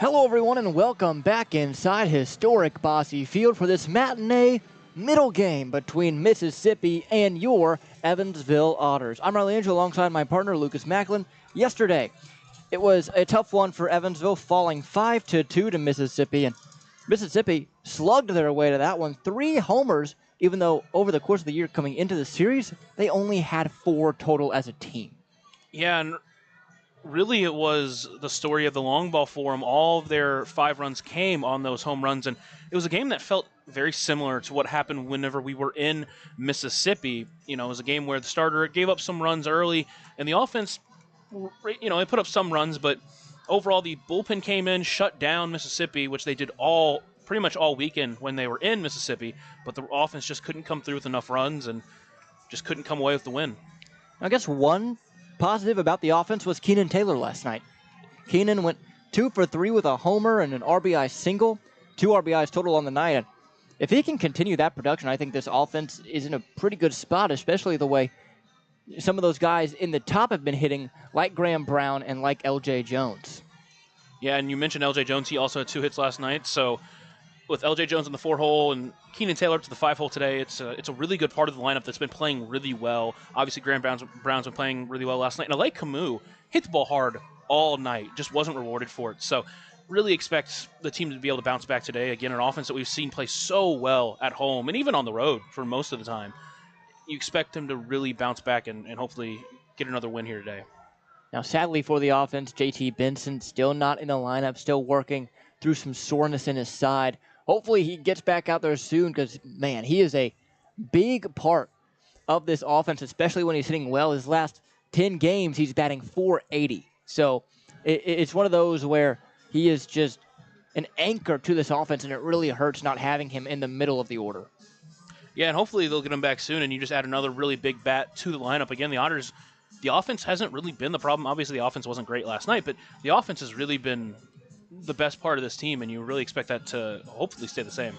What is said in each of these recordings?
Hello, everyone, and welcome back inside historic Bosse Field for this matinee middle game between Mississippi and your Evansville Otters. I'm Riley Angel alongside my partner, Lucas Macklin. Yesterday, it was a tough one for Evansville, falling 5-2 to Mississippi, and Mississippi slugged their way to that one. 3 homers, even though over the course of the year coming into the series, they only had 4 total as a team. Yeah, and really it was the story of the long ball for them. All of their 5 runs came on those home runs, and it was a game that felt very similar to what happened whenever we were in Mississippi. You know, it was a game where the starter gave up some runs early, and the offense, you know, it put up some runs, but overall the bullpen came in, shut down Mississippi, which they did pretty much all weekend when they were in Mississippi, but the offense just couldn't come through with enough runs and just couldn't come away with the win. I guess one positive about the offense was Keenan Taylor last night. Keenan went 2 for 3 with a homer and an RBI single, 2 RBIs total on the night. And if he can continue that production, I think this offense is in a pretty good spot, especially the way some of those guys in the top have been hitting, like Graham Brown and like L.J. Jones. Yeah, and you mentioned L.J. Jones. He also had 2 hits last night. So with L.J. Jones in the 4-hole and Keenan Taylor up to the 5-hole today, it's a really good part of the lineup that's been playing really well. Obviously, Graham Brown's been playing really well last night. And Alek Camus hit the ball hard all night, just wasn't rewarded for it. So really expect the team to be able to bounce back today. Again, an offense that we've seen play so well at home and even on the road for most of the time. You expect them to really bounce back and hopefully get another win here today. Now, sadly for the offense, J.T. Benson still not in the lineup, still working through some soreness in his side. Hopefully he gets back out there soon because, man, he is a big part of this offense, especially when he's hitting well. His last 10 games, he's batting .480. So it's one of those where he is just an anchor to this offense, and it really hurts not having him in the middle of the order. Yeah, and hopefully they'll get him back soon, and you just add another really big bat to the lineup. Again, the Otters, the offense hasn't really been the problem. Obviously, the offense wasn't great last night, but the offense has really been the best part of this team, and you really expect that to hopefully stay the same.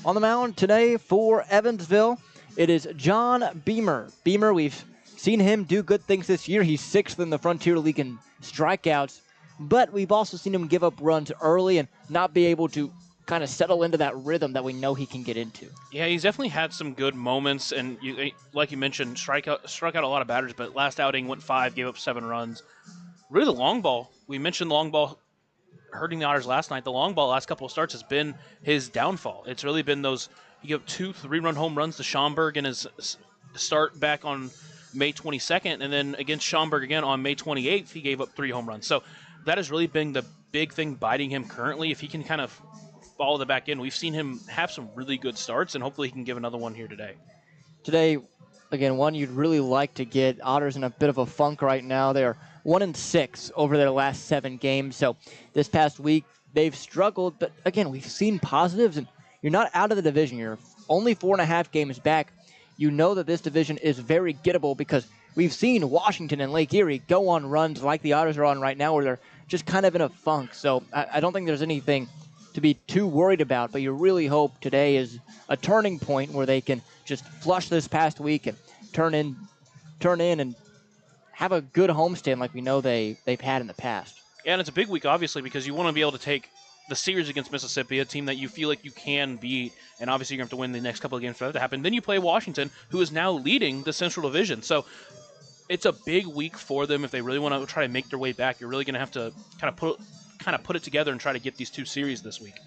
On the mound today for Evansville, it is John Beamer. Beamer, we've seen him do good things this year. He's 6th in the Frontier League in strikeouts, but we've also seen him give up runs early and not be able to kind of settle into that rhythm that we know he can get into. Yeah, he's definitely had some good moments, and like you mentioned, struck out a lot of batters, but last outing went 5, gave up 7 runs. Really, the long ball, we mentioned long ball hurting the Otters last night. The long ball last couple of starts has been his downfall. It's really been those, he gave 2 3-run home runs to Schaumburg in his start back on May 22nd, and then against Schaumburg again on May 28th, he gave up 3 home runs. So that has really been the big thing biting him currently. If he can kind of follow the back in, we've seen him have some really good starts, and hopefully he can give another one here today. Today, again, one you'd really like to get. Otters in a bit of a funk right now. They're 1-6 over their last 7 games. So this past week, they've struggled. But again, we've seen positives, and you're not out of the division. You're only 4.5 games back. You know that this division is very gettable because we've seen Washington and Lake Erie go on runs like the Otters are on right now where they're just kind of in a funk. So I don't think there's anything to be too worried about, but you really hope today is a turning point where they can just flush this past week and turn in and have a good homestand like we know they've had in the past. Yeah, and it's a big week, obviously, because you want to be able to take the series against Mississippi, a team that you feel like you can beat, and obviously you're going to have to win the next couple of games for that to happen. Then you play Washington, who is now leading the Central Division. So it's a big week for them. If they really want to try to make their way back, you're really going to have to kind of put it together and try to get these 2 series this week.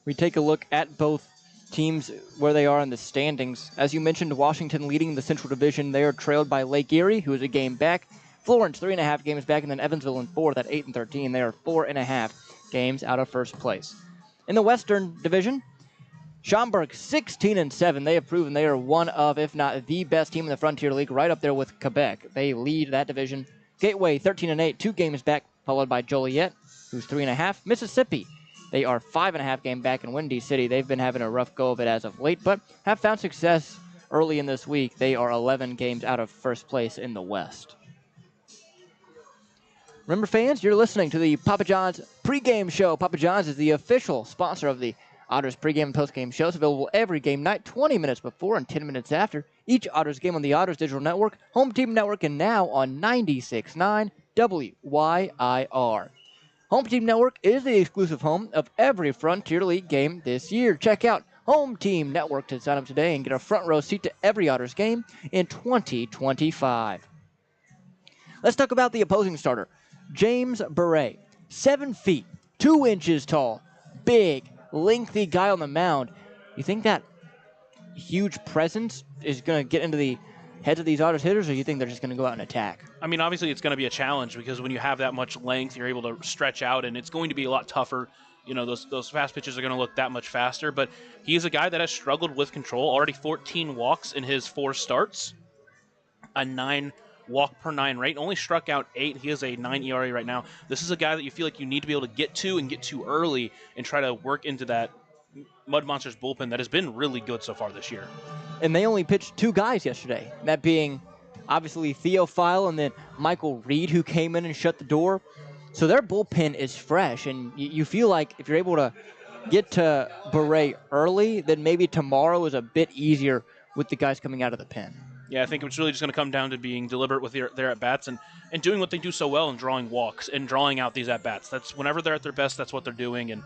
We take a look at both teams where they are in the standings. As you mentioned, Washington leading the Central Division. They are trailed by Lake Erie, who is a game back. Florence, 3.5 games back, and then Evansville in 4th at 8-13. They are 4.5 games out of first place. In the Western Division, Schaumburg, 16-7. They have proven they are one of, if not the best team in the Frontier League, right up there with Quebec. They lead that division. Gateway, 13-8, 2 games back, followed by Joliet, who's 3.5. Mississippi, they are 5.5 game back in Windy City. They've been having a rough go of it as of late, but have found success early in this week. They are 11 games out of first place in the West. Remember, fans, you're listening to the Papa John's pregame show. Papa John's is the official sponsor of the Otters pregame and postgame shows, available every game night, 20 minutes before and 10 minutes after each Otters game on the Otters Digital Network, Home Team Network, and now on 96.9 WYIR. Home Team Network is the exclusive home of every Frontier League game this year. Check out Home Team Network to sign up today and get a front row seat to every Otters game in 2025. Let's talk about the opposing starter, James Beret. 7 feet, 2 inches tall, big, lengthy guy on the mound. You think that huge presence is going to get into the heads of these Otters hitters, or you think they're just going to go out and attack? I mean, obviously it's going to be a challenge because when you have that much length, you're able to stretch out, and it's going to be a lot tougher. You know, those fast pitches are going to look that much faster, but he's a guy that has struggled with control. Already 14 walks in his 4 starts, a 9 walk per 9 rate, only struck out 8. He has a 9 ERA right now. This is a guy that you feel like you need to be able to get to and get to early and try to work into that Mud Monsters bullpen that has been really good so far this year. And they only pitched 2 guys yesterday, that being obviously Theo File and then Michael Reed, who came in and shut the door. So their bullpen is fresh, and you feel like if you're able to get to Beret early, then maybe tomorrow is a bit easier with the guys coming out of the pen. Yeah, I think it's really just going to come down to being deliberate with their at-bats and doing what they do so well and drawing walks and drawing out these at-bats. That's whenever they're at their best, that's what they're doing. And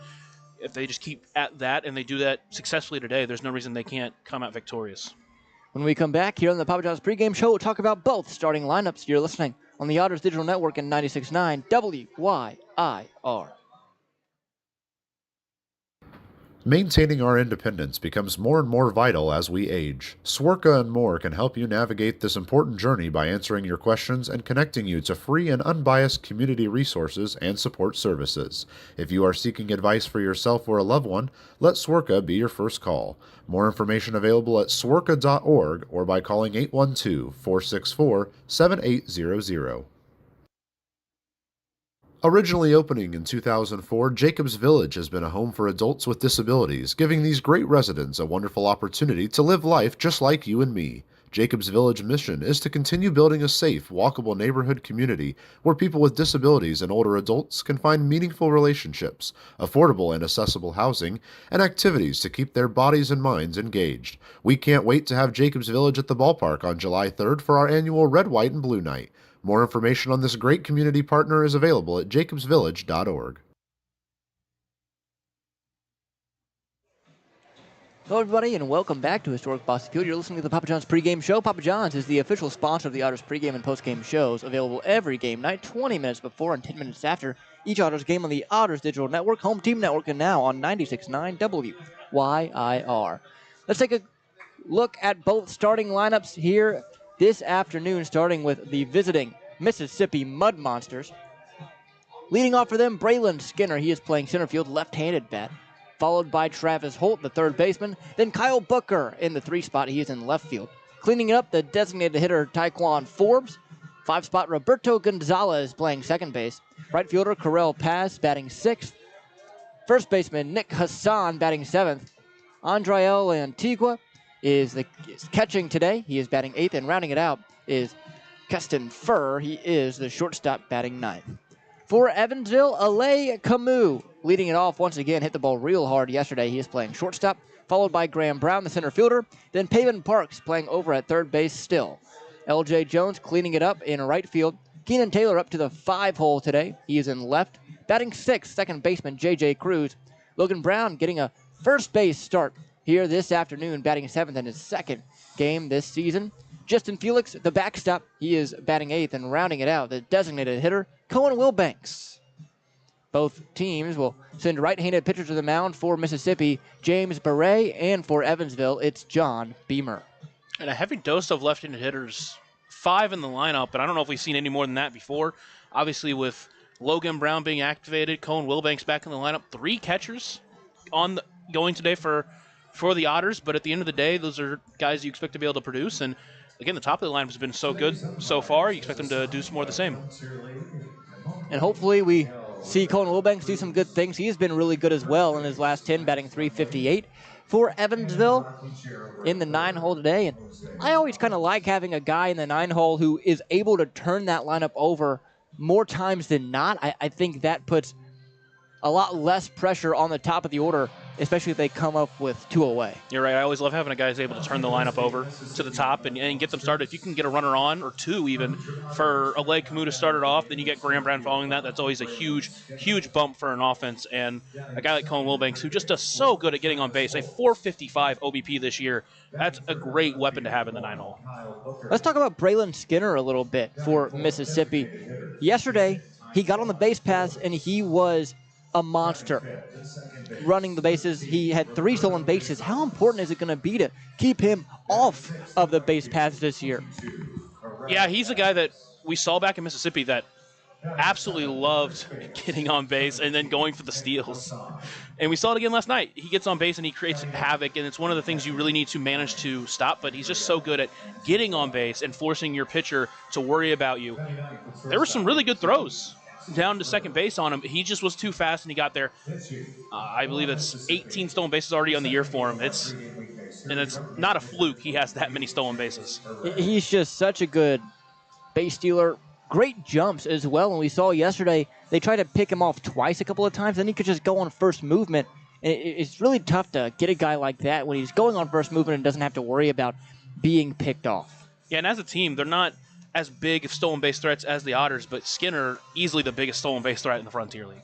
if they just keep at that and they do that successfully today, there's no reason they can't come out victorious. When we come back here on the Papa John's pregame show, we'll talk about both starting lineups. You're listening on the Otters Digital Network in 96.9 WYIR. Maintaining our independence becomes more and more vital as we age. Swerka and more can help you navigate this important journey by answering your questions and connecting you to free and unbiased community resources and support services. If you are seeking advice for yourself or a loved one, let Swerka be your first call. More information available at swerka.org or by calling 812-464-7800. Originally opening in 2004, Jacobs Village has been a home for adults with disabilities, giving these great residents a wonderful opportunity to live life just like you and me. Jacobs Village mission is to continue building a safe, walkable neighborhood community where people with disabilities and older adults can find meaningful relationships, affordable and accessible housing, and activities to keep their bodies and minds engaged. We can't wait to have Jacobs Village at the ballpark on July 3rd for our annual Red, White, and Blue Night. More information on this great community partner is available at jacobsvillage.org. Hello, everybody, and welcome back to Historic Boston Field. You're listening to the Papa John's pregame show. Papa John's is the official sponsor of the Otters pregame and postgame shows, available every game night, 20 minutes before and 10 minutes after each Otters game on the Otters Digital Network, Home Team Network, and now on 96.9 WYIR. Let's take a look at both starting lineups here this afternoon, starting with the visiting Mississippi Mud Monsters. Leading off for them, Braylon Skinner. He is playing center field, left-handed bat. Followed by Travis Holt, the third baseman. Then Kyle Booker in the 3 spot. He is in left field. Cleaning it up, the designated hitter, Taekwon Forbes. 5 spot, Roberto Gonzalez playing second base. Right fielder, Karel Paz batting 6th. First baseman, Nick Hassan batting 7th. Andrael Antigua is catching today. He is batting 8th, and rounding it out is Keston Furr. He is the shortstop batting 9th. For Evansville, Alay Camus leading it off once again. Hit the ball real hard yesterday. He is playing shortstop, followed by Graham Brown, the center fielder. Then Pavin Parks playing over at third base still. L.J. Jones cleaning it up in right field. Keenan Taylor up to the 5-hole today. He is in left. Batting 6th, second baseman J.J. Cruz. Logan Brown getting a first base start here this afternoon, batting 7th in his second game this season. Justin Felix, the backstop, he is batting 8th, and rounding it out, the designated hitter, Cohen Wilbanks. Both teams will send right-handed pitchers to the mound. For Mississippi, James Beret, and for Evansville, it's John Beamer. And a heavy dose of left-handed hitters, 5 in the lineup, but I don't know if we've seen any more than that before. Obviously, with Logan Brown being activated, Cohen Wilbanks back in the lineup, 3 catchers going today for the Otters, but at the end of the day, those are guys you expect to be able to produce. And again, the top of the lineup has been so good so far. You expect them to do some more of the same. And hopefully we see Cohen Wilbanks do some good things. He has been really good as well in his last 10, batting .358 for Evansville in the 9-hole today. And I always kind of like having a guy in the 9-hole who is able to turn that lineup over more times than not. I think that puts a lot less pressure on the top of the order, especially if they come up with 2 away. You're right. I always love having a guy who's able to turn the lineup over to the top and get them started. If you can get a runner on, or 2 even, for Alay Camus to start it off, then you get Graham Brown following that. That's always a huge, huge bump for an offense. And a guy like Cohen Wilbanks, who just does so good at getting on base, a 455 OBP this year, that's a great weapon to have in the 9-hole. Let's talk about Braylon Skinner a little bit for Mississippi. Yesterday, he got on the base paths, and he was a monster running the bases. He had 3 stolen bases. How important is it going to be to keep him off of the base paths this year? Yeah, he's a guy that we saw back in Mississippi that absolutely loved getting on base and then going for the steals. And we saw it again last night. He gets on base and he creates havoc, and it's one of the things you really need to manage to stop, but he's just so good at getting on base and forcing your pitcher to worry about you. There were some really good throws down to second base on him. He just was too fast, and he got there. I believe it's 18 stolen bases already on the year for him. It's not a fluke he has that many stolen bases. He's just such a good base stealer. Great jumps as well. And we saw yesterday they tried to pick him off twice a couple of times, then he could just go on first movement. And it's really tough to get a guy like that when he's going on first movement and doesn't have to worry about being picked off. Yeah, and as a team, they're not as big of stolen base threats as the Otters, but Skinner, easily the biggest stolen base threat in the Frontier League.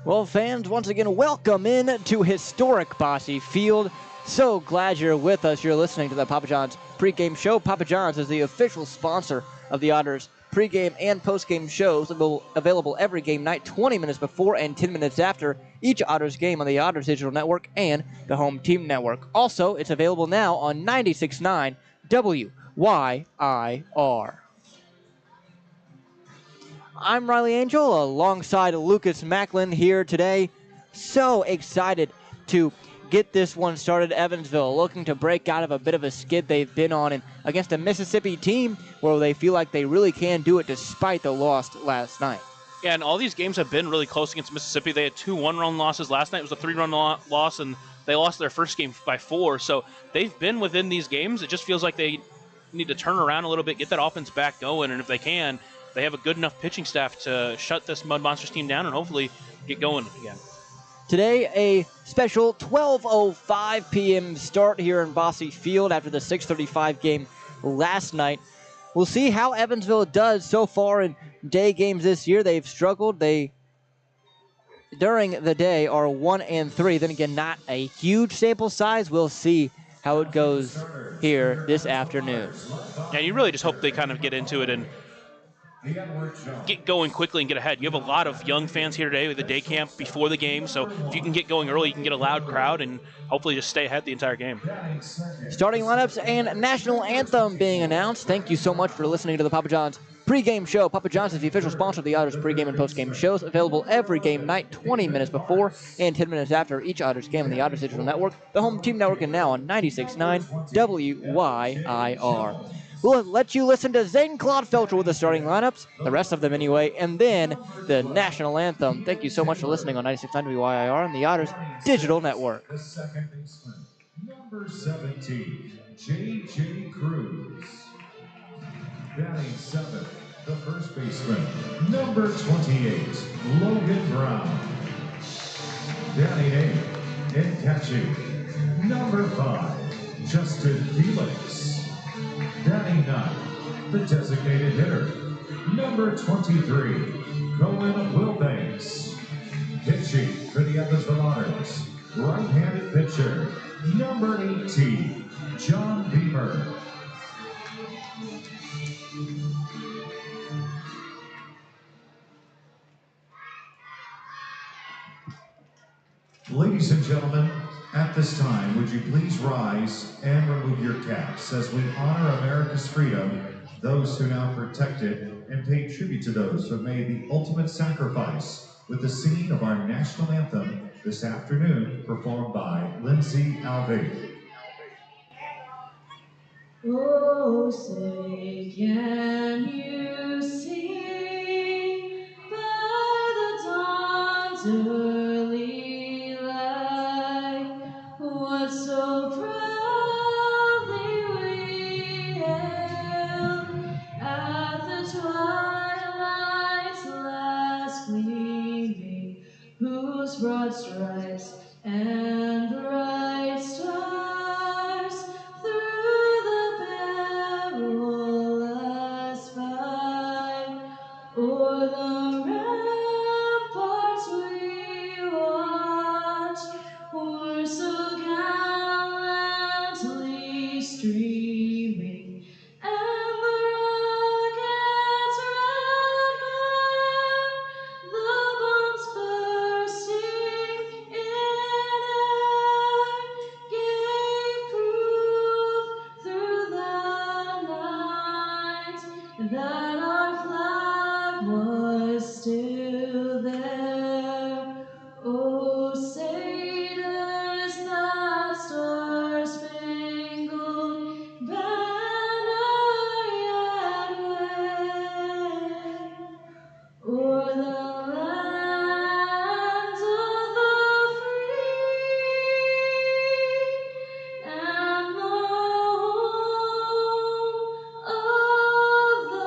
Well, fans, once again, welcome in to historic Bosse Field. So glad you're with us. You're listening to the Papa John's pregame show. Papa John's is the official sponsor of the Otters pregame and postgame shows, available every game night, 20 minutes before and 10 minutes after each Otters game on the Otters Digital Network and the Home Team Network. Also, it's available now on 96.9 WYIR. I'm Riley Angel alongside Lucas Macklin here today. So excited to get this one started. Evansville looking to break out of a bit of a skid they've been on, and against a Mississippi team where they feel like they really can do it despite the loss last night. Yeah, and all these games have been really close against Mississippi. They had 2 one-run losses. Last night it was a 3-run loss, and they lost their first game by 4. So they've been within these games. It just feels like they need to turn around a little bit, get that offense back going, and if they can, they have a good enough pitching staff to shut this Mud Monsters team down and hopefully get going again. Today, a special 12:05 p.m. start here in Bosse Field after the 6:35 game last night. We'll see how Evansville does so far in day games this year. They've struggled. They, during the day, are 1-3. Then again, not a huge sample size. We'll see how it goes here this afternoon. Yeah, you really just hope they kind of get into it and get going quickly and get ahead. You have a lot of young fans here today with the day camp before the game, so if you can get going early, you can get a loud crowd and hopefully just stay ahead the entire game. Starting lineups and national anthem being announced. Thank you so much for listening to the Papa John's pregame show. Papa John's is the official sponsor of the Otters pregame and postgame shows, available every game night, 20 minutes before and 10 minutes after each Otters game on the Otters Digital Network, the Home Team Network, and now on 96.9 WYIR. We'll let you listen to Zane Claude Felcher with the starting lineups, the rest of them anyway, and then the national anthem. Thank you so much for listening on 96.9 WYIR and the Otters Digital Network. The second baseman, number 17, J.J. Cruz. Batting 7th, the first baseman, number 28, Logan Brown. Batting 8th and catching, number 5, Justin Felix. Batting 9th, the designated hitter, number 23, Cohen Wilbanks. Pitching for the Evansville Otters, right-handed pitcher, number 18, John Beamer. Ladies and gentlemen, at this time, would you please rise and remove your caps as we honor America's freedom, those who now protect it, and pay tribute to those who have made the ultimate sacrifice with the singing of our national anthem this afternoon, performed by Lindsay Alvey. Oh, say, can you see by the dawn's early light what so proudly we hailed at the twilight's last gleaming stripes and bright stars through the perilous fight. O'er the ramparts we watch were so gallantly streaming, and the rocket's red glare, the bombs bursting in air, gave proof through the night that our flag was still there. Oh, say does that star-spangled banner yet wave o'er the land of the free and the home of the brave.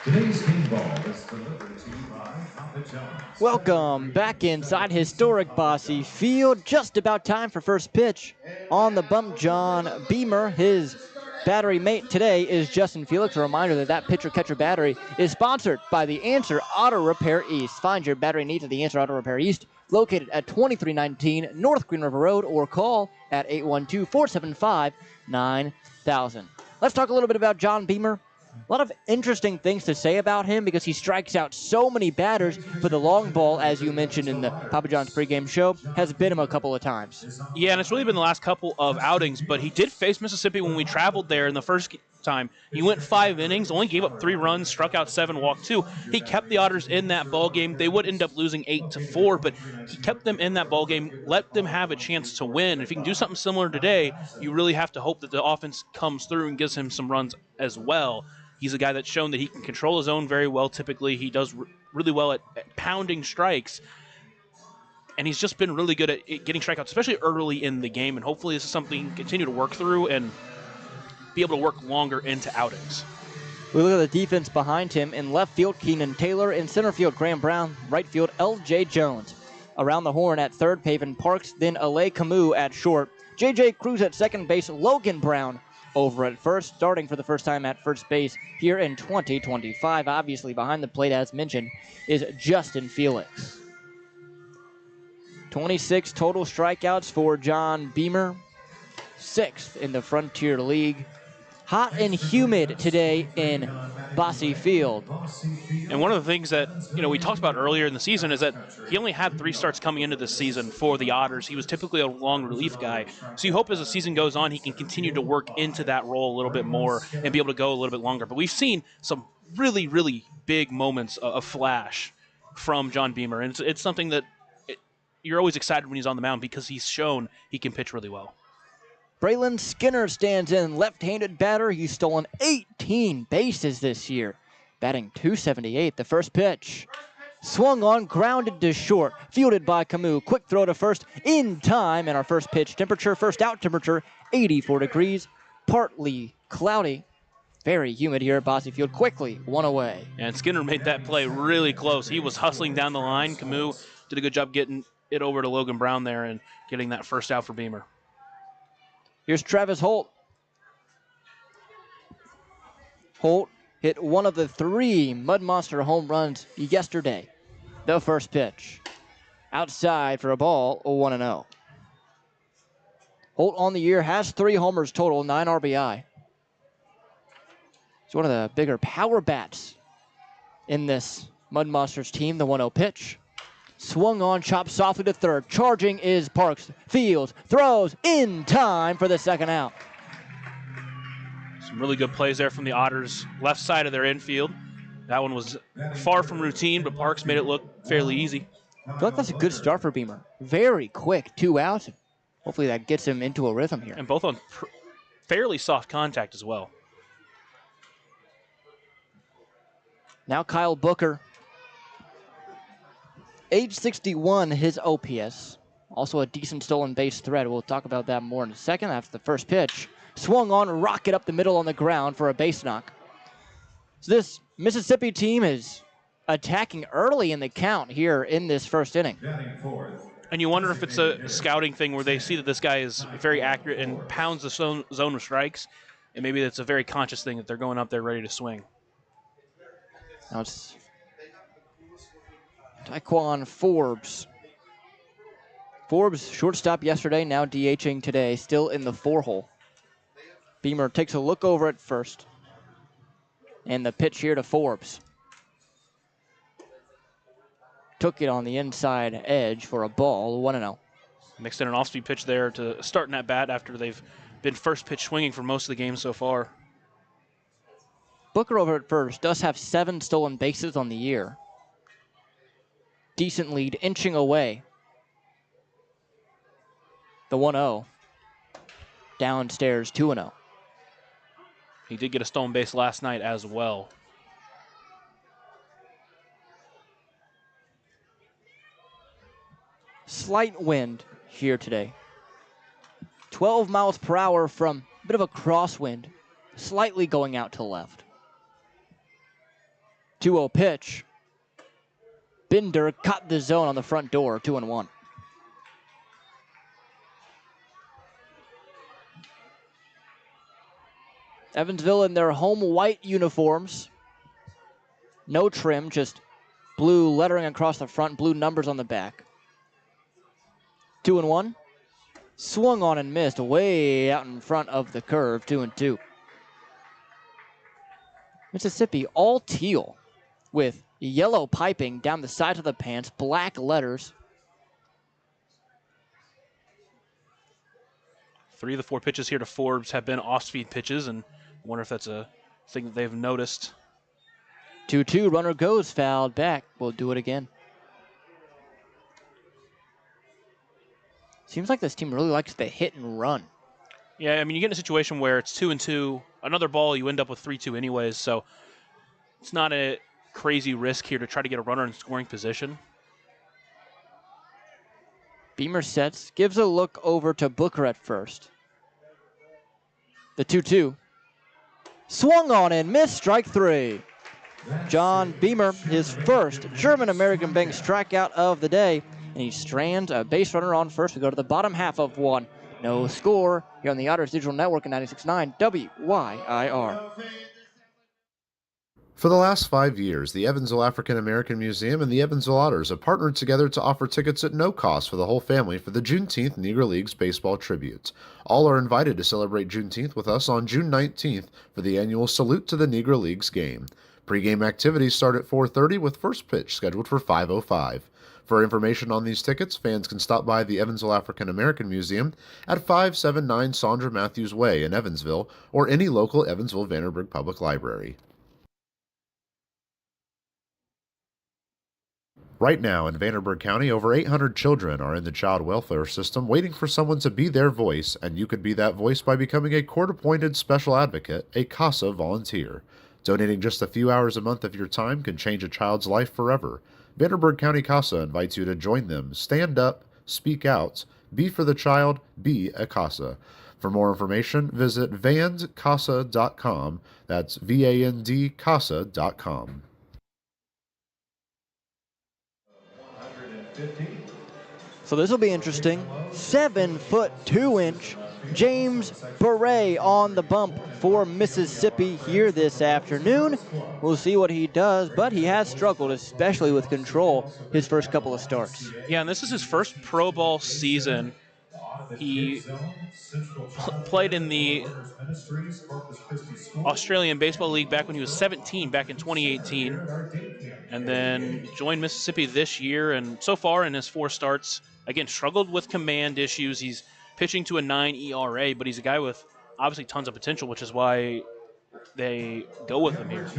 Today's team ball is delivered to you by Papa John's. Welcome back inside historic Bosse Field. Just about time for first pitch. On the bump, John Beamer. His battery mate today is Justin Felix. A reminder that that pitcher-catcher battery is sponsored by the Answer Auto Repair East. Find your battery needs at the Answer Auto Repair East, located at 2319 North Green River Road, or call at 812-475-9000. Let's talk a little bit about John Beamer. A lot of interesting things to say about him because he strikes out so many batters, but the long ball, as you mentioned in the Papa John's pregame show, has bit him a couple of times. Yeah, and it's really been the last couple of outings, but he did face Mississippi when we traveled there in the first time. He went 5 innings, only gave up 3 runs, struck out 7, walked 2. He kept the Otters in that ball game. They would end up losing 8-4, but he kept them in that ball game, let them have a chance to win. If he can do something similar today, you really have to hope that the offense comes through and gives him some runs as well. He's a guy that's shown that he can control his zone very well typically. He does really well at pounding strikes. And he's just been really good at getting strikeouts, especially early in the game. And hopefully this is something he can continue to work through and be able to work longer into outings. We look at the defense behind him. In left field, Keenan Taylor. In center field, Graham Brown. Right field, L.J. Jones. Around the horn at third, Pavin Parks. Then Alay Camus at short. J.J. Cruz at second base. Logan Brown over at first, starting for the first time at first base here in 2025. Obviously, behind the plate, as mentioned, is Justin Felix. 26 total strikeouts for John Beamer, 6th in the Frontier League. Hot and humid today in Bosse Field. And one of the things that we talked about earlier in the season is that he only had 3 starts coming into this season for the Otters. He was typically a long relief guy. So you hope as the season goes on, he can continue to work into that role a little bit more and be able to go a little bit longer. But we've seen some really, really big moments of flash from John Beamer. And it's something that you're always excited when he's on the mound because he's shown he can pitch really well. Braylon Skinner stands in, left-handed batter. He's stolen 18 bases this year, batting .278. The first pitch. Swung on, grounded to short, fielded by Camus. Quick throw to first in time, and our first pitch temperature, first out temperature, 84 degrees, partly cloudy. Very humid here at Bosse Field. Quickly, 1 away. And Skinner made that play really close. He was hustling down the line. Camus did a good job getting it over to Logan Brown there and getting that first out for Beamer. Here's Travis Holt. Holt hit one of the 3 Mud Monster home runs yesterday. The first pitch. Outside for a ball, 1-0. Holt on the year has 3 homers total, 9 RBI. He's one of the bigger power bats in this Mud Monsters team. The 1-0 pitch. Swung on, chopped softly to third. Charging is Parks. Fields, throws in time for the second out. Some really good plays there from the Otters, left side of their infield. That one was far from routine, but Parks made it look fairly easy. I feel like that's a good start for Beamer. Very quick, 2 outs. Hopefully that gets him into a rhythm here. And both on fairly soft contact as well. Now Kyle Booker. Age 61, his OPS. Also a decent stolen base threat. We'll talk about that more in a second. After the first pitch. Swung on, rocket up the middle on the ground for a base knock. So this Mississippi team is attacking early in the count here in this first inning. Batting fourth. And you wonder if it's a scouting thing where they see that this guy is very accurate and pounds the zone of strikes, and maybe it's a very conscious thing that they're going up there ready to swing. Now it's Taekwon Forbes. Forbes, shortstop yesterday, now DHing today, still in the 4-hole. Beamer takes a look over at first. And the pitch here to Forbes. Took it on the inside edge for a ball, 1-0. Mixed in an off-speed pitch there to start in that bat after they've been first pitch swinging for most of the game so far. Booker over at first does have 7 stolen bases on the year. Decent lead, inching away. The 1-0. Downstairs, 2-0. He did get a stolen base last night as well. Slight wind here today. 12 miles per hour from a bit of a crosswind, slightly going out to the left. 2-0 pitch. Binder caught the zone on the front door, 2-1. Evansville in their home white uniforms. No trim, just blue lettering across the front, blue numbers on the back. 2-1. Swung on and missed way out in front of the curve, 2-2. Mississippi all teal with yellow piping down the sides of the pants, black letters. 3 of the 4 pitches here to Forbes have been off-speed pitches, and I wonder if that's a thing that they've noticed. 2-2, runner goes, fouled back. We'll do it again. Seems like this team really likes the hit and run. Yeah, I mean, you get in a situation where it's 2-2, another ball, you end up with 3-2 anyways, so it's not a crazy risk here to try to get a runner in scoring position. Beamer sets, gives a look over to Booker at first. The 2-2. Swung on and missed, strike 3. John Beamer, his first German-American bank strikeout of the day, and he strands a base runner on first. We go to the bottom half of 1. No score here on the Otters Digital Network at 96.9 WYIR. For the last 5 years, the Evansville African American Museum and the Evansville Otters have partnered together to offer tickets at no cost for the whole family for the Juneteenth Negro Leagues Baseball Tribute. All are invited to celebrate Juneteenth with us on June 19th for the annual Salute to the Negro Leagues game. Pre-game activities start at 4:30 with first pitch scheduled for 5:05. For information on these tickets, fans can stop by the Evansville African American Museum at 579 Sandra Matthews Way in Evansville or any local Evansville-Vanderburgh Public Library. Right now in Vanderburgh County, over 800 children are in the child welfare system waiting for someone to be their voice, and you could be that voice by becoming a court-appointed special advocate, a CASA volunteer. Donating just a few hours a month of your time can change a child's life forever. Vanderburgh County CASA invites you to join them. Stand up, speak out, be for the child, be a CASA. For more information, visit vandcasa.com. That's VAND So this will be interesting. 7'2" James Beret on the bump for Mississippi here this afternoon. We'll see what he does, but he has struggled, especially with control, his first couple of starts. Yeah, and this is his first pro ball season. He played in the Australian Baseball League back when he was 17, back in 2018, and then joined Mississippi this year. And so far in his 4 starts, again, struggled with command issues. He's pitching to a 9 ERA, but he's a guy with obviously tons of potential, which is why they go with him here.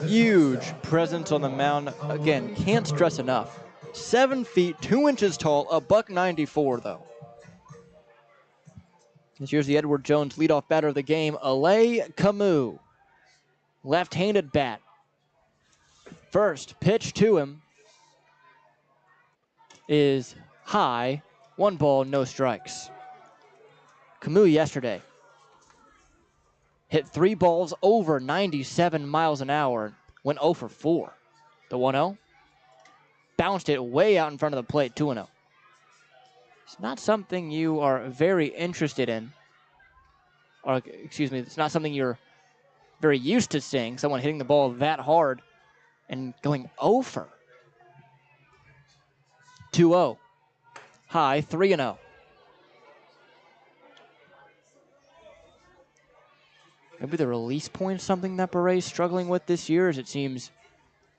Huge presence on the mound. Again, can't stress enough. 7 feet, 2 inches tall, a $194 though. This here's the Edward Jones leadoff batter of the game, Alay Camus. Left-handed bat. First pitch to him is high. 1 ball, no strikes. Camus yesterday hit 3 balls over 97 miles an hour, went 0 for 4. The 1-0 bounced it way out in front of the plate, 2-0. It's not something you are very interested in, or excuse me, it's not something you're very used to seeing, someone hitting the ball that hard and going over. 2-0. High, 3-0. Maybe the release point is something that Beret's struggling with this year, as it seems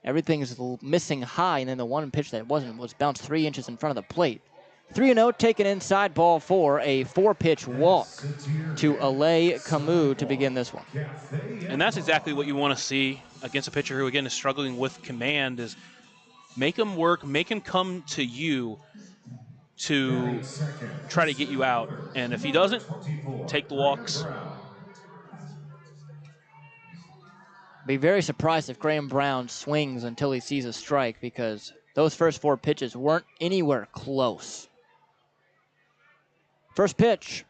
everything is missing high, and then the one pitch that wasn't was bounced 3 inches in front of the plate. 3-0, taken inside, ball 4, a 4-pitch walk to Alay Camus to begin this one. And that's exactly what you want to see against a pitcher who, again, is struggling with command, is make him work, make him come to you to try to get you out. And if he doesn't, take the walks. Be very surprised if Graham Brown swings until he sees a strike, because those first 4 pitches weren't anywhere close. First pitch.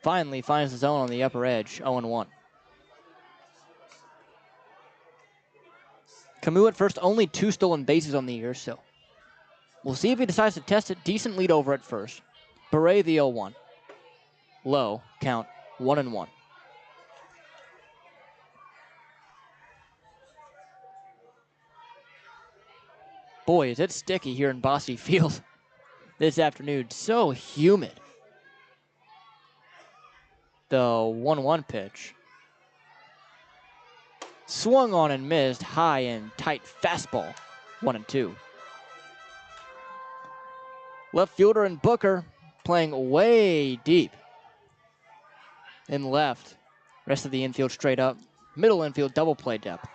Finally finds the zone on the upper edge, 0-1. Camus at first, only 2 stolen bases on the year, so we'll see if he decides to test it. Decent lead over at first. Beret the 0-1. Low, count 1-1. Boy, is it sticky here in Bosse Field this afternoon. So humid. The 1-1 pitch. Swung on and missed. High and tight fastball. 1-2. Left fielder and Booker playing way deep in left. Rest of the infield straight up. Middle infield double play depth.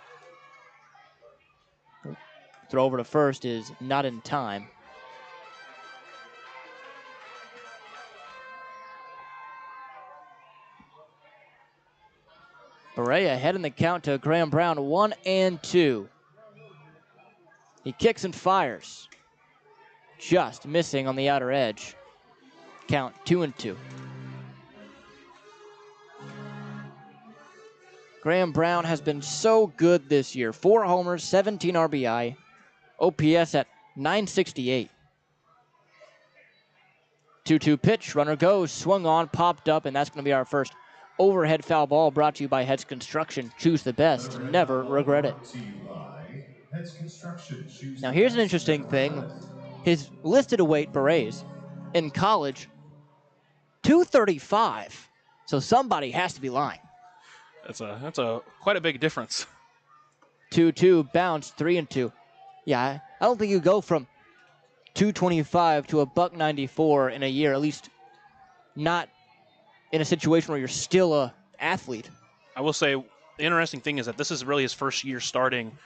Throw over to first is not in time. Beret ahead in the count to Graham Brown, 1-2. He kicks and fires. Just missing on the outer edge. Count 2-2. Graham Brown has been so good this year. 4 homers, 17 RBI. OPS at 968. 2-2 pitch, runner goes, swung on, popped up, and that's going to be our first overhead foul ball, brought to you by Heads Construction. Choose the best, never regret it. Now here's an interesting thing. His listed weight, Berets, in college, 235. So somebody has to be lying. That's a quite a big difference. 2-2, bounce, 3-2. Yeah, I don't think you go from 225 to a $194 in a year, at least not in a situation where you're still a athlete. I will say the interesting thing is that this is really his first year starting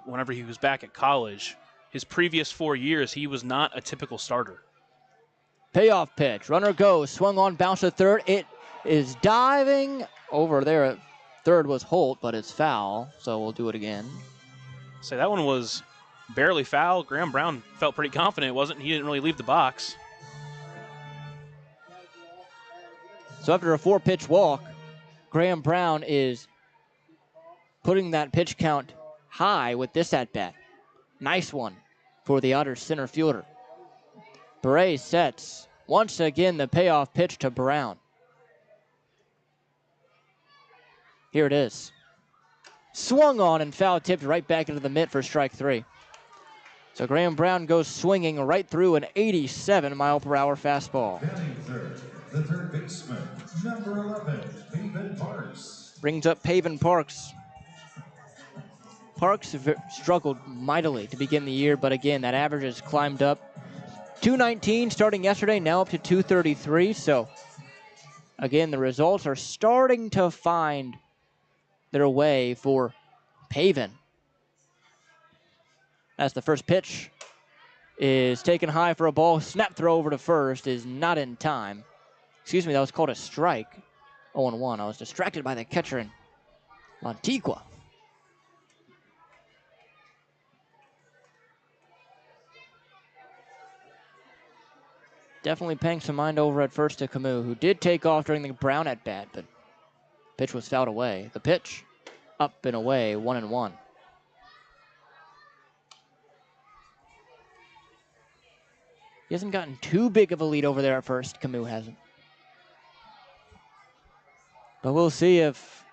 whenever he was back at college. His previous 4 years, he was not a typical starter. Payoff pitch, runner goes, swung on, bounce to third. It is diving over there. Third was Holt, but it's foul, so we'll do it again. So that one was barely foul. Graham Brown felt pretty confident it wasn't. He didn't really leave the box. So after a 4-pitch walk, Graham Brown is putting that pitch count high with this at-bat. Nice one for the Otters center fielder. Beret sets. Once again, the payoff pitch to Brown. Here it is. Swung on and foul tipped right back into the mitt for strike 3. So Graham Brown goes swinging right through an 87-mile-per-hour fastball. The third baseman, number 11, Paven Parks. Brings up Paven Parks. Parks struggled mightily to begin the year, but again, that average has climbed up. 219 starting yesterday, now up to 233. So again, the results are starting to find their way for Paven. As the first pitch is taken high for a ball. Snap throw over to first is not in time. Excuse me, that was called a strike. 0-1. I was distracted by the catcher in Montigua. definitely paying some mind over at first to Camus, who did take off during the Brown at bat, but pitch was fouled away. The pitch, up and away, 1-1. He hasn't gotten too big of a lead over there at first. Camus hasn't. But we'll see if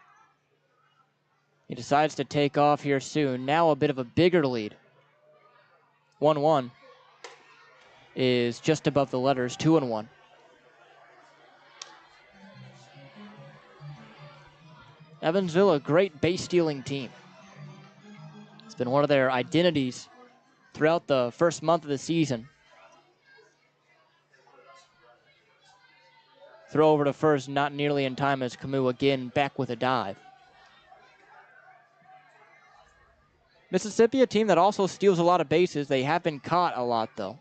he decides to take off here soon. Now a bit of a bigger lead. 1-1 is just above the letters, 2-1. Evansville, a great base stealing team. It's been one of their identities throughout the first month of the season. Throw over to first, not nearly in time as Camus again back with a dive. Mississippi, a team that also steals a lot of bases. They have been caught a lot, though.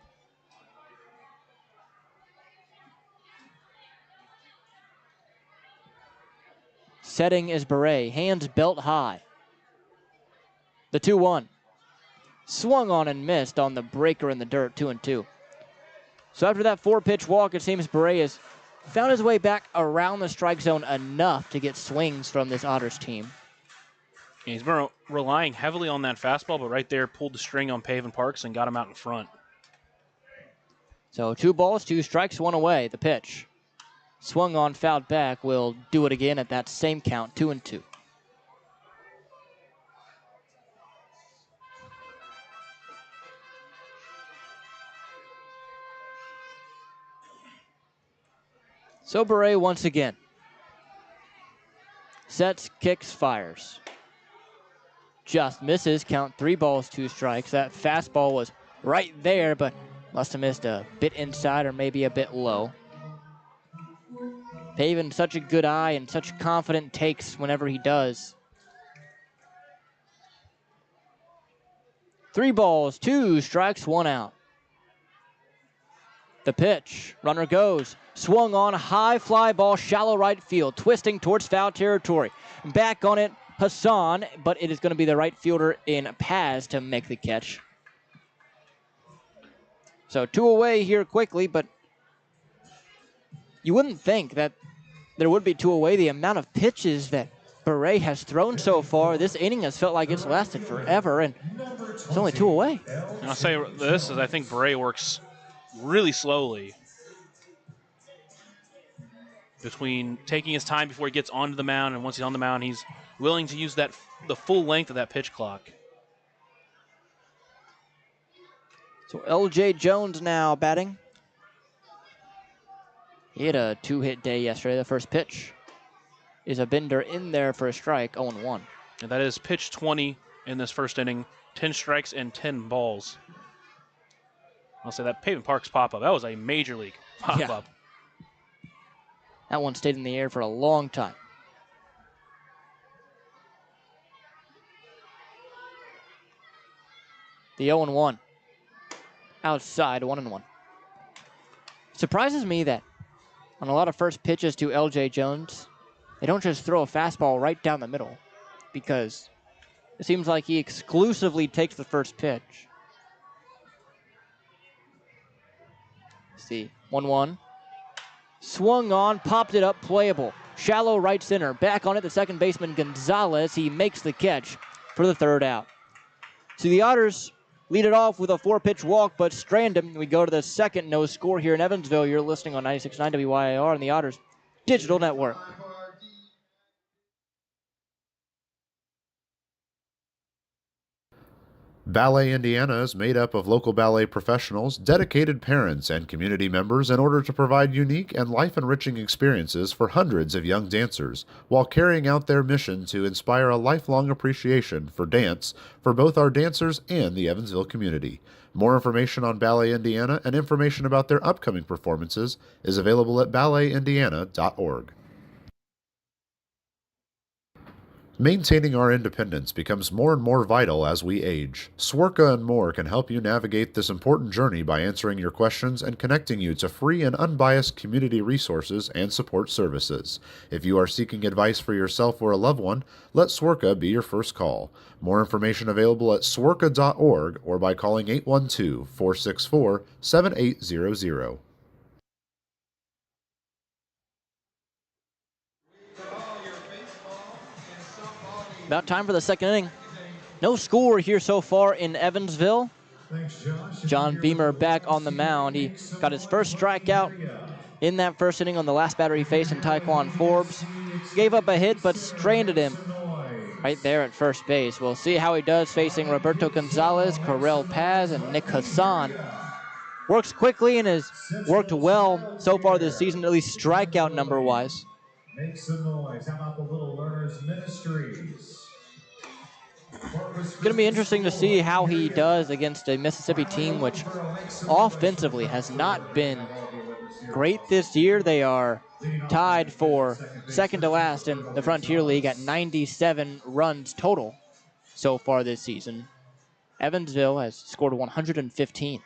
Setting is Beret, hands belt high. The 2-1. Swung on and missed on the breaker in the dirt, 2-2. So after that 4-pitch walk, it seems Beret has found his way back around the strike zone enough to get swings from this Otters team. Yeah, he's been relying heavily on that fastball, but right there pulled the string on Pavin Parks and got him out in front. So 2 balls, 2 strikes, 1 away. The pitch. Swung on, fouled back. Will do it again at that same count, 2-2. So Beret once again. Sets, kicks, fires. Just misses, count 3 balls, 2 strikes. That fastball was right there, but must have missed a bit inside or maybe a bit low. Pavin, such a good eye and such confident takes whenever he does. 3 balls, 2 strikes, 1 out. The pitch, runner goes, swung on, high fly ball, shallow right field, twisting towards foul territory. Back on it, Hassan, but it is going to be the right fielder in Paz to make the catch. So 2 away here quickly, but you wouldn't think that there would be 2 away. The amount of pitches that Beret has thrown so far, this inning has felt like it's lasted forever, and it's only 2 away. And I'll say this is I think Beret works really slowly between taking his time before he gets onto the mound, and once he's on the mound, he's willing to use the full length of that pitch clock. So L.J. Jones now batting. He had a 2-hit day yesterday. The first pitch is a bender in there for a strike, 0-1. And that is pitch 20 in this first inning, 10 strikes and 10 balls. I'll say that Pavin Parks pop-up, that was a major league pop-up. That one stayed in the air for a long time. The 0-1. Outside, 1-1. Surprises me that on a lot of first pitches to L.J. Jones, they don't just throw a fastball right down the middle, because it seems like he exclusively takes the first pitch. See, 1-1. Swung on, popped it up, playable. Shallow right center. Back on it, the second baseman Gonzalez. He makes the catch for the 3rd out. So the Otters lead it off with a 4-pitch walk, but strand him. We go to the second no score here in Evansville. You're listening on 96.9 WYAR and the Otters Digital Network. Ballet Indiana is made up of local ballet professionals, dedicated parents, and community members in order to provide unique and life-enriching experiences for hundreds of young dancers, while carrying out their mission to inspire a lifelong appreciation for dance for both our dancers and the Evansville community. More information on Ballet Indiana and information about their upcoming performances is available at balletindiana.org. Maintaining our independence becomes more and more vital as we age. Swerka and More can help you navigate this important journey by answering your questions and connecting you to free and unbiased community resources and support services. If you are seeking advice for yourself or a loved one, let Swerka be your first call. More information available at swerka.org or by calling 812-464-7800. About time for the second inning. No score here so far in Evansville. Thanks, Josh. John Beamer back on the mound. He got his first strikeout in that first inning on the last batter he faced in Taekwon Forbes. Gave up a hit, but stranded him right there at first base. We'll see how he does facing Roberto Gonzalez, Correll Paz, and Nick Hassan. Works quickly and has worked well so far this season, at least strikeout number-wise. Make some noise. How about the Little Learners Ministries? It's going to be interesting to see how he does against a Mississippi team which offensively has not been great this year. They are tied for second to last in the Frontier League at 97 runs total so far this season. Evansville has scored 115.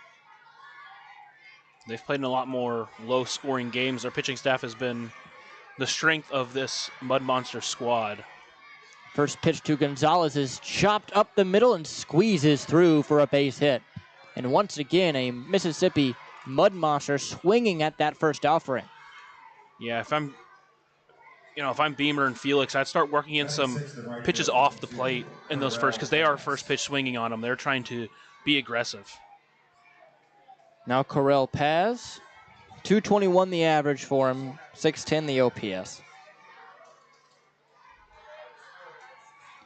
They've played in a lot more low-scoring games. Their pitching staff has been the strength of this Mud Monster squad. First pitch to Gonzalez is chopped up the middle and squeezes through for a base hit. And once again, a Mississippi Mud Monster swinging at that first offering. Yeah, if I'm Beamer and Felix, I'd start working in some pitches off the plate in those first, because they are first pitch swinging on them. They're trying to be aggressive. Now Corell Paz, 221 the average for him, 610 the OPS.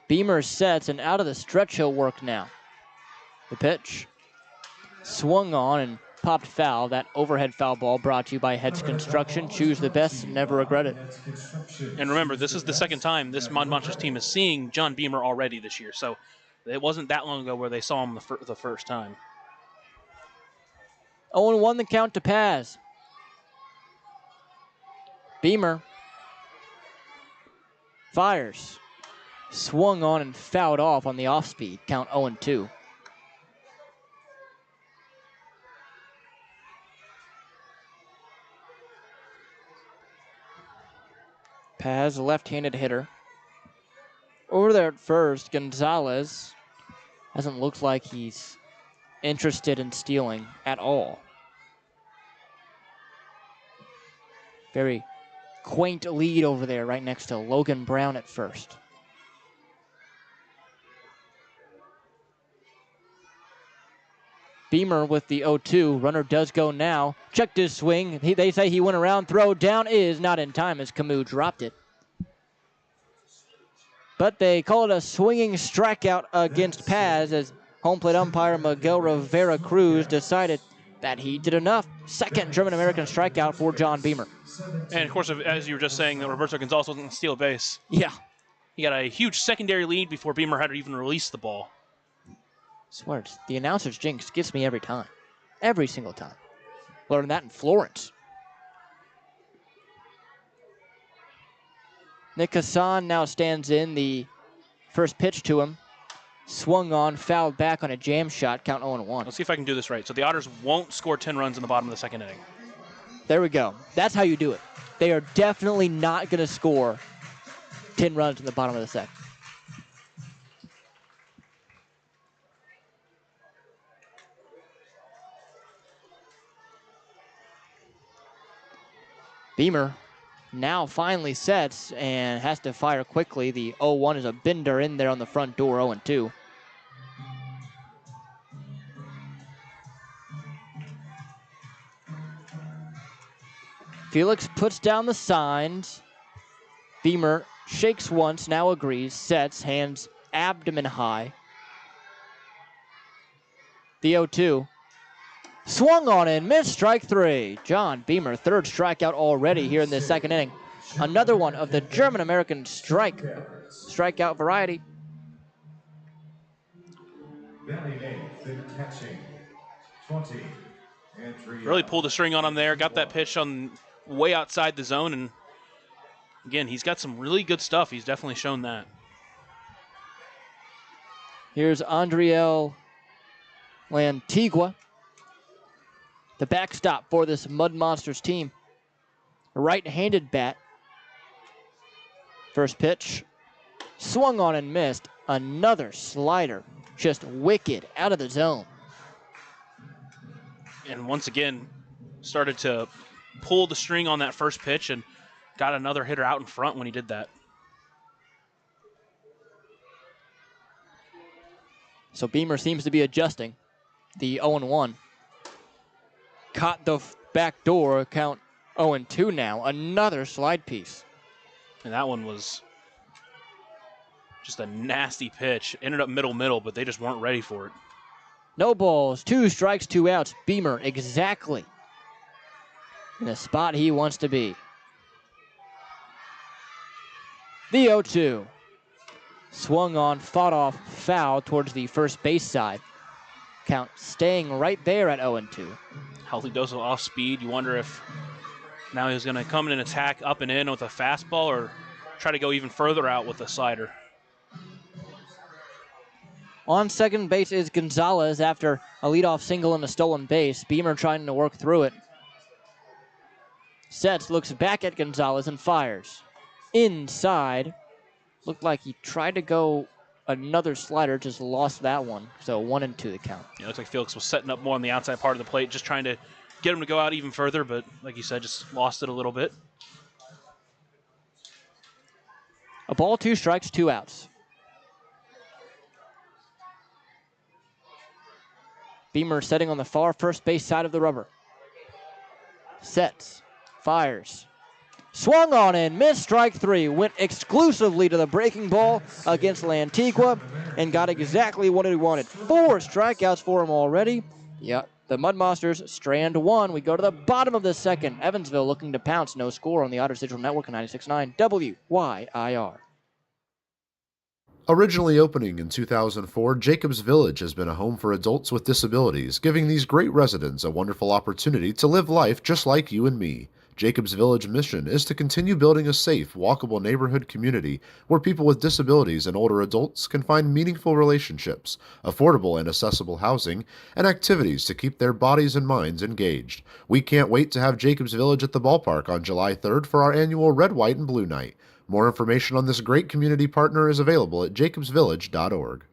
Beamer sets, and out of the stretch he'll work now. The pitch swung on and popped foul. That overhead foul ball brought to you by Heads Construction. Choose the best, never regret it. And remember, this is the second time this Mud Monsters team is seeing John Beamer already this year, so it wasn't that long ago where they saw him the first time. 0-1 the count to Paz. Beamer fires. Swung on and fouled off on the off-speed. Count 0-2. Paz, a left-handed hitter. Over there at first, Gonzalez hasn't looked like he's interested in stealing at all. Very quaint lead over there right next to Logan Brown at first. Beamer with the 0-2. Runner does go now. Checked his swing. They say he went around. Throw down is not in time as Camus dropped it. But they call it a swinging strikeout against Paz as home plate umpire Miguel Rivera Cruz decided that he did enough. Second German-American strikeout for John Beamer. And, of course, as you were just saying, that Roberto Gonzalez wasn't going to steal a base. Yeah. He got a huge secondary lead before Beamer had to even release the ball. Swear, the announcer's jinx gets me every time. Every single time. Learned that in Florence. Nick Hassan now stands in. The first pitch to him. Swung on, fouled back on a jam shot. Count 0-1. Let's see if I can do this right. So the Otters won't score 10 runs in the bottom of the second inning. There we go. That's how you do it. They are definitely not going to score 10 runs in the bottom of the second. Beamer now finally sets and has to fire quickly. The 0-1 is a bender in there on the front door, 0-2. Felix puts down the signs. Beamer shakes once, now agrees, sets, hands abdomen high. The 0-2. Swung on and missed, strike three. John Beamer, third strikeout already here in this second inning. Another one of the German-American strikeout variety. Really pulled the string on him there, got that pitch on way outside the zone, and again, he's got some really good stuff. He's definitely shown that. Here's Andriel Lantigua, the backstop for this Mud Monsters team. Right-handed bat. First pitch, swung on and missed. Another slider, just wicked out of the zone. And once again, started to pull the string on that first pitch and got another hitter out in front when he did that. So Beamer seems to be adjusting. The 0-1. Caught the back door, count 0-2 now. Another slide piece. And that one was just a nasty pitch. Ended up middle, but they just weren't ready for it. No balls, 2 strikes, 2 outs. Beamer exactly in the spot he wants to be. The 0-2. Swung on, fought off, foul towards the first base side. Count staying right there at 0-2. Healthy dose of off speed. You wonder if now he's going to come in and attack up and in with a fastball or try to go even further out with a slider. On second base is Gonzalez after a leadoff single and a stolen base. Beamer trying to work through it. Sets, looks back at Gonzalez and fires. Inside. Looked like he tried to go another slider, just lost that one. So 1-2 the count. Yeah, it looks like Felix was setting up more on the outside part of the plate, just trying to get him to go out even further, but like you said, just lost it a little bit. A ball, 2 strikes, 2 outs. Beamer setting on the far first base side of the rubber. Sets, fires. Swung on and missed, strike 3. Went exclusively to the breaking ball against Lantigua and got exactly what he wanted. 4 strikeouts for him already. Yeah, the Mud Monsters strand 1. We go to the bottom of the second. Evansville looking to pounce. No score on the Otters Digital Network on 96.9 WYIR. Originally opening in 2004, Jacobs Village has been a home for adults with disabilities, giving these great residents a wonderful opportunity to live life just like you and me. Jacobs Village mission is to continue building a safe, walkable neighborhood community where people with disabilities and older adults can find meaningful relationships, affordable and accessible housing, and activities to keep their bodies and minds engaged. We can't wait to have Jacobs Village at the ballpark on July 3rd for our annual Red, White, and Blue Night. More information on this great community partner is available at jacobsvillage.org.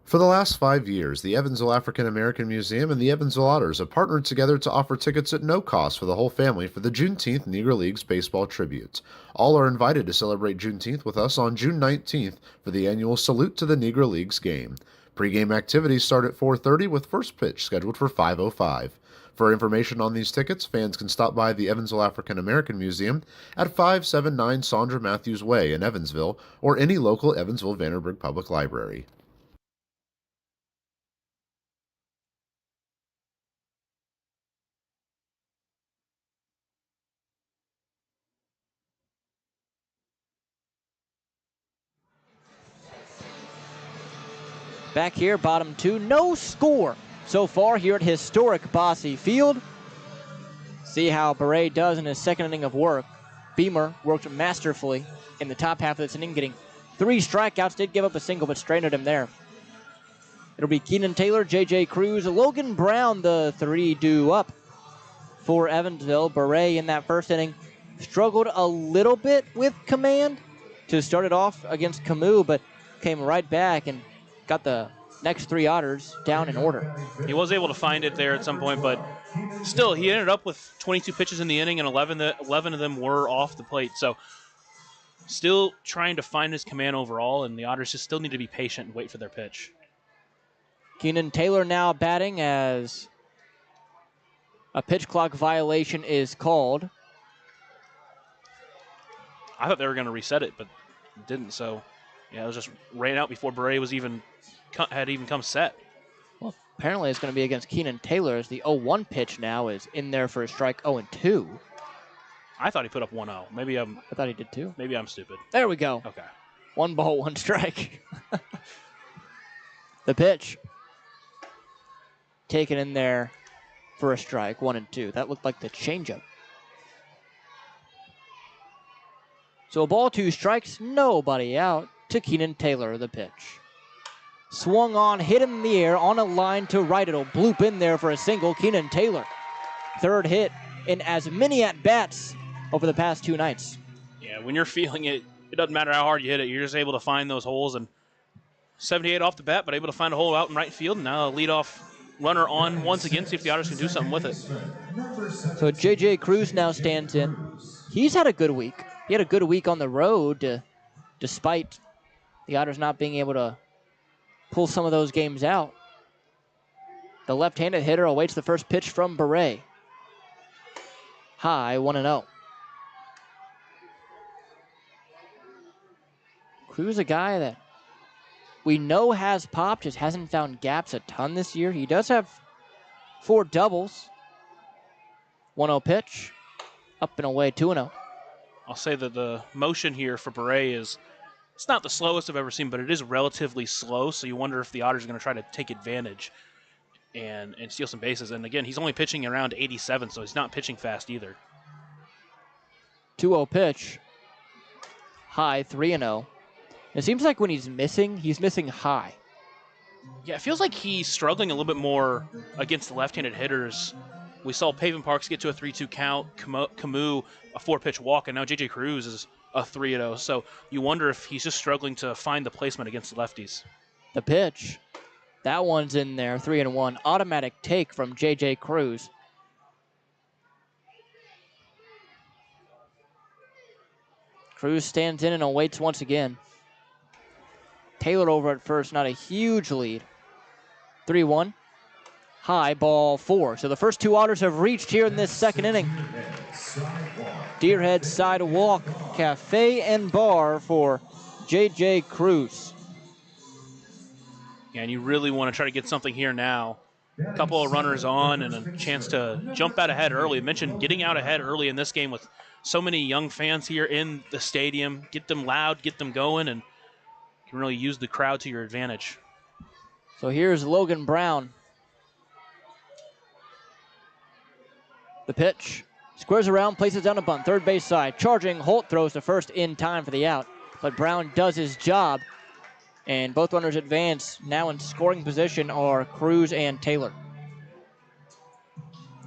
For the last 5 years, the Evansville African American Museum and the Evansville Otters have partnered together to offer tickets at no cost for the whole family for the Juneteenth Negro Leagues Baseball Tribute. All are invited to celebrate Juneteenth with us on June 19th for the annual Salute to the Negro Leagues game. Pre-game activities start at 4:30 with first pitch scheduled for 5:05. For information on these tickets, fans can stop by the Evansville African American Museum at 579 Sandra Matthews Way in Evansville or any local Evansville-Vanderburgh Public Library. Back here, bottom 2, no score so far here at historic Bosse Field. See how Beret does in his second inning of work. Beamer worked masterfully in the top half of this inning, getting 3 strikeouts, did give up a single, but stranded him there. It'll be Keenan Taylor, J.J. Cruz, Logan Brown, the 3 due up for Evansville. Beret in that first inning struggled a little bit with command to start it off against Camus, but came right back and got the next 3 Otters down in order. He was able to find it there at some point, but still, he ended up with 22 pitches in the inning, and 11 of them were off the plate. So still trying to find his command overall, and the Otters just still need to be patient and wait for their pitch. Keenan Taylor now batting as a pitch clock violation is called. I thought they were going to reset it, but it didn't. So, yeah, it was just ran out before Beret was had even come set. Well, apparently it's going to be against Keenan Taylor as the 0-1 pitch now is in there for a strike 0-2. I thought he put up 1-0. I thought he did too. Maybe I'm stupid. There we go. Okay. 1 ball, 1 strike. The pitch. Taken in there for a strike, 1-2. That looked like the changeup. So a ball, 2 strikes, nobody out to Keenan Taylor, the pitch. Swung on, hit him in the air, on a line to right. It'll bloop in there for a single. Keenan Taylor, 3rd hit in as many at-bats over the past 2 nights. Yeah, when you're feeling it, it doesn't matter how hard you hit it. You're just able to find those holes. And 78 off the bat, but able to find a hole out in right field. And now a leadoff runner on once again, see if the Otters can do something with it. So J.J. Cruz now stands in. He's had a good week. He had a good week on the road despite the Otters not being able to pull some of those games out. The left-handed hitter awaits the first pitch from Beret. High, 1-0. Cruz, a guy that we know has popped, just hasn't found gaps a ton this year. He does have 4 doubles. 1-0 pitch. Up and away, 2-0. I'll say that the motion here for Beret is, it's not the slowest I've ever seen, but it is relatively slow, so you wonder if the Otters are going to try to take advantage and steal some bases. And again, he's only pitching around 87, so he's not pitching fast either. 2-0 pitch. High, 3-0. It seems like when he's missing high. Yeah, it feels like he's struggling a little bit more against the left-handed hitters. We saw Pavin Parks get to a 3-2 count, Camus a 4-pitch walk, and now J.J. Cruz is a 3-0. So you wonder if he's just struggling to find the placement against the lefties. The pitch. That one's in there, 3-1. Automatic take from J.J. Cruz. Cruz stands in and awaits once again. Taylor over at first, not a huge lead. 3-1. High, ball 4. So the first 2 Otters have reached here in this second inning. Deerhead Sidewalk Cafe and Bar for J.J. Cruz. Yeah, and you really want to try to get something here now. A couple of runners on and a chance to jump out ahead early. I mentioned getting out ahead early in this game with so many young fans here in the stadium. Get them loud, get them going, and you can really use the crowd to your advantage. So here's Logan Brown. The pitch. Squares around, places down a bunt. Third base side. Charging. Holt throws to first in time for the out. But Brown does his job. And both runners advance. Now in scoring position are Cruz and Taylor.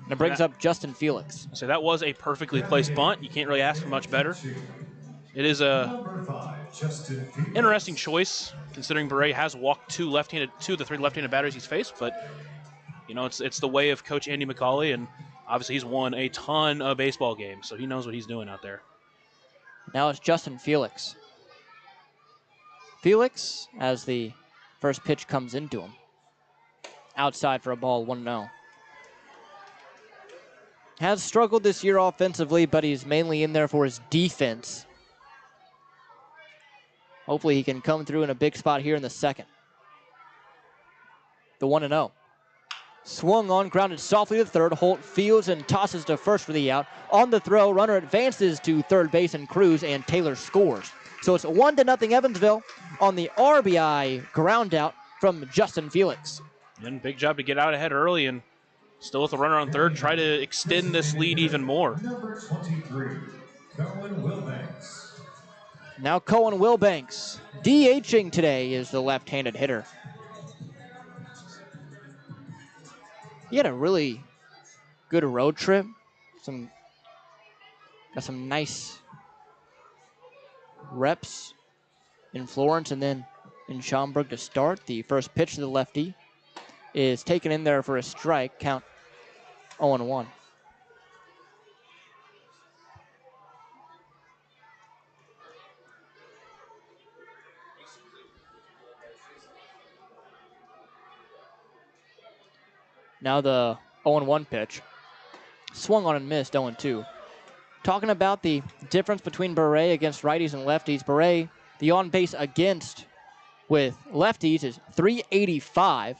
And it brings up Justin Felix. So that was a perfectly placed bunt. You can't really ask for much better. It is a interesting choice, considering Beret has walked 2 of the 3 left-handed batters he's faced. But, you know, it's the way of Coach Andy McCauley, and obviously he's won a ton of baseball games, so he knows what he's doing out there. Now it's Justin Felix. Felix, as the first pitch comes into him. Outside for a ball, 1-0. Has struggled this year offensively, but he's mainly in there for his defense. Hopefully he can come through in a big spot here in the second. The 1-0. Swung on, grounded softly to third. Holt fields and tosses to first for the out. On the throw, runner advances to third base and Cruz, and Taylor scores. So it's 1-0 Evansville on the RBI ground out from Justin Felix. And big job to get out ahead early and still with a runner on third, try to extend this lead even more. Number 23, Cohen Wilbanks. Now Cohen Wilbanks. DHing today is the left-handed hitter. He had a really good road trip. Got some nice reps in Florence and then in Schaumburg to start. The first pitch to the lefty is taken in there for a strike. Count 0-1. Now the 0-1 pitch. Swung on and missed, 0-2. Talking about the difference between Beret against righties and lefties. Beret, the on-base against with lefties is .385.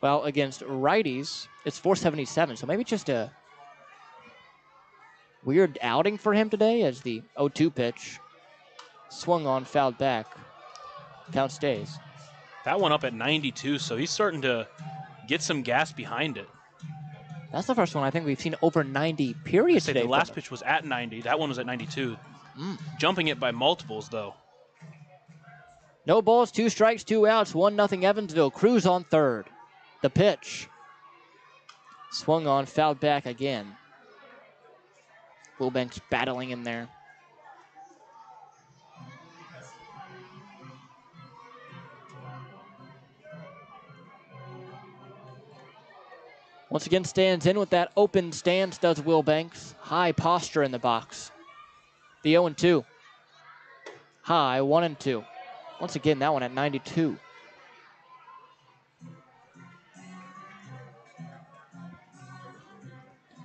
Well, against righties, it's .477. So maybe just a weird outing for him today as the 0-2 pitch swung on, fouled back. Count stays. That one up at 92, so he's starting to get some gas behind it. That's the first one I think we've seen over 90 periods today. The last pitch was at 90. That one was at 92. Jumping it by multiples, though. No balls, 2 strikes, 2 outs, 1-0 Evansville. Cruz on third. The pitch. Swung on, fouled back again. Wilbanks battling in there. Once again stands in with that open stance, does Wilbanks. High posture in the box. The 0-2. High, 1-2. Once again, that one at 92.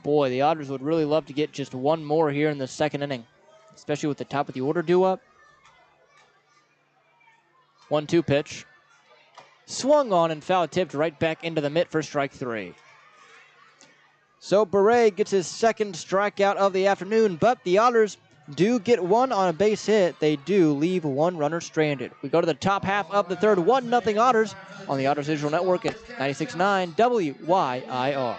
Boy, the Otters would really love to get just one more here in the second inning, especially with the top of the order due up. 1-2 pitch. Swung on and foul tipped right back into the mitt for strike 3. So Beret gets his second strikeout of the afternoon, but the Otters do get one on a base hit. They do leave one runner stranded. We go to the top half of the third, 1-0 Otters on the Otters Digital Network at 96.9 WYIR.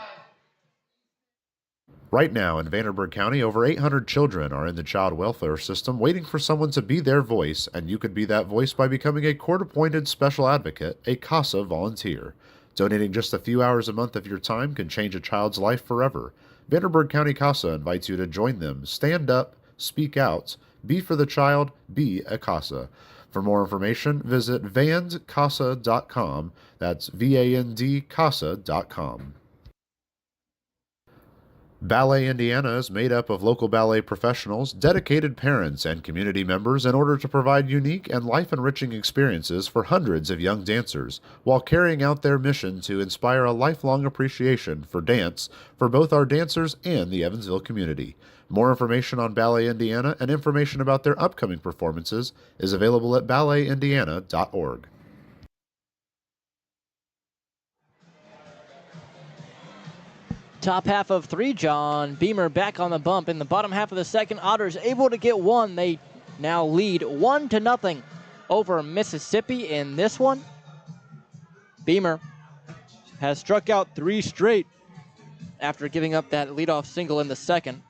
Right now in Vanderburgh County, over 800 children are in the child welfare system waiting for someone to be their voice, and you could be that voice by becoming a court-appointed special advocate, a CASA volunteer. Donating just a few hours a month of your time can change a child's life forever. Vanderburgh County CASA invites you to join them. Stand up, speak out, be for the child, be a CASA. For more information, visit vandcasa.com. That's VAND-CASA.com. Ballet Indiana is made up of local ballet professionals, dedicated parents, and community members in order to provide unique and life-enriching experiences for hundreds of young dancers, while carrying out their mission to inspire a lifelong appreciation for dance for both our dancers and the Evansville community. More information on Ballet Indiana and information about their upcoming performances is available at balletindiana.org. Top half of 3, John Beamer back on the bump. In the bottom half of the second, Otters able to get one. They now lead 1-0 over Mississippi in this one. Beamer has struck out 3 straight after giving up that leadoff single in the second.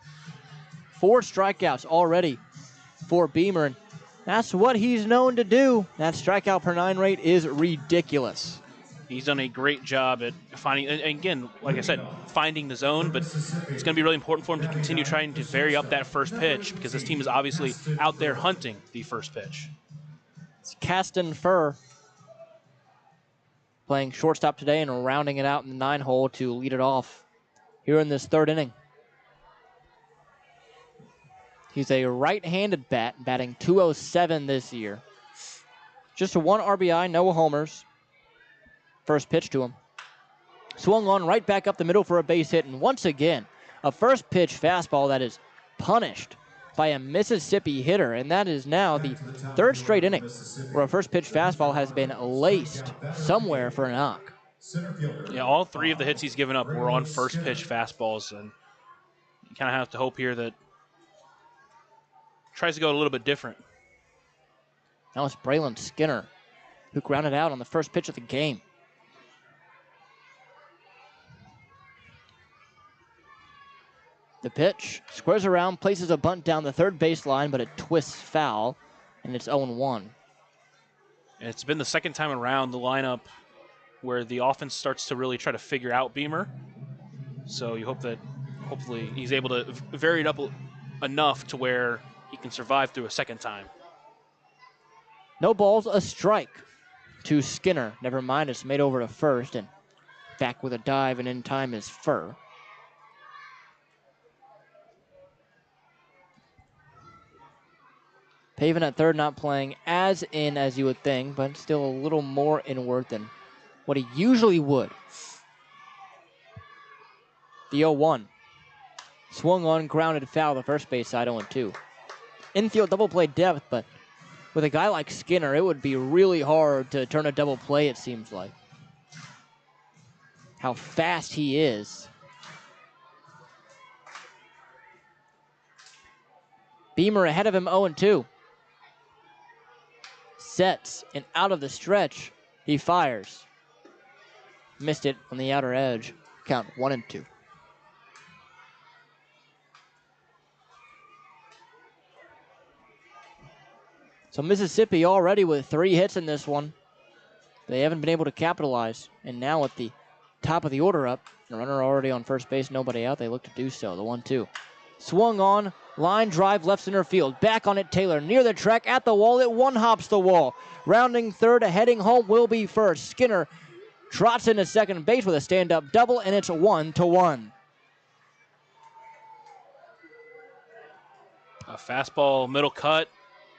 4 strikeouts already for Beamer, and that's what he's known to do. That strikeout per 9 rate is ridiculous. He's done a great job at finding, and again, like I said, finding the zone, but it's going to be really important for him to continue trying to vary up that first pitch because this team is obviously out there hunting the first pitch. It's Caston Furr playing shortstop today and rounding it out in the 9 hole to lead it off here in this third inning. He's a right-handed bat, batting .207 this year. Just a 1 RBI, no homers. First pitch to him. Swung on right back up the middle for a base hit, and once again, a first pitch fastball that is punished by a Mississippi hitter, and that is now the third straight inning where a first pitch fastball has been laced somewhere for a knock. Yeah, all 3 of the hits he's given up were on first pitch fastballs, and you kind of have to hope here that tries to go a little bit different. Now it's Braylon Skinner who grounded out on the first pitch of the game. The pitch squares around, places a bunt down the third baseline, but it twists foul, and it's 0-1. It's been the second time around the lineup where the offense starts to really try to figure out Beamer. So you hope that hopefully he's able to vary it up enough to where he can survive through a second time. No balls, a strike to Skinner. Never mind, it's made over to first, and back with a dive, and in time is Furr. Pavin at third not playing as in as you would think, but still a little more inward than what he usually would. The 0-1. Swung on, grounded foul, the first base side 0-2. Infield double play depth, but with a guy like Skinner, it would be really hard to turn a double play, it seems like. How fast he is. Beamer ahead of him 0-2. Sets and out of the stretch, he fires. Missed it on the outer edge. Count 1-2. So Mississippi already with 3 hits in this one. They haven't been able to capitalize. And now at the top of the order up, the runner already on first base, nobody out. They look to do so. The 1-2. Swung on, line drive left center field. Back on it, Taylor near the track at the wall. It one-hops the wall. Rounding third, heading home will be first. Skinner trots into second base with a stand-up double, and it's 1-1. A fastball middle cut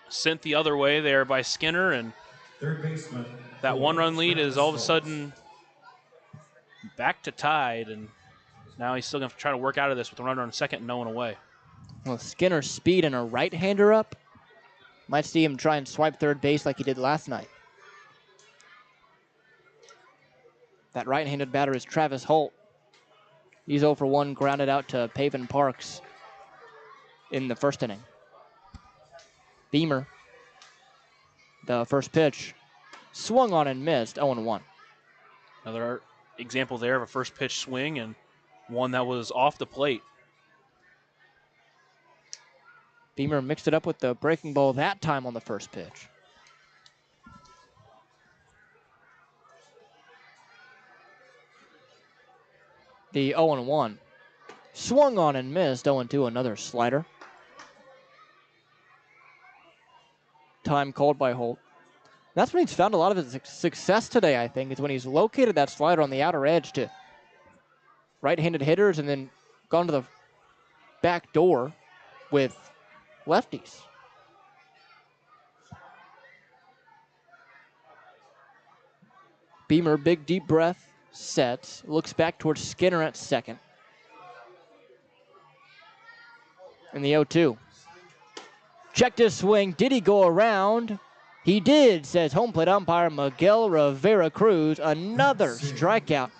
sent the other way there by Skinner, and Third baseman. That one-run lead is all of a sudden back to tied, and now he's still going to try to work out of this with a runner on second and no one away. Well, Skinner's speed and a right-hander up. Might see him try and swipe third base like he did last night. That right-handed batter is Travis Holt. He's 0 for 1, grounded out to Pavin Parks in the first inning. Beamer, the first pitch, swung on and missed, 0-1. Another example there of a first pitch swing and one that was off the plate. Beamer mixed it up with the breaking ball that time on the first pitch. The 0-1. Swung on and missed, 0-2, another slider. Time called by Holt. That's when he's found a lot of his success today, I think, is when he's located that slider on the outer edge to right-handed hitters and then gone to the back door with lefties. Beamer, big deep breath, sets, looks back towards Skinner at second. In the 0-2. Checked his swing. Did he go around? He did, says home plate umpire Miguel Rivera Cruz. Another strikeout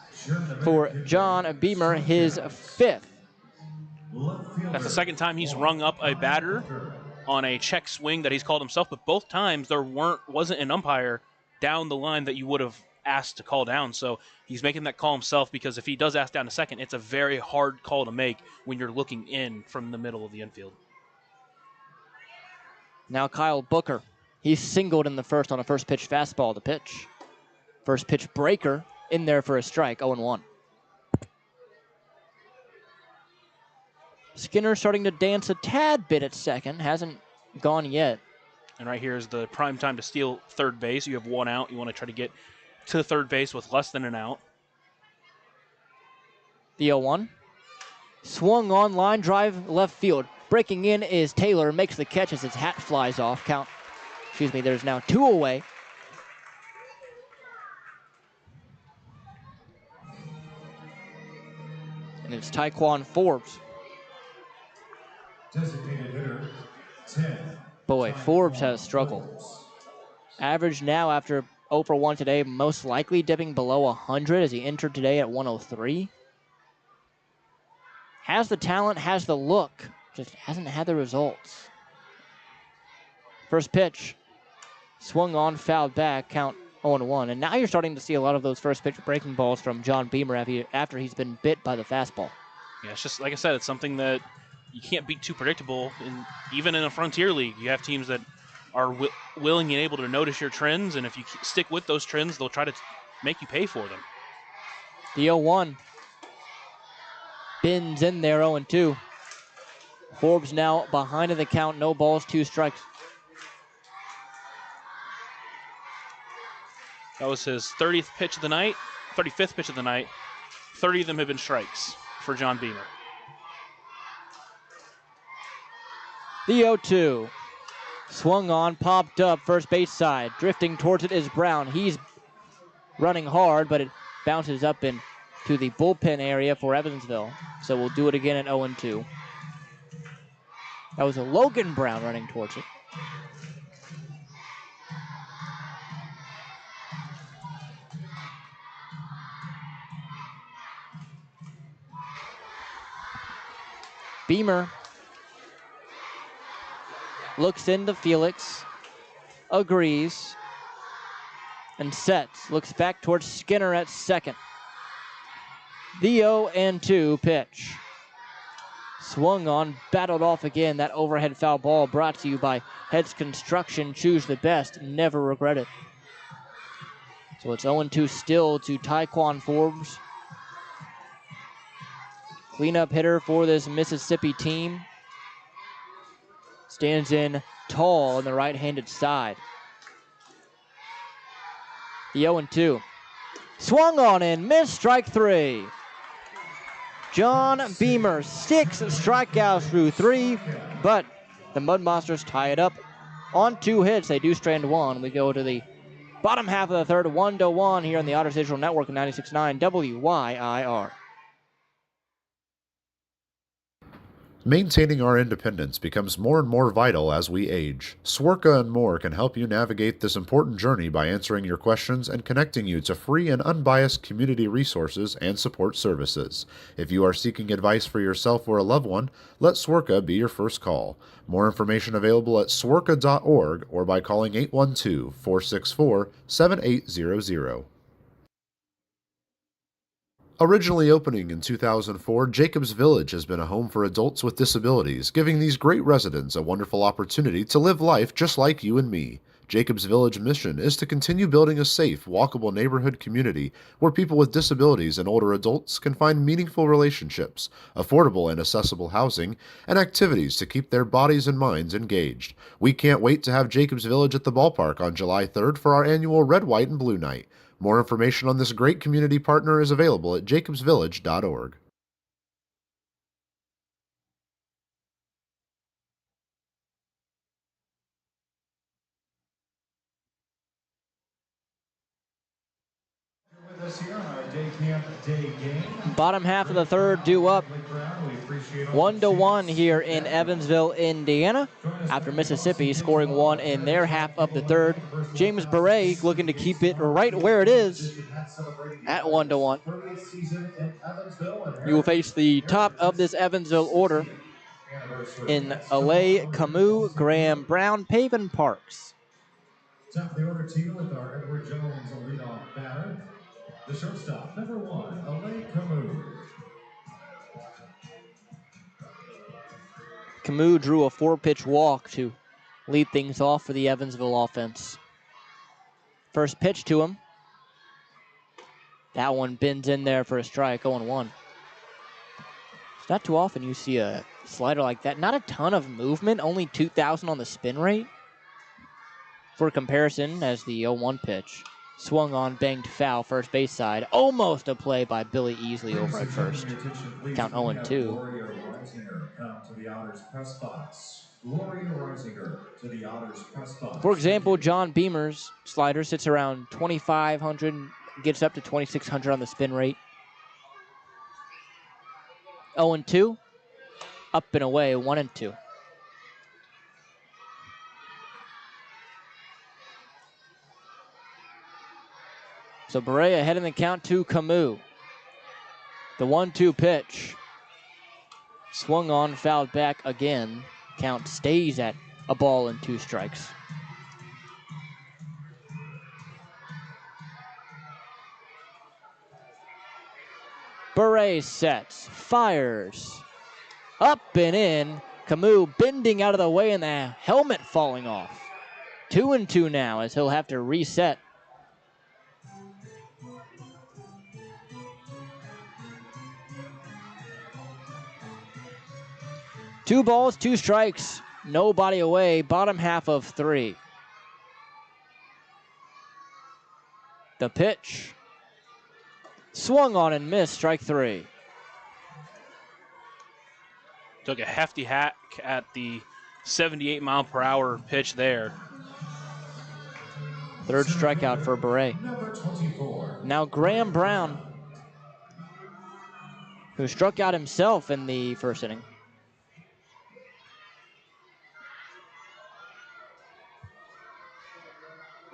for John Beamer, his fifth. That's the second time he's rung up a batter on a check swing that he's called himself, but both times there wasn't an umpire down the line that you would have asked to call down. So he's making that call himself, because if he does ask down to second, it's a very hard call to make when you're looking in from the middle of the infield. Now Kyle Booker. He singled in the first on a first pitch fastball to pitch. First pitch breaker in there for a strike, 0-1. Skinner starting to dance a tad bit at second. Hasn't gone yet. And right here is the prime time to steal third base. You have one out. You want to try to get to third base with less than an out. The 0-1. Swung on, line drive, left field. Breaking in is Taylor, makes the catch as his hat flies off. There's now 2 away. And it's Taekwon Forbes. Designated hitter, 10. Boy, Forbes has struggled. Average now after 0 for 1 today, most likely dipping below 100 as he entered today at 103. Has the talent, has the look, just hasn't had the results. First pitch, swung on, fouled back, count 0-1. And now you're starting to see a lot of those first pitch breaking balls from John Beamer after he's been bit by the fastball. Yeah, it's just, like I said, it's something that you can't be too predictable. And even in a Frontier League, you have teams that are willing and able to notice your trends, and if you stick with those trends, they'll try to make you pay for them. The 0-1. Bins in there, 0-2. Forbes now behind in the count, no balls, 2 strikes. That was his 35th pitch of the night. 30 of them have been strikes for John Beamer. The 0-2. Swung on, popped up, first base side. Drifting towards it is Brown. He's running hard, but it bounces up into the bullpen area for Evansville. So we'll do it again at 0-2. That was a Logan Brown running towards it. Beamer looks into Felix, agrees, and sets. Looks back towards Skinner at second. The 0-2 pitch. Swung on, battled off again. That overhead foul ball brought to you by Heads Construction. Choose the best, never regret it. So it's 0-2 still to Taekwon Forbes. Cleanup hitter for this Mississippi team. Stands in tall on the right-handed side. The 0-2. Swung on and missed, strike 3. John Beamer, 6 strikeouts through 3, but the Mud Monsters tie it up on 2 hits. They do strand 1. We go to the Bottom half of the third, 1-1 here on the Otters Digital Network of 96.9 WYIR. Maintaining our independence becomes more and more vital as we age. Swerka and More can help you navigate this important journey by answering your questions and connecting you to free and unbiased community resources and support services. If you are seeking advice for yourself or a loved one, let Swerka be your first call. More information available at swerka.org or by calling 812-464-7800. Originally opening in 2004, Jacobs Village has been a home for adults with disabilities, giving these great residents a wonderful opportunity to live life just like you and me. Jacobs Village mission is to continue building a safe, walkable neighborhood community where people with disabilities and older adults can find meaningful relationships, affordable and accessible housing, and activities to keep their bodies and minds engaged. We can't wait to have Jacobs Village at the ballpark on July 3rd for our annual Red, White, and Blue Night. More information on this great community partner is available at jacobsvillage.org. With us here on our day camp day game. Bottom half of the third due up, 1-1 here in Evansville, Indiana, after Mississippi scoring one in their half of the third. James Beret looking to keep it right where it is at 1-1. You will face the top of this Evansville order in Alay, Camus, Graham Brown, Pavin Parks. Top of the order team with our Edward Jones, a leadoff batter. The shortstop, number 1, Alay Camus. Camus drew a 4-pitch walk to lead things off for the Evansville offense. First pitch to him. That one bends in there for a strike, 0-1. It's not too often you see a slider like that. Not a ton of movement, only 2,000 on the spin rate. For comparison, as the 0-1 pitch swung on, banged foul, first base side. Almost a play by Billy Easley over at first. Count 0-2. Gloria Reisinger come to the Otters press box. Gloria Reisinger to the Otters press box. For example, John Beamer's slider sits around 2,500, gets up to 2,600 on the spin rate. 0-2, up and away, 1-2. So Barea ahead in the count to Camus. The 1-2 pitch. Swung on, fouled back again. Count stays at a ball and 2 strikes. Beret sets, fires. Up and in. Camus bending out of the way and the helmet falling off. 2-2 now as he'll have to reset. Two balls, 2 strikes, nobody away, bottom half of 3. The pitch. Swung on and missed, strike 3. Took a hefty hack at the 78-mile-per-hour pitch there. Third strikeout for Beret. Number 24. Now Graham Brown, who struck out himself in the first inning.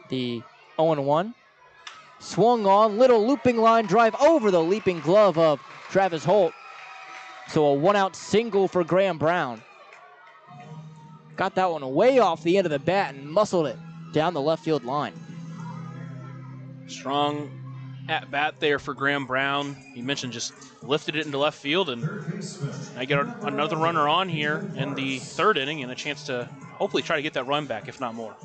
The 0-1. Swung on, little looping line drive over the leaping glove of Travis Holt. So a 1-out single for Graham Brown. Got that one way off the end of the bat and muscled it down the left field line. Strong at bat there for Graham Brown. You mentioned just lifted it into left field, and I get another runner on here in the third inning and a chance to hopefully try to get that run back, if not more.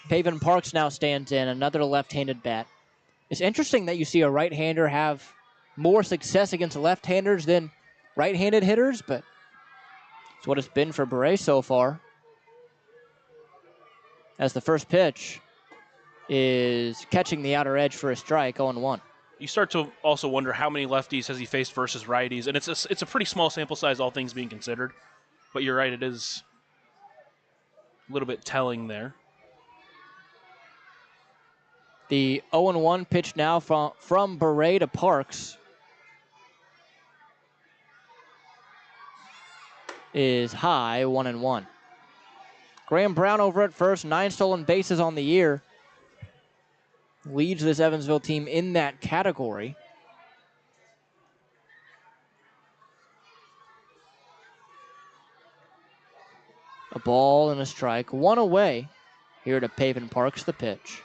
Pavin Parks now stands in, another left-handed bat. It's interesting that you see a right-hander have more success against left-handers than right-handed hitters, but it's what it's been for Beret so far. As the first pitch is catching the outer edge for a strike, 0-1. You start to also wonder how many lefties has he faced versus righties, and it's a pretty small sample size, all things being considered. But you're right, it is a little bit telling there. The 0-1 pitch now from Beret to Parks is high, 1-1. Graham Brown over at first, 9 stolen bases on the year. Leads this Evansville team in that category. A ball and a strike, 1 away. Here to Pavin Parks, the pitch.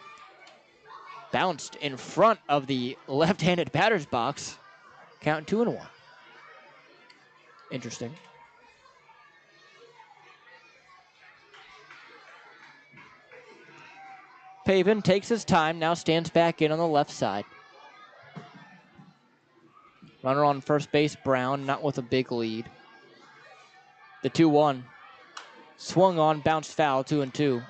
Bounced in front of the left-handed batter's box. Count 2-1. Interesting. Pavin takes his time, now stands back in on the left side. Runner on first base, Brown, not with a big lead. The 2-1. Swung on, bounced foul, 2-2.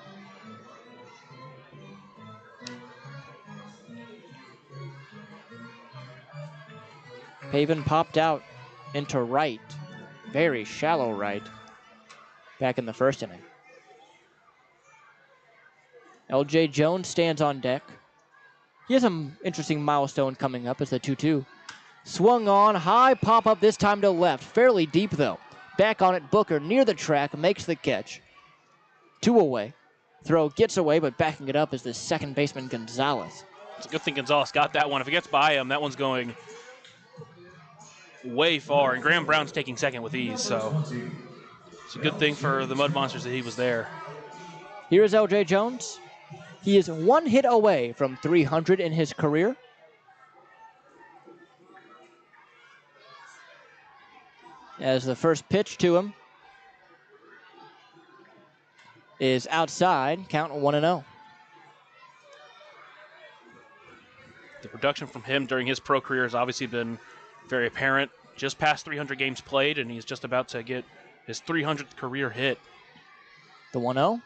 Pavin popped out into right. Very shallow right. Back in the first inning. L.J. Jones stands on deck. He has some interesting milestone coming up as the 2-2. Swung on, high pop up this time to left. Fairly deep though. Back on it, Booker near the track, makes the catch. 2 away. Throw gets away, but backing it up is the second baseman Gonzalez. It's a good thing Gonzalez got that one. If it gets by him, that one's going way far. And Graham Brown's taking second with ease, so it's a good thing for the Mud Monsters that he was there. Here's L.J. Jones. He is 1 hit away from 300 in his career. As the first pitch to him is outside, count 1-0. The production from him during his pro career has obviously been very apparent. Just past 300 games played, and he's just about to get his 300th career hit. The 1-0.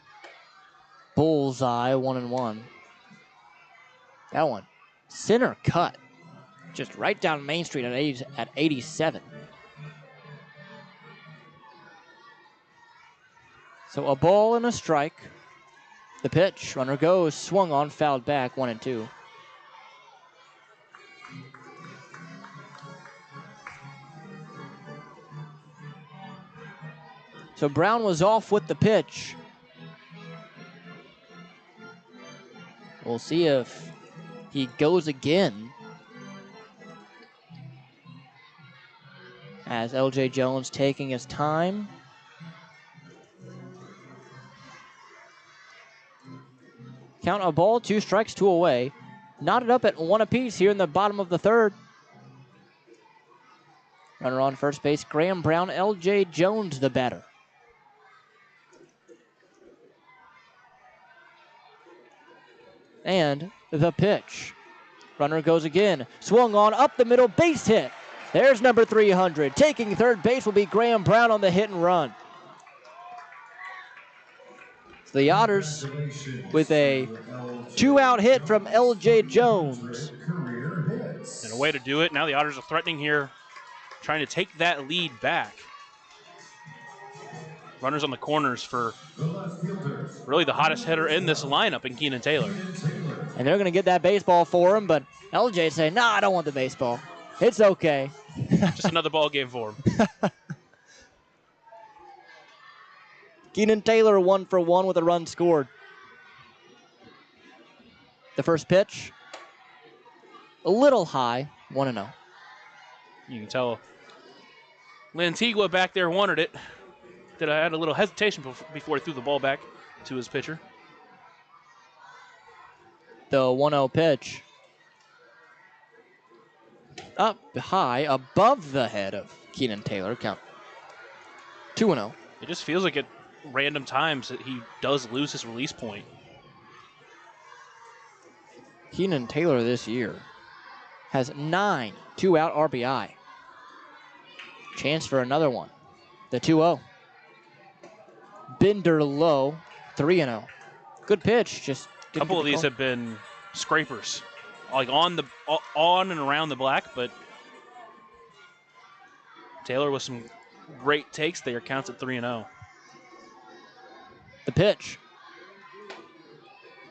Bullseye, 1-1. That one, center cut. Just right down Main Street at 87. So a ball and a strike. The pitch, runner goes, swung on, fouled back, 1-2. So Brown was off with the pitch. We'll see if he goes again. As L.J. Jones taking his time. Count a ball, 2 strikes, 2 away. Knotted up at 1 apiece here in the bottom of the third. Runner on first base, Graham Brown, L.J. Jones the batter. And the pitch. Runner goes again. Swung on, up the middle, base hit. There's number 300. Taking third base will be Graham Brown on the hit and run. So the Otters with a 2-out hit from L.J. Jones. And a way to do it. Now the Otters are threatening here, trying to take that lead back. Runners on the corners for really the hottest hitter in this lineup in Keenan Taylor. And they're going to get that baseball for him, but LJ saying, "No, I don't want the baseball. It's okay." Just another ball game for him. Keenan Taylor 1 for 1 with a run scored. The first pitch, a little high, 1-0. You can tell Lantigua back there wanted it. That I had a little hesitation before he threw the ball back to his pitcher. The 1-0 pitch. Up high, above the head of Keenan Taylor. Count 2-0. It just feels like at random times that he does lose his release point. Keenan Taylor this year has 9 2-out RBI. Chance for another one. The 2-0. Bender low, 3-0. Good pitch, just A couple of these have been scrapers, like on and around the black, but Taylor with some great takes there, counts at 3-0. The pitch.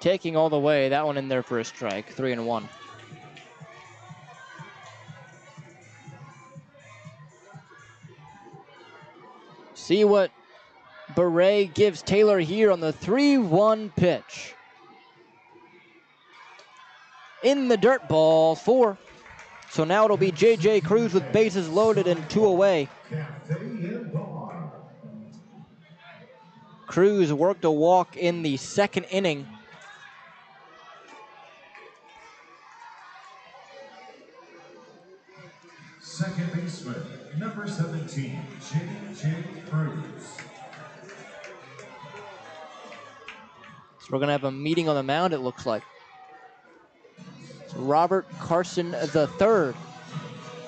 taking all the way. That one in there for a strike, 3-1. See what Beret gives Taylor here on the 3-1 pitch. In the dirt, ball 4. So now it'll be J.J. Cruz with bases loaded and 2 away. Cruz worked a walk in the second inning. Second baseman, number 17, J.J. Cruz. So we're going to have a meeting on the mound, it looks like. So Robert Carson III,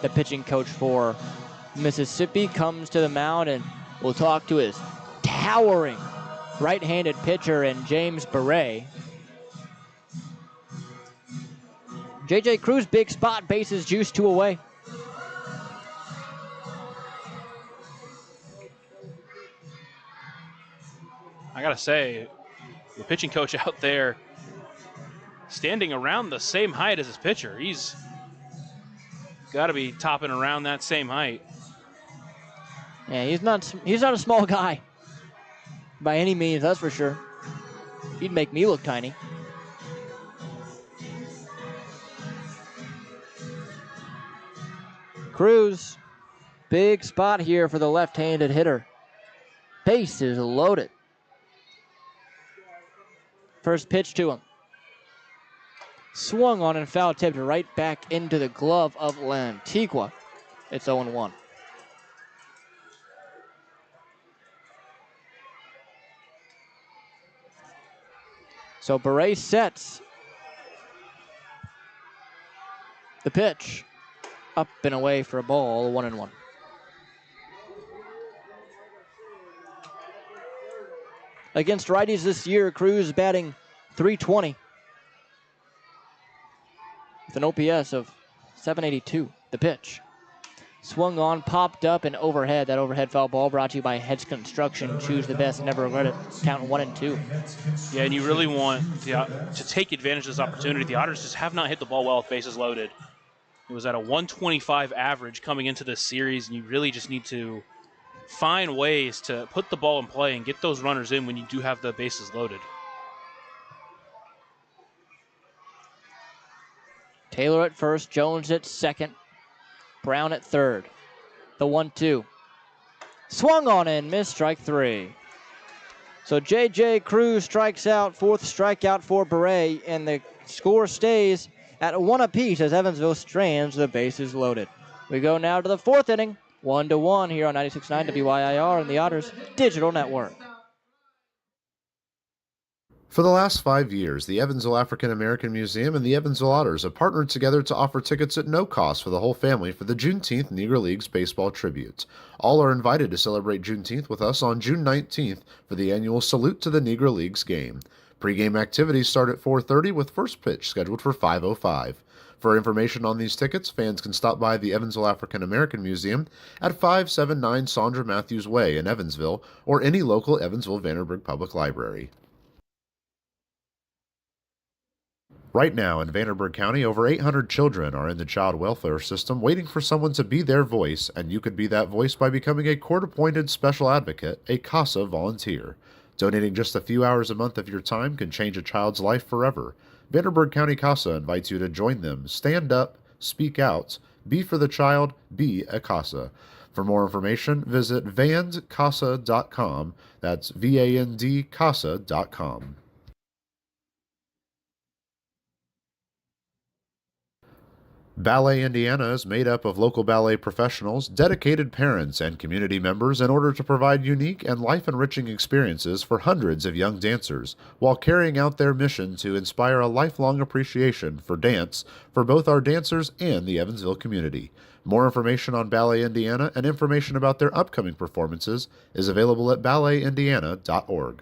the pitching coach for Mississippi, comes to the mound and will talk to his towering right-handed pitcher and James Beret. J.J. Cruz, big spot, bases juice, 2 away. I got to say, the pitching coach out there standing around the same height as his pitcher. He's got to be topping around that same height. Yeah, he's not a small guy by any means, that's for sure. He'd make me look tiny. Cruz, big spot here for the left-handed hitter. Base is loaded. First pitch to him. Swung on and foul tipped right back into the glove of Lantigua. It's 0-1. So Beret sets the pitch. Up and away for a ball, 1-1. Against righties this year, Cruz batting .320 with an OPS of 782. The pitch. Swung on, popped up, and overhead. That overhead foul ball brought to you by Heads Construction. Choose the best, never regret it. Count 1 and 2. Yeah, and you really want to take advantage of this opportunity. The Otters just have not hit the ball well with bases loaded. It was at a 125 average coming into this series, and you really just need to find ways to put the ball in play and get those runners in when you do have the bases loaded. Taylor at first, Jones at second, Brown at third. The 1-2. Swung on and missed, strike 3. So J.J. Cruz strikes out, 4th strikeout for Beret, and the score stays at 1 apiece as Evansville strands the bases loaded. We go now to the 4th inning, 1-1 here on 96.9 WYIR and the Otters Digital Network. For the last 5 years, the Evansville African American Museum and the Evansville Otters have partnered together to offer tickets at no cost for the whole family for the Juneteenth Negro Leagues Baseball Tribute. All are invited to celebrate Juneteenth with us on June 19th for the annual Salute to the Negro Leagues game. Pre-game activities start at 4:30 with first pitch scheduled for 5:05. For information on these tickets, fans can stop by the Evansville African American Museum at 579 Sandra Matthews Way in Evansville or any local Evansville-Vanderburgh Public Library. Right now in Vanderburgh County, over 800 children are in the child welfare system waiting for someone to be their voice, and you could be that voice by becoming a court-appointed special advocate, a CASA volunteer. Donating just a few hours a month of your time can change a child's life forever. Vanderburgh County CASA invites you to join them. Stand up, speak out, be for the child, be a CASA. For more information, visit vandcasa.com. That's VAND-CASA.com. Ballet Indiana is made up of local ballet professionals, dedicated parents, and community members in order to provide unique and life-enriching experiences for hundreds of young dancers, while carrying out their mission to inspire a lifelong appreciation for dance for both our dancers and the Evansville community. More information on Ballet Indiana and information about their upcoming performances is available at balletindiana.org.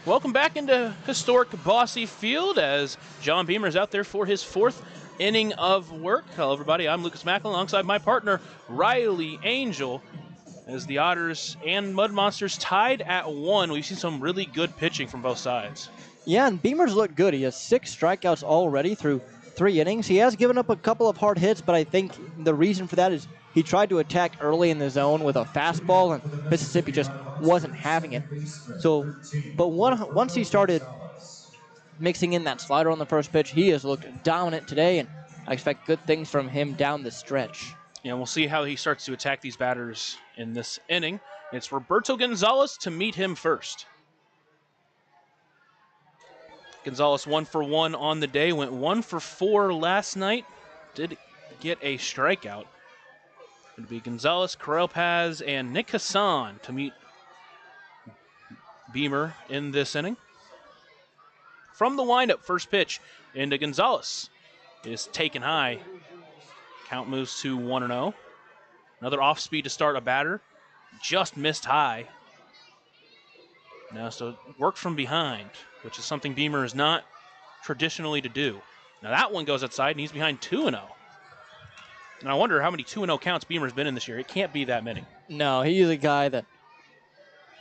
Welcome back into historic Bosse Field as John Beamer's out there for his 4th inning of work. Hello, everybody. I'm Lucas Macklin alongside my partner, Riley Angel. as the Otters and Mud Monsters tied at 1. We've seen some really good pitching from both sides. Yeah, and Beamer's looked good. He has 6 strikeouts already through 3 innings. He has given up a couple of hard hits, but I think the reason for that is he tried to attack early in the zone with a fastball, and Mississippi just wasn't having it. So, but once he started mixing in that slider on the first pitch, he has looked dominant today, and I expect good things from him down the stretch. Yeah, we'll see how he starts to attack these batters in this inning. It's Roberto Gonzalez to meet him first. Gonzalez 1 for 1 on the day, went 1 for 4 last night. Did get a strikeout. It'll be Gonzalez, Correll Paz, and Nick Hassan to meet Beamer in this inning. From the windup, first pitch into Gonzalez is taken high. Count moves to 1-0. Another off speed to start a batter. Just missed high. Now, so work from behind, which is something Beamer is not traditionally to do. Now that one goes outside, and he's behind 2-0. And I wonder how many 2-0 counts Beamer's been in this year. It can't be that many. No, he's a guy that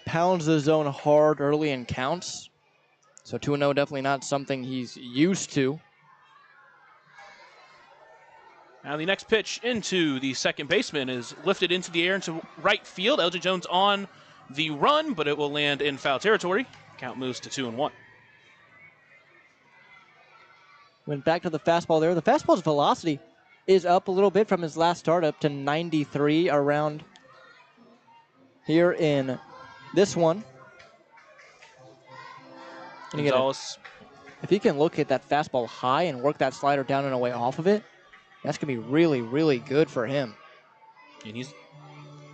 pounds the zone hard early in counts. So 2-0 definitely not something he's used to. Now the next pitch into the second baseman is lifted into the air into right field. LJ Jones on the run, but it will land in foul territory. Count moves to 2-1. Went back to the fastball there. The fastball's velocity is up a little bit from his last start, up to 93 around here in this one. Gonzalez. If he can look at that fastball high and work that slider down and away off of it, that's going to be really, really good for him. And he's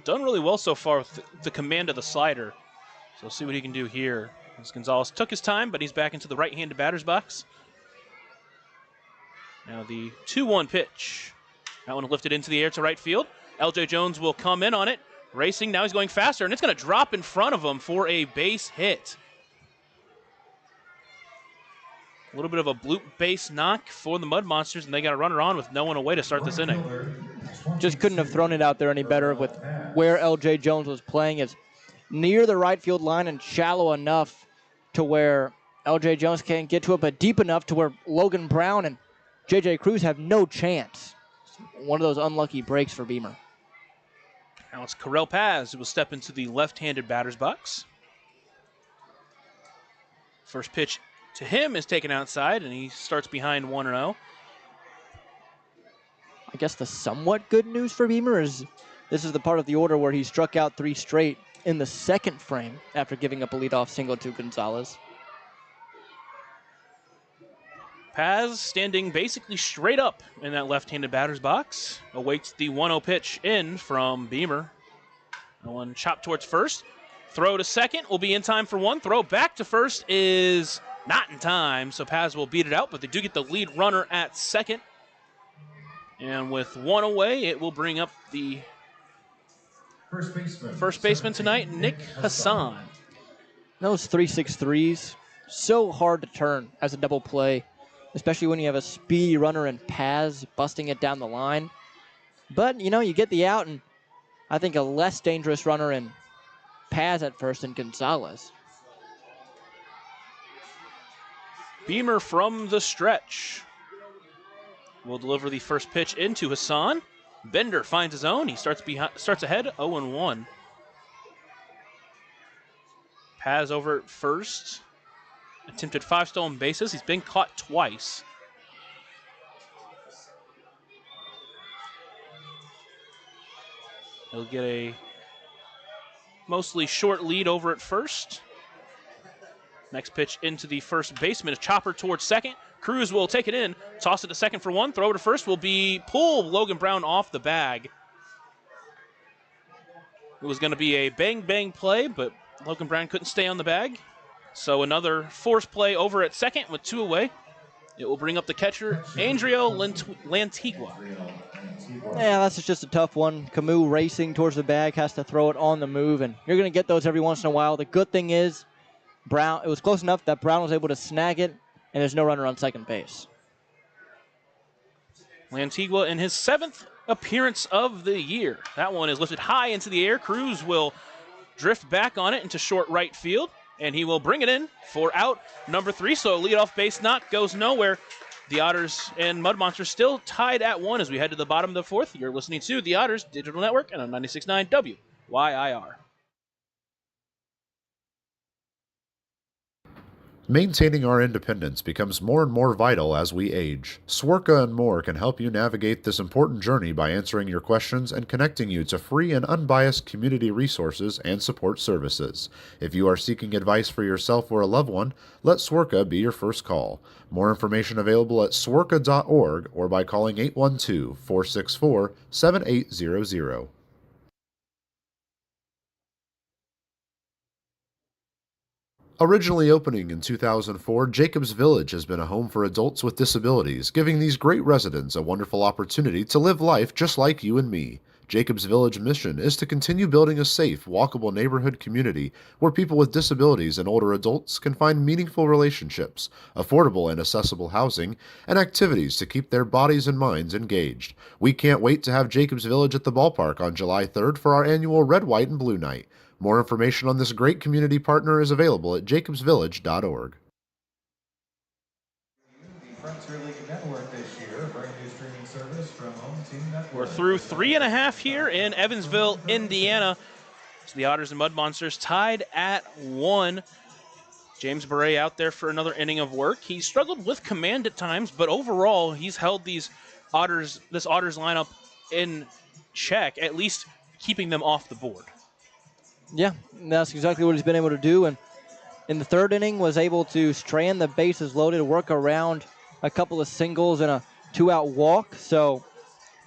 done really well so far with the command of the slider. So we'll see what he can do here. As Gonzalez took his time, but he's back into the right-handed batter's box. Now the 2-1 pitch. That one lifted into the air to right field. LJ Jones will come in on it. Racing, now he's going faster, and it's going to drop in front of him for a base hit. A little bit of a bloop base knock for the Mud Monsters, and they got a runner on with no one away to start this inning. Just couldn't have thrown it out there any better with where LJ Jones was playing. It's near the right field line and shallow enough to where LJ Jones can't get to it, but deep enough to where Logan Brown and JJ Cruz have no chance. One of those unlucky breaks for Beamer. Now it's Correll Paz who will step into the left-handed batter's box. First pitch to him is taken outside, and he starts behind 1-0. I guess the somewhat good news for Beamer is this is the part of the order where he struck out 3 straight in the second frame after giving up a leadoff single to Gonzalez. Paz standing basically straight up in that left-handed batter's box. Awaits the 1-0 pitch in from Beamer. That one chopped towards first. Throw to second will be in time for one. Throw back to first is not in time, so Paz will beat it out, but they do get the lead runner at second. And with one away, it will bring up the first baseman tonight, Nick Hassan. Those 3-6-3s, so hard to turn as a double play, especially when you have a speedy runner and Paz busting it down the line. But, you know, you get the out, and I think a less dangerous runner in Paz at first than Gonzalez. Beamer from the stretch will deliver the first pitch into Hassan. Bender finds his own. He starts ahead 0-1. Paz over at first. Attempted 5 stolen bases. He's been caught twice. He'll get a mostly short lead over at first. Next pitch into the first baseman. A chopper towards second. Cruz will take it in. Toss it to second for one. Throw to first will be pull Logan Brown off the bag. It was going to be a bang-bang play, but Logan Brown couldn't stay on the bag. So another force play over at second with 2 away. It will bring up the catcher, Andrio Lantigua. Yeah, that's just a tough one. Camus racing towards the bag, has to throw it on the move, and you're going to get those every once in a while. The good thing is, it was close enough that Brown was able to snag it, and there's no runner on second base. Lantigua in his 7th appearance of the year. That one is lifted high into the air. Cruz will drift back on it into short right field, and he will bring it in for out number 3. So a leadoff base knock goes nowhere. The Otters and Mud Monsters still tied at 1 as we head to the bottom of the 4th. You're listening to the Otters Digital Network and on 96.9 WYIR. Maintaining our independence becomes more and more vital as we age. Swerka and more can help you navigate this important journey by answering your questions and connecting you to free and unbiased community resources and support services. If you are seeking advice for yourself or a loved one, let Swerka be your first call. More information available at swerka.org or by calling 812-464-7800. Originally opening in 2004, Jacobs Village has been a home for adults with disabilities, giving these great residents a wonderful opportunity to live life just like you and me. Jacobs Village mission is to continue building a safe, walkable neighborhood community where people with disabilities and older adults can find meaningful relationships, affordable and accessible housing, and activities to keep their bodies and minds engaged. We can't wait to have Jacobs Village at the ballpark on July 3rd for our annual Red, White, and Blue Night. More information on this great community partner is available at jacobsvillage.org. The Frontier League Network this year, a brand new streaming service from Home Team Network. We're through 3.5 here in Evansville, Indiana. So the Otters and Mud Monsters tied at 1. James Beret out there for another inning of work. He struggled with command at times, but overall he's held this Otters lineup in check, at least keeping them off the board. Yeah, that's exactly what he's been able to do. And in the 3rd inning, was able to strand the bases loaded, work around a couple of singles and a 2-out walk. So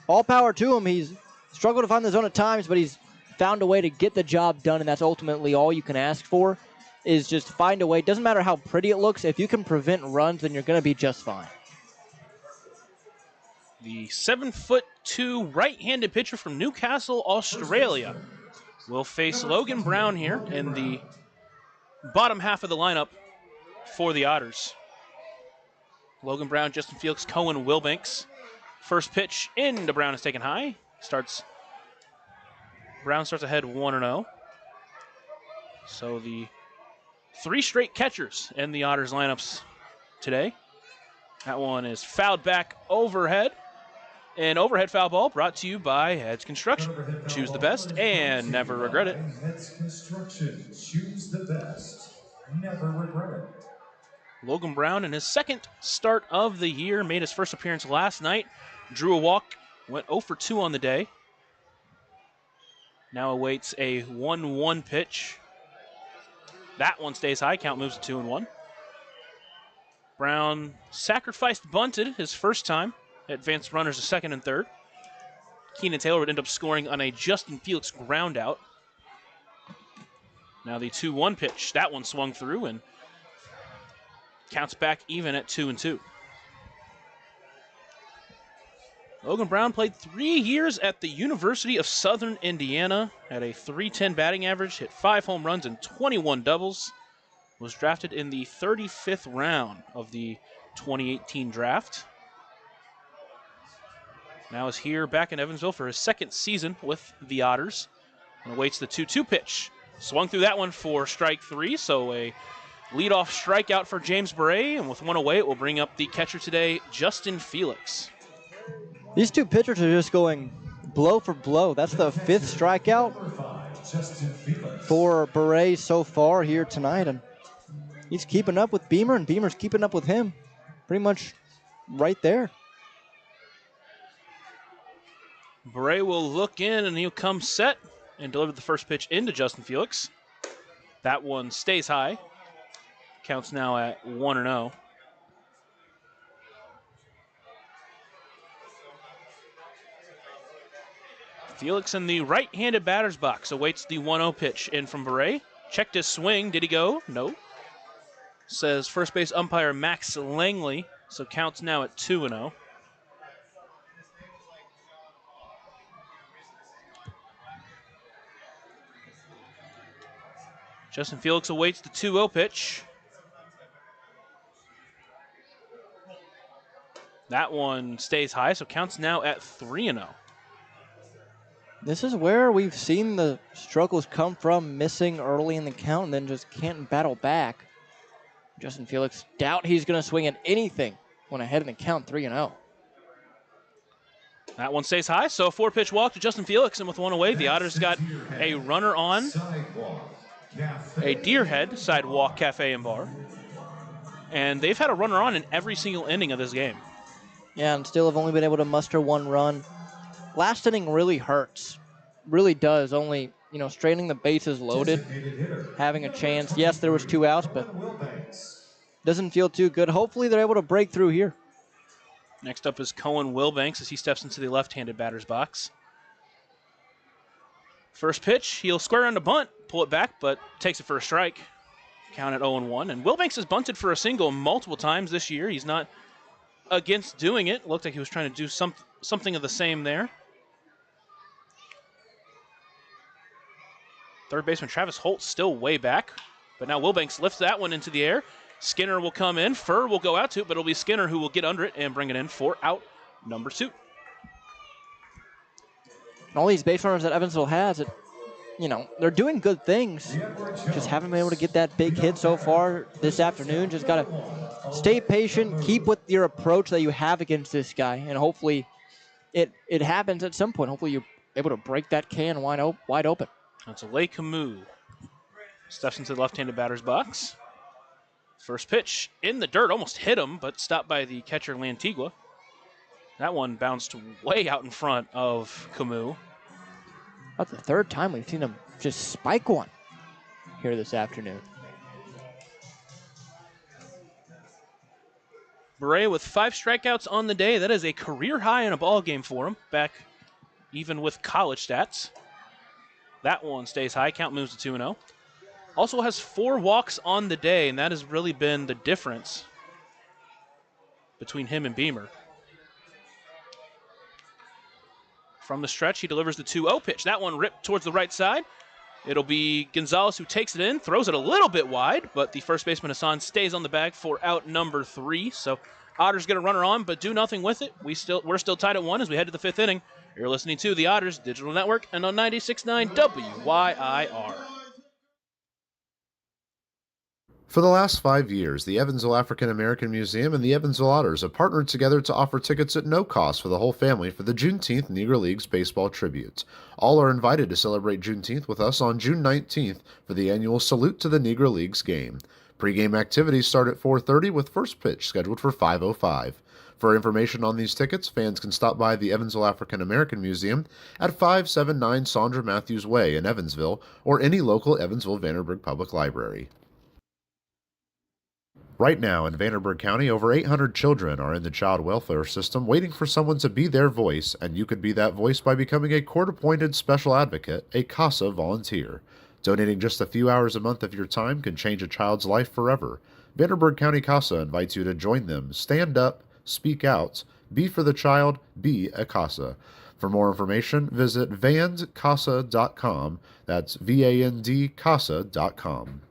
all power to him. He's struggled to find the zone at times, but he's found a way to get the job done, and that's ultimately all you can ask for, is just find a way. It doesn't matter how pretty it looks. If you can prevent runs, then you're going to be just fine. The 7'2" right-handed pitcher from Newcastle, Australia, will face Logan Brown here in the bottom half of the lineup for the Otters. Logan Brown, Justin Felix, Cohen Wilbanks. First pitch into Brown is taken high. Brown starts ahead 1-0. So the 3 straight catchers in the Otters lineups today. That one is fouled back overhead. An overhead foul ball brought to you by Heads Construction. Choose the best and never regret it. Heads Construction. Choose the best. Never regret it. Logan Brown in his 2nd start of the year made his first appearance last night. Drew a walk, went 0 for 2 on the day. Now awaits a 1-1 pitch. That one stays high. Count moves to 2-1. Brown sacrificed bunted his first time. Advanced runners to 2nd and 3rd. Keenan Taylor would end up scoring on a Justin Felix ground out. Now the 2-1 pitch. That one swung through and counts back even at 2-2. Logan Brown played 3 years at the University of Southern Indiana, had a .310 batting average, hit 5 home runs and 21 doubles. Was drafted in the 35th round of the 2018 draft. Now is here back in Evansville for his 2nd season with the Otters. And awaits the 2-2 pitch. Swung through that one for strike 3, so a leadoff strikeout for James Beret. And with 1 away, it will bring up the catcher today, Justin Felix. These 2 pitchers are just going blow for blow. That's the 5th strikeout for Beret so far here tonight. And he's keeping up with Beamer, and Beamer's keeping up with him. Pretty much right there. Beret will look in, and he'll come set and deliver the first pitch into Justin Felix. That one stays high. Counts now at 1-0. Felix in the right-handed batter's box awaits the 1-0 pitch in from Beret. Checked his swing. Did he go? No. Says first base umpire Max Langley. So counts now at 2-0. Justin Felix awaits the 2-0 pitch. That one stays high, so counts now at 3-0. This is where we've seen the struggles come from, missing early in the count and then just can't battle back. Justin Felix, doubt he's going to swing at anything when ahead in the count 3-0. That one stays high, so a 4-pitch walk to Justin Felix, and with one away, the Otters got a runner on a Deerhead Sidewalk Cafe and Bar. And they've had a runner on in every single inning of this game. Yeah, and still have only been able to muster one run. Last inning really hurts. Really does. Only, straining the bases loaded, having a chance. Yes, there was 2 outs, but doesn't feel too good. Hopefully they're able to break through here. Next up is Cohen Wilbanks as he steps into the left-handed batter's box. First pitch, he'll square on the bunt, pull it back, but takes it for a strike. Count at 0-1. And Wilbanks has bunted for a single multiple times this year. He's not against doing it. Looked like he was trying to do something of the same there. Third baseman Travis Holt still way back, but now Wilbanks lifts that one into the air. Skinner will come in. Furr will go out to it, but it'll be Skinner who will get under it and bring it in for out number 2. And all these base runners that Evansville has, they're doing good things. Just haven't been able to get that big hit so far this afternoon. Just got to stay patient, keep with your approach that you have against this guy, and hopefully it happens at some point. Hopefully you're able to break that can wide open. That's Alay Camus. Steps into the left-handed batter's box. First pitch in the dirt, almost hit him, but stopped by the catcher Lantigua. That one bounced way out in front of Camus. That's the third time we've seen him just spike one here this afternoon. Beret with 5 strikeouts on the day. That is a career high in a ball game for him, back even with college stats. That one stays high. Count moves to 2-0. Also has 4 walks on the day, and that has really been the difference between him and Beamer. From the stretch, he delivers the 2-0 pitch. That one ripped towards the right side. It'll be Gonzalez who takes it in, throws it a little bit wide, but the first baseman Hassan stays on the bag for out number 3. So Otters get a runner on, but do nothing with it. We're still tied at 1 as we head to the 5th inning. You're listening to the Otters Digital Network and on 96.9 WYIR. For the last 5 years, the Evansville African American Museum and the Evansville Otters have partnered together to offer tickets at no cost for the whole family for the Juneteenth Negro Leagues Baseball Tribute. All are invited to celebrate Juneteenth with us on June 19th for the annual Salute to the Negro Leagues game. Pre-game activities start at 4:30 with first pitch scheduled for 5:05. For information on these tickets, fans can stop by the Evansville African American Museum at 579 Sandra Matthews Way in Evansville or any local Evansville-Vanderburgh Public Library. Right now in Vanderburgh County, over 800 children are in the child welfare system waiting for someone to be their voice, and you could be that voice by becoming a court-appointed special advocate, a CASA volunteer. Donating just a few hours a month of your time can change a child's life forever. Vanderburgh County CASA invites you to join them. Stand up, speak out, be for the child, be a CASA. For more information, visit vandcasa.com. That's VAND CASA.com.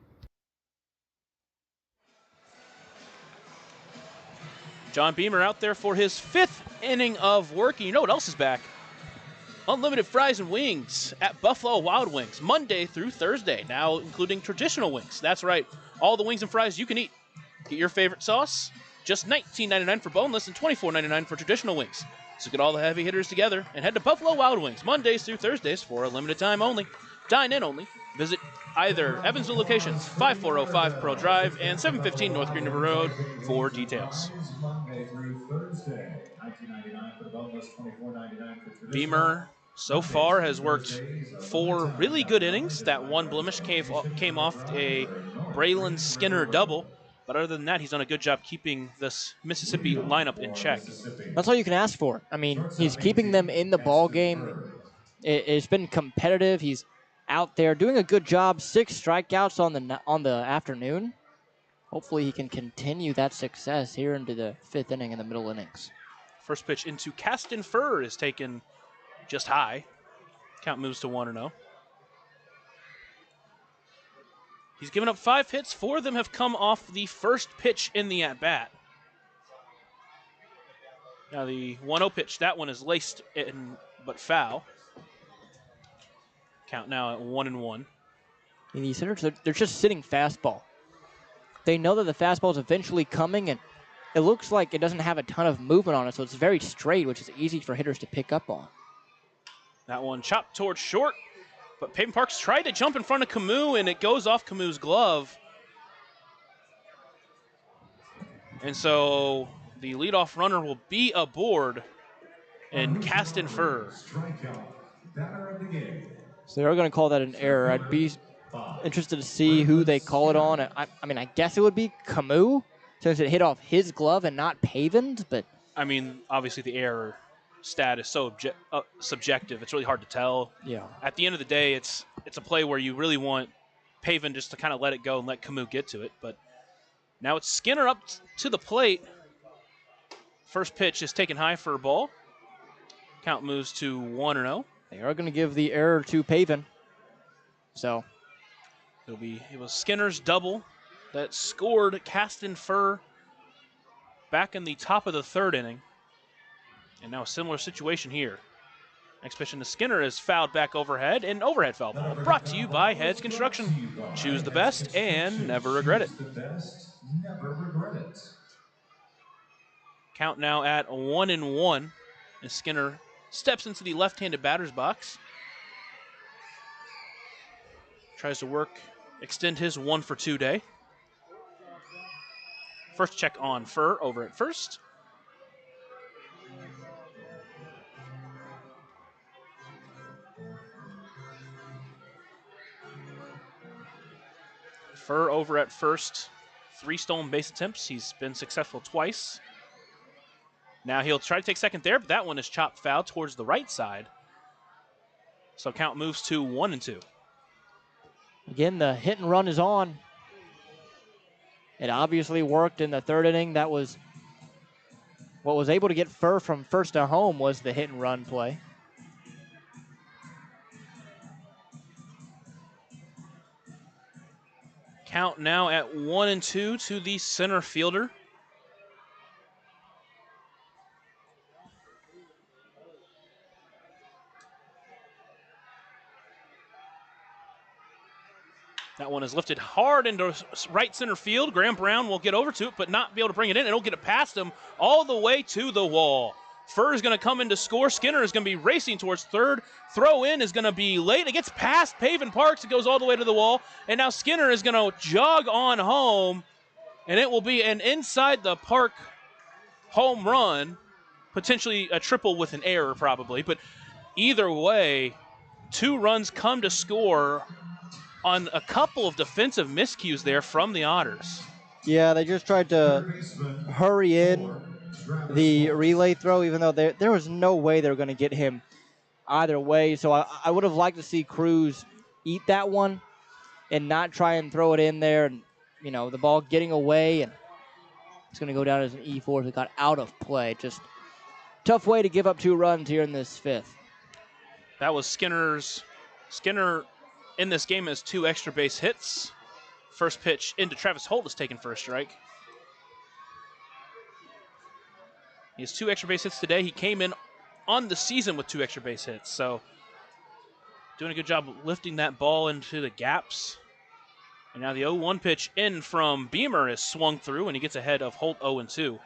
John Beamer out there for his 5th inning of work. And you know what else is back? Unlimited fries and wings at Buffalo Wild Wings, Monday through Thursday, now including traditional wings. That's right, all the wings and fries you can eat. Get your favorite sauce, just $19.99 for boneless and $24.99 for traditional wings. So get all the heavy hitters together and head to Buffalo Wild Wings, Mondays through Thursdays for a limited time only. Dine in only. Visit either Evansville locations, 5405 Pearl Drive and 715 North Green River Road for details. Beamer so far has worked 4 really good innings. That one blemish came off a Braylon Skinner double. But other than that, he's done a good job keeping this Mississippi lineup in check. That's all you can ask for. I mean, he's keeping them in the ball game. It's been competitive. He's out there doing a good job. 6 strikeouts on the afternoon. Hopefully he can continue that success here into the 5th inning in the middle innings. First pitch into Caston Furr is taken just high. Count moves to 1-0. He's given up 5 hits. 4 of them have come off the first pitch in the at-bat. Now the 1-0 pitch, that one is laced in but foul. Count now at 1-1. And these hitters, they're just sitting fastball. They know that the fastball is eventually coming, and it looks like it doesn't have a ton of movement on it, so it's very straight, which is easy for hitters to pick up on. That one chopped towards short, but Peyton Parks tried to jump in front of Camus, and it goes off Camus' glove. And so the leadoff runner will be aboard and cast in Fur. Strikeout. Batter of the game. So they're going to call that an error. I'd be interested to see who they call it on. I mean, I guess it would be Camus, since it hit off his glove and not Pavin's, but... I mean, obviously the error stat is so subjective. It's really hard to tell. Yeah. At the end of the day, it's a play where you really want Pavin just to kind of let it go and let Camus get to it. But now it's Skinner up to the plate. First pitch is taken high for a ball. Count moves to 1-0. They are going to give the error to Pavin. So It was Skinner's double that scored Caston Fur back in the top of the third inning. And now a similar situation here. Next pitch into Skinner is fouled back overhead, and overhead foul ball. Brought to you by Heads Construction. Choose the best and never regret it. The best, never regret it. Count now at 1-1 as Skinner steps into the left-handed batter's box. Tries to extend his 1-for-2 day. First check on Fur over at first. Fur over at first. 3 stolen base attempts. He's been successful twice. Now he'll try to take second there, but that one is chopped foul towards the right side. So count moves to 1-2. again, the hit and run is on. It obviously worked in the third inning. That was what was able to get Fur from first to home was the hit and run play. Count now at 1-2 to the center fielder. That one is lifted hard into right center field. Graham Brown will get over to it, but not be able to bring it in. It'll get it past him all the way to the wall. Fur is going to come in to score. Skinner is going to be racing towards third. Throw in is going to be late. It gets past Pavin Parks. It goes all the way to the wall. And now Skinner is going to jog on home. And it will be an inside the park home run. Potentially a triple with an error probably. But either way, 2 runs come to score on a couple of defensive miscues there from the Otters. Yeah, they just tried to hurry in the relay throw, even though there was no way they were going to get him either way. So I would have liked to see Cruz eat that one and not try and throw it in there. And, you know, the ball getting away, and it's going to go down as an E4 that got out of play. Just tough way to give up 2 runs here in this 5th. That was Skinner in this game has 2 extra base hits. First pitch into Travis Holt is taken for a strike. He has 2 extra base hits today. He came in on the season with 2 extra base hits. So doing a good job lifting that ball into the gaps. And now the 0-1 pitch in from Beamer is swung through, and he gets ahead of Holt 0-2.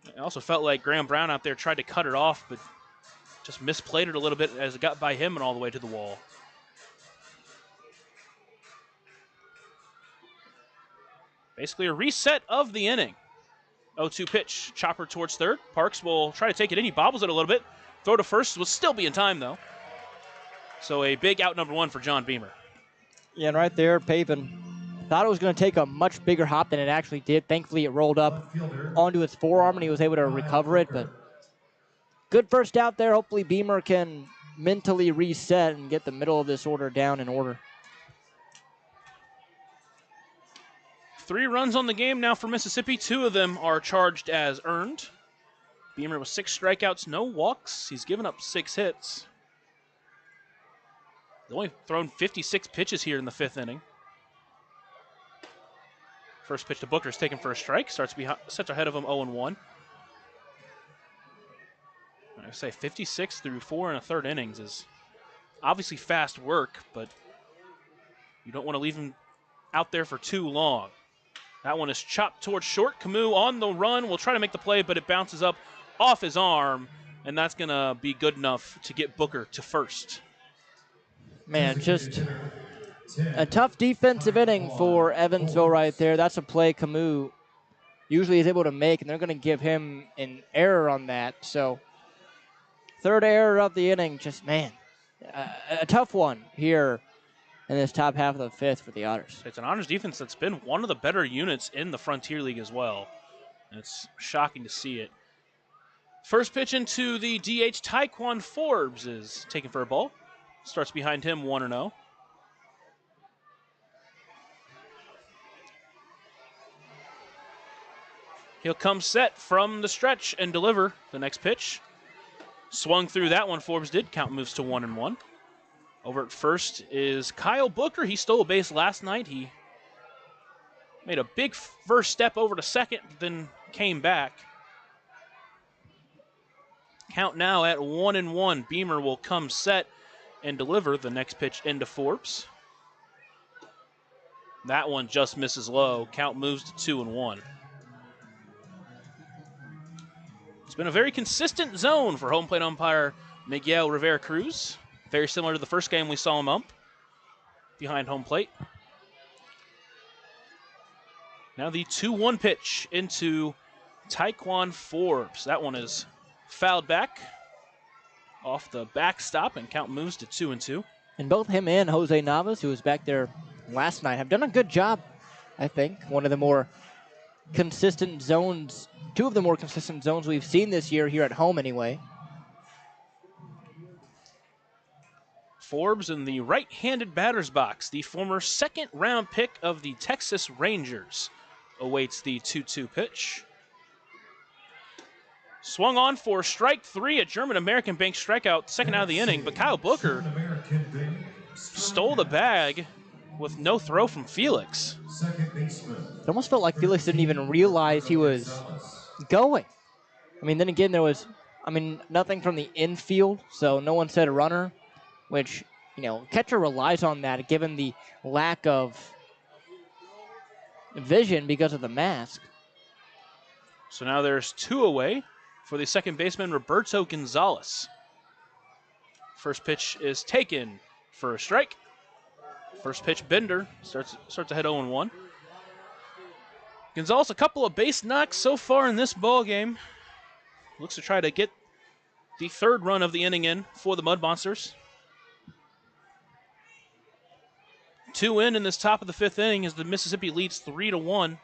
It also felt like Graham Brown out there tried to cut it off, but just misplayed it a little bit as it got by him and all the way to the wall. Basically a reset of the inning. 0-2 pitch, chopper towards third. Parks will try to take it in. He bobbles it a little bit. Throw to first will still be in time, though. So a big out number 1 for John Beamer. Yeah, and right there, Pavin thought it was going to take a much bigger hop than it actually did. Thankfully, it rolled up onto his forearm, and he was able to recover it. But good first out there. Hopefully, Beamer can mentally reset and get the middle of this order down in order. 3 runs on the game now for Mississippi. 2 of them are charged as earned. Beamer with 6 strikeouts, no walks. He's given up 6 hits. He's only thrown 56 pitches here in the 5th inning. First pitch to Booker is taken for a strike. Sets ahead of him 0-1. I say 56 through 4 1/3 innings is Obviously fast work, but you don't want to leave him out there for too long. That one is chopped towards short. Camus on the run will try to make the play, but it bounces up off his arm, and that's going to be good enough to get Booker to first. Man, just a tough defensive inning for Evansville right there. That's a play Camus usually is able to make, and they're going to give him an error on that. So, third error of the inning. Just, man, a tough one here in this top half of the fifth for the Otters. It's an Otters defense that's been one of the better units in the Frontier League as well. And it's shocking to see it. First pitch into the DH, Taekwon Forbes is taken for a ball. Starts behind him 1-0. He'll come set from the stretch and deliver the next pitch. Swung through that one, Forbes did. Count moves to 1-1. Over at first is Kyle Booker. He stole a base last night. He made a big first step over to second, then came back. Count now at 1-1. Beamer will come set and deliver the next pitch into Forbes. That one just misses low. Count moves to 2-1. It's been a very consistent zone for home plate umpire Miguel Rivera Cruz. Very similar to the first game we saw him ump behind home plate. Now the 2-1 pitch into Taekwon Forbes. That one is fouled back off the backstop, and count moves to 2-2. And both him and Jose Navas, who was back there last night, have done a good job, I think. One of the more consistent zones, two of the more consistent zones we've seen this year here at home anyway. Forbes in the right-handed batter's box. The former second-round pick of the Texas Rangers awaits the 2-2 pitch. Swung on for strike three, a German-American bank strikeout, second out of the inning, but Kyle Booker stole the bag with no throw from Felix. It almost felt like Felix didn't even realize he was going. I mean, then again, there was, nothing from the infield, so no one said a runner, which, catcher relies on that given the lack of vision because of the mask. So now there's two away for the second baseman, Roberto Gonzalez. First pitch is taken for a strike. First pitch, Bender starts ahead 0-1. Gonzalez, a couple of base knocks so far in this ball game. Looks to try to get the third run of the inning in for the Mud Monsters. 2 in this top of the fifth inning as the Mississippi leads 3-1.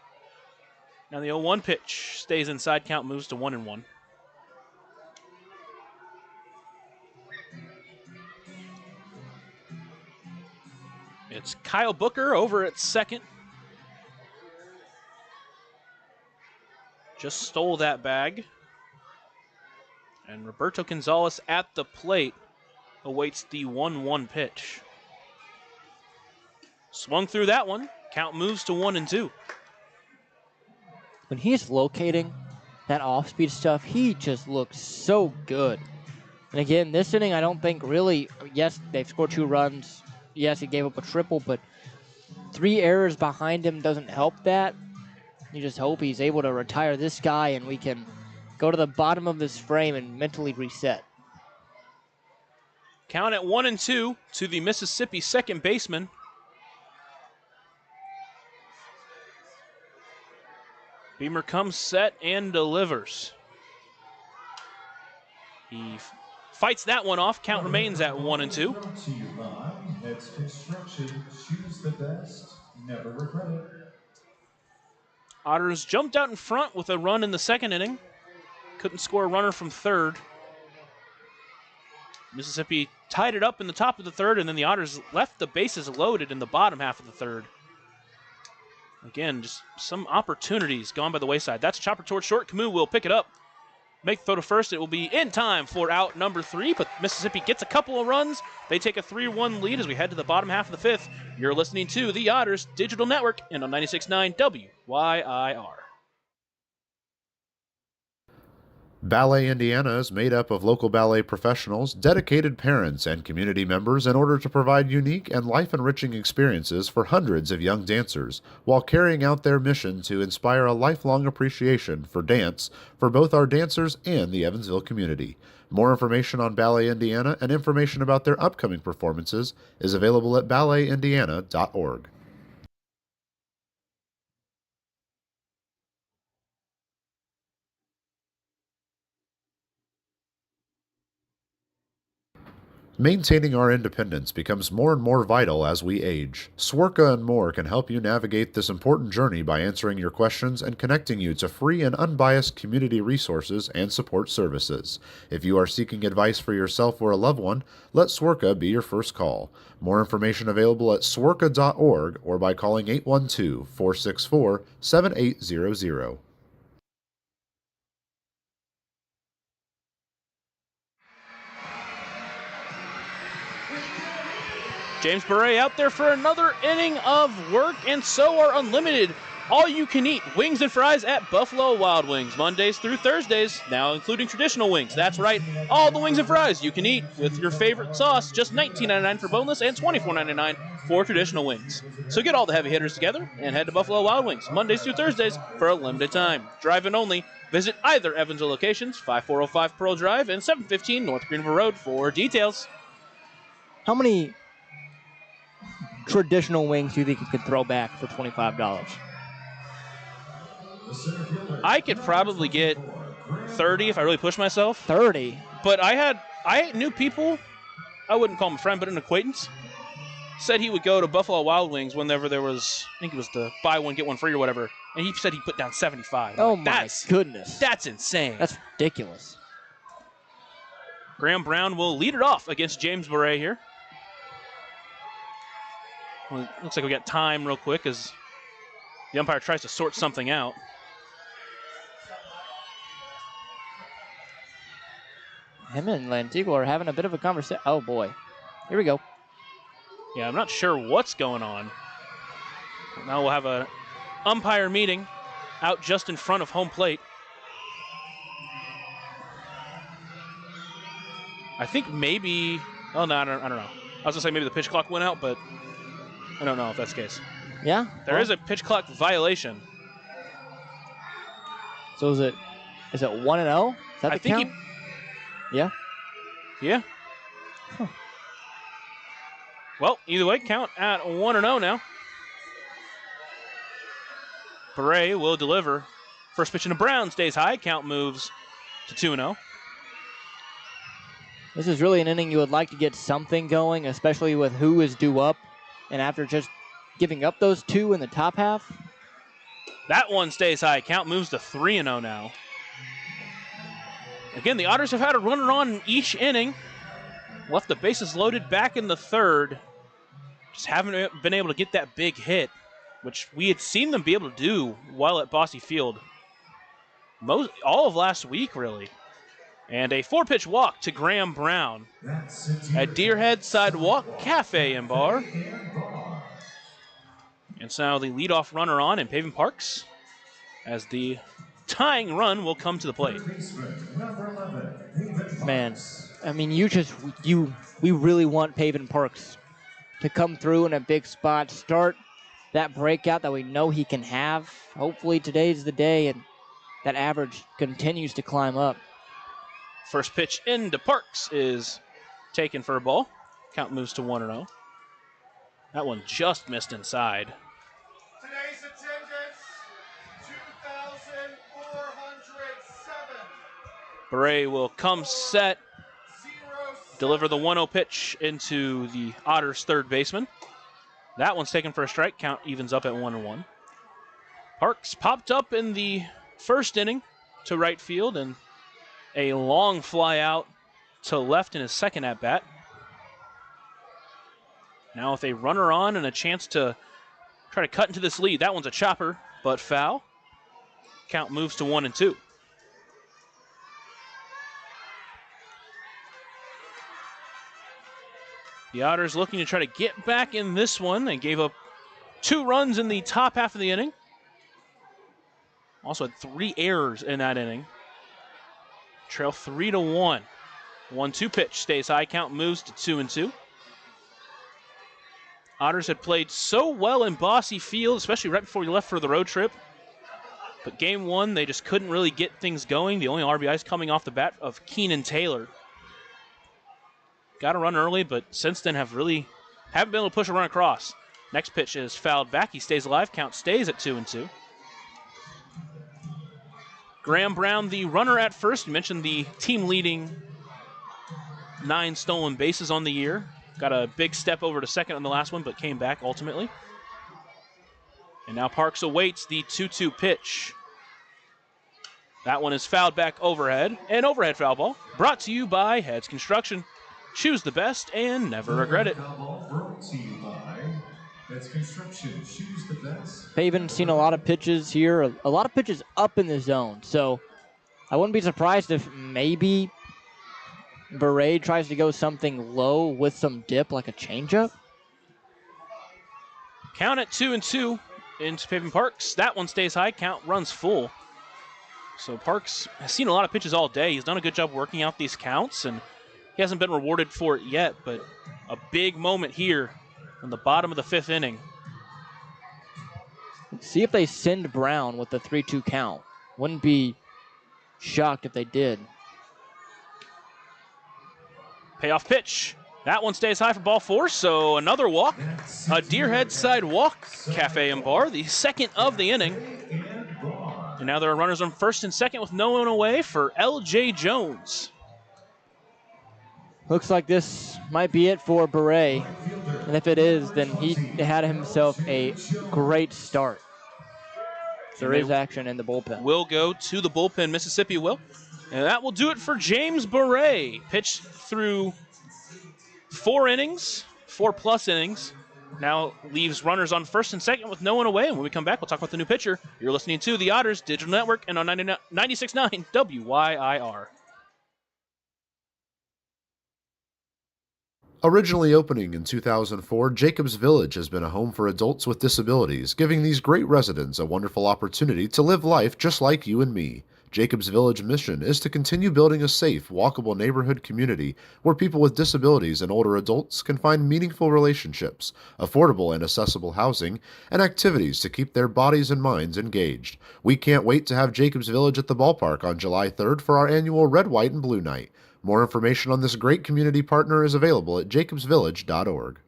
Now the 0-1 pitch stays inside, count moves to 1-1. It's Kyle Booker over at second. Just stole that bag. And Roberto Gonzalez at the plate awaits the 1-1 pitch. Swung through that one. Count moves to 1-2. When he's locating that off-speed stuff, he just looks so good. And again, this inning, I don't think really, yes, they've scored 2 runs. Yes, he gave up a triple, but 3 errors behind him doesn't help that. You just hope he's able to retire this guy and we can go to the bottom of this frame and mentally reset. Count at 1-2 to the Mississippi second baseman. Beamer comes set and delivers. He fights that one off. Count remains at 1-2. Brought to you by Heads Construction. Choose the best. Never regret it. Otters jumped out in front with a run in the second inning. Couldn't score a runner from third. Mississippi tied it up in the top of the third, and then the Otters left the bases loaded in the bottom half of the third. Again, just some opportunities gone by the wayside. That's a chopper towards short. Camus will pick it up. Make the throw to first. It will be in time for out number 3, but Mississippi gets a couple of runs. They take a 3-1 lead as we head to the bottom half of the fifth. You're listening to the Otters Digital Network and on 96.9 WYIR. Ballet Indiana is made up of local ballet professionals, dedicated parents, and community members in order to provide unique and life-enriching experiences for hundreds of young dancers, while carrying out their mission to inspire a lifelong appreciation for dance for both our dancers and the Evansville community. More information on Ballet Indiana and information about their upcoming performances is available at balletindiana.org. Maintaining our independence becomes more and more vital as we age. Swerka and more can help you navigate this important journey by answering your questions and connecting you to free and unbiased community resources and support services. If you are seeking advice for yourself or a loved one, let Swerka be your first call. More information available at swerka.org or by calling 812-464-7800. James Beret out there for another inning of work, and so are unlimited all-you-can-eat wings and fries at Buffalo Wild Wings, Mondays through Thursdays, now including traditional wings. That's right, all the wings and fries you can eat with your favorite sauce, just $19.99 for boneless and $24.99 for traditional wings. So get all the heavy hitters together and head to Buffalo Wild Wings, Mondays through Thursdays for a limited time. Drive-in only. Visit either Evansville locations, 5405 Pearl Drive and 715 North Greenville Road for details. How many traditional wings do you think you could throw back for $25? I could probably get 30 if I really push myself. 30? But I knew people, I wouldn't call him a friend, but an acquaintance, said he would go to Buffalo Wild Wings whenever there was, I think it was the buy one, get one free or whatever, and he said he put down 75. Oh, my goodness. That's insane. That's ridiculous. Graham Brown will lead it off against James Beret here. Well, it looks like we got time real quick as the umpire tries to sort something out. Him and Lantigua are having a bit of a conversation. Oh, boy. Here we go. Yeah, I'm not sure what's going on. Now we'll have an umpire meeting out just in front of home plate. I think maybe, oh, no, I don't know. I was going to say maybe the pitch clock went out, but I don't know if that's the case. Yeah? There is a pitch clock violation. So is it 1-0? Is that the count? Yeah? Yeah. Huh. Well, either way, count at 1-0 now. Beret will deliver. First pitch into Brown stays high. Count moves to 2-0. This is really an inning you would like to get something going, especially with who is due up. And after just giving up those two in the top half. That one stays high. Count moves to 3-0 now. Again, the Otters have had a runner on in each inning. Left the bases loaded back in the third. Just haven't been able to get that big hit, which we had seen them be able to do while at Bosse Field. All of last week, really. And a 4-pitch walk to Graham Brown at Deerhead Sidewalk Cafe and Bar. And so now the leadoff runner on in Paving Parks as the tying run will come to the plate. Man, I mean, we really want Pavin Parks to come through in a big spot, start that breakout that we know he can have. Hopefully today's the day and that average continues to climb up. First pitch into Parks is taken for a ball. Count moves to 1-0. That one just missed inside. Today's attendance, 2,407. Beret will come set, deliver the 1-0 pitch into the Otters' third baseman. That one's taken for a strike. Count evens up at 1-1. Parks popped up in the first inning to right field and a long fly out to left in his second at-bat. Now with a runner on and a chance to try to cut into this lead. That one's a chopper, but foul. Count moves to 1-2. The Otters looking to try to get back in this one. They gave up 2 runs in the top half of the inning. Also had 3 errors in that inning. trail 3-1. 1-2 pitch stays high, count moves to 2-2. Otters had played so well in Bosse Field, especially right before we left for the road trip. But game one, they just couldn't really get things going. The only RBIs coming off the bat of Keenan Taylor. Got a run early, but since then haven't been able to push a run across. Next pitch is fouled back. He stays alive. Count stays at 2-2. Graham Brown, the runner at first. You mentioned the team leading 9 stolen bases on the year. Got a big step over to second on the last one, but came back ultimately. And now Parks awaits the 2-2 pitch. That one is fouled back overhead. An overhead foul ball brought to you by Heads Construction. Choose the best and never regret it. Brought to you by Heads Construction. Choose the best. Haven't seen a lot of pitches here, a lot of pitches up in the zone. So I wouldn't be surprised if maybe Beret tries to go something low with some dip, like a changeup. Count at 2-2 into Paving Parks. That one stays high. Count runs full. So Parks has seen a lot of pitches all day. He's done a good job working out these counts, and he hasn't been rewarded for it yet, but a big moment here in the bottom of the 5th inning. See if they send Brown with the 3-2 count. Wouldn't be shocked if they did. Payoff pitch. That one stays high for ball 4, so another walk. A Deerhead side walk, Cafe and Bar, the second of the inning. And now there are runners on first and second with no one away for L.J. Jones. Looks like this might be it for Beret. And if it is, then he had himself a great start. There is action in the bullpen. Will go to the bullpen, Mississippi will. And that will do it for James Beret. Pitched through 4 innings, 4+ innings. Now leaves runners on first and second with no one away. And when we come back, we'll talk about the new pitcher. You're listening to the Otters Digital Network and on 96.9 WYIR. Originally opening in 2004, Jacobs Village has been a home for adults with disabilities, giving these great residents a wonderful opportunity to live life just like you and me. Jacobs Village mission is to continue building a safe, walkable neighborhood community where people with disabilities and older adults can find meaningful relationships, affordable and accessible housing, and activities to keep their bodies and minds engaged. We can't wait to have Jacobs Village at the ballpark on July 3rd for our annual Red, White, and Blue Night. More information on this great community partner is available at jacobsvillage.org.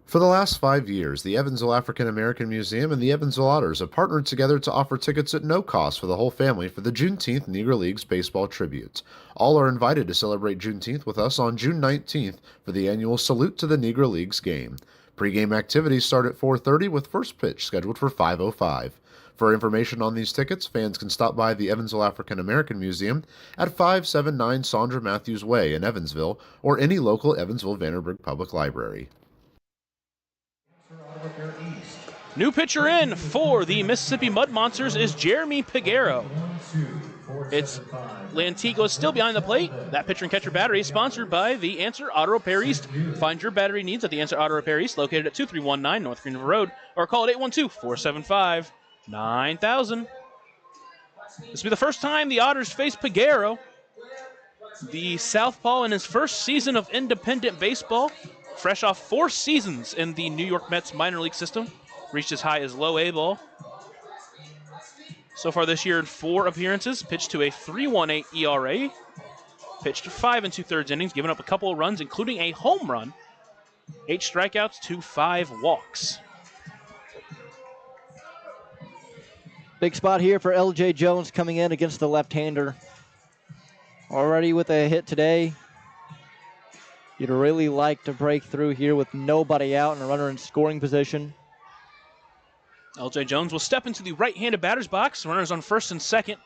For the last 5 years, the Evansville African American Museum and the Evansville Otters have partnered together to offer tickets at no cost for the whole family for the Juneteenth Negro Leagues Baseball Tribute. All are invited to celebrate Juneteenth with us on June 19th for the annual Salute to the Negro Leagues game. Pre-game activities start at 4:30 with first pitch scheduled for 5:05. For information on these tickets, fans can stop by the Evansville African American Museum at 579 Sandra Matthews Way in Evansville or any local Evansville-Vanderburgh Public Library. New pitcher in for the Mississippi Mud Monsters is Jeremy Piguero. It's Lantigua still behind the plate. That pitcher and catcher battery is sponsored by the Answer Auto Repair East. Find your battery needs at the Answer Auto Repair East, located at 2319 North Green River Road, or call at 812-475-9000. This will be the first time the Otters face Piguero. The southpaw in his first season of independent baseball, fresh off 4 seasons in the New York Mets minor league system, reached as high as low A ball. So far this year in 4 appearances, pitched to a 3.18 ERA, pitched 5 2/3 innings, given up a couple of runs, including a home run, 8 strikeouts to 5 walks. Big spot here for L.J. Jones coming in against the left-hander. Already with a hit today. You'd really like to break through here with nobody out and a runner in scoring position. L.J. Jones will step into the right-handed batter's box. Runners on first and second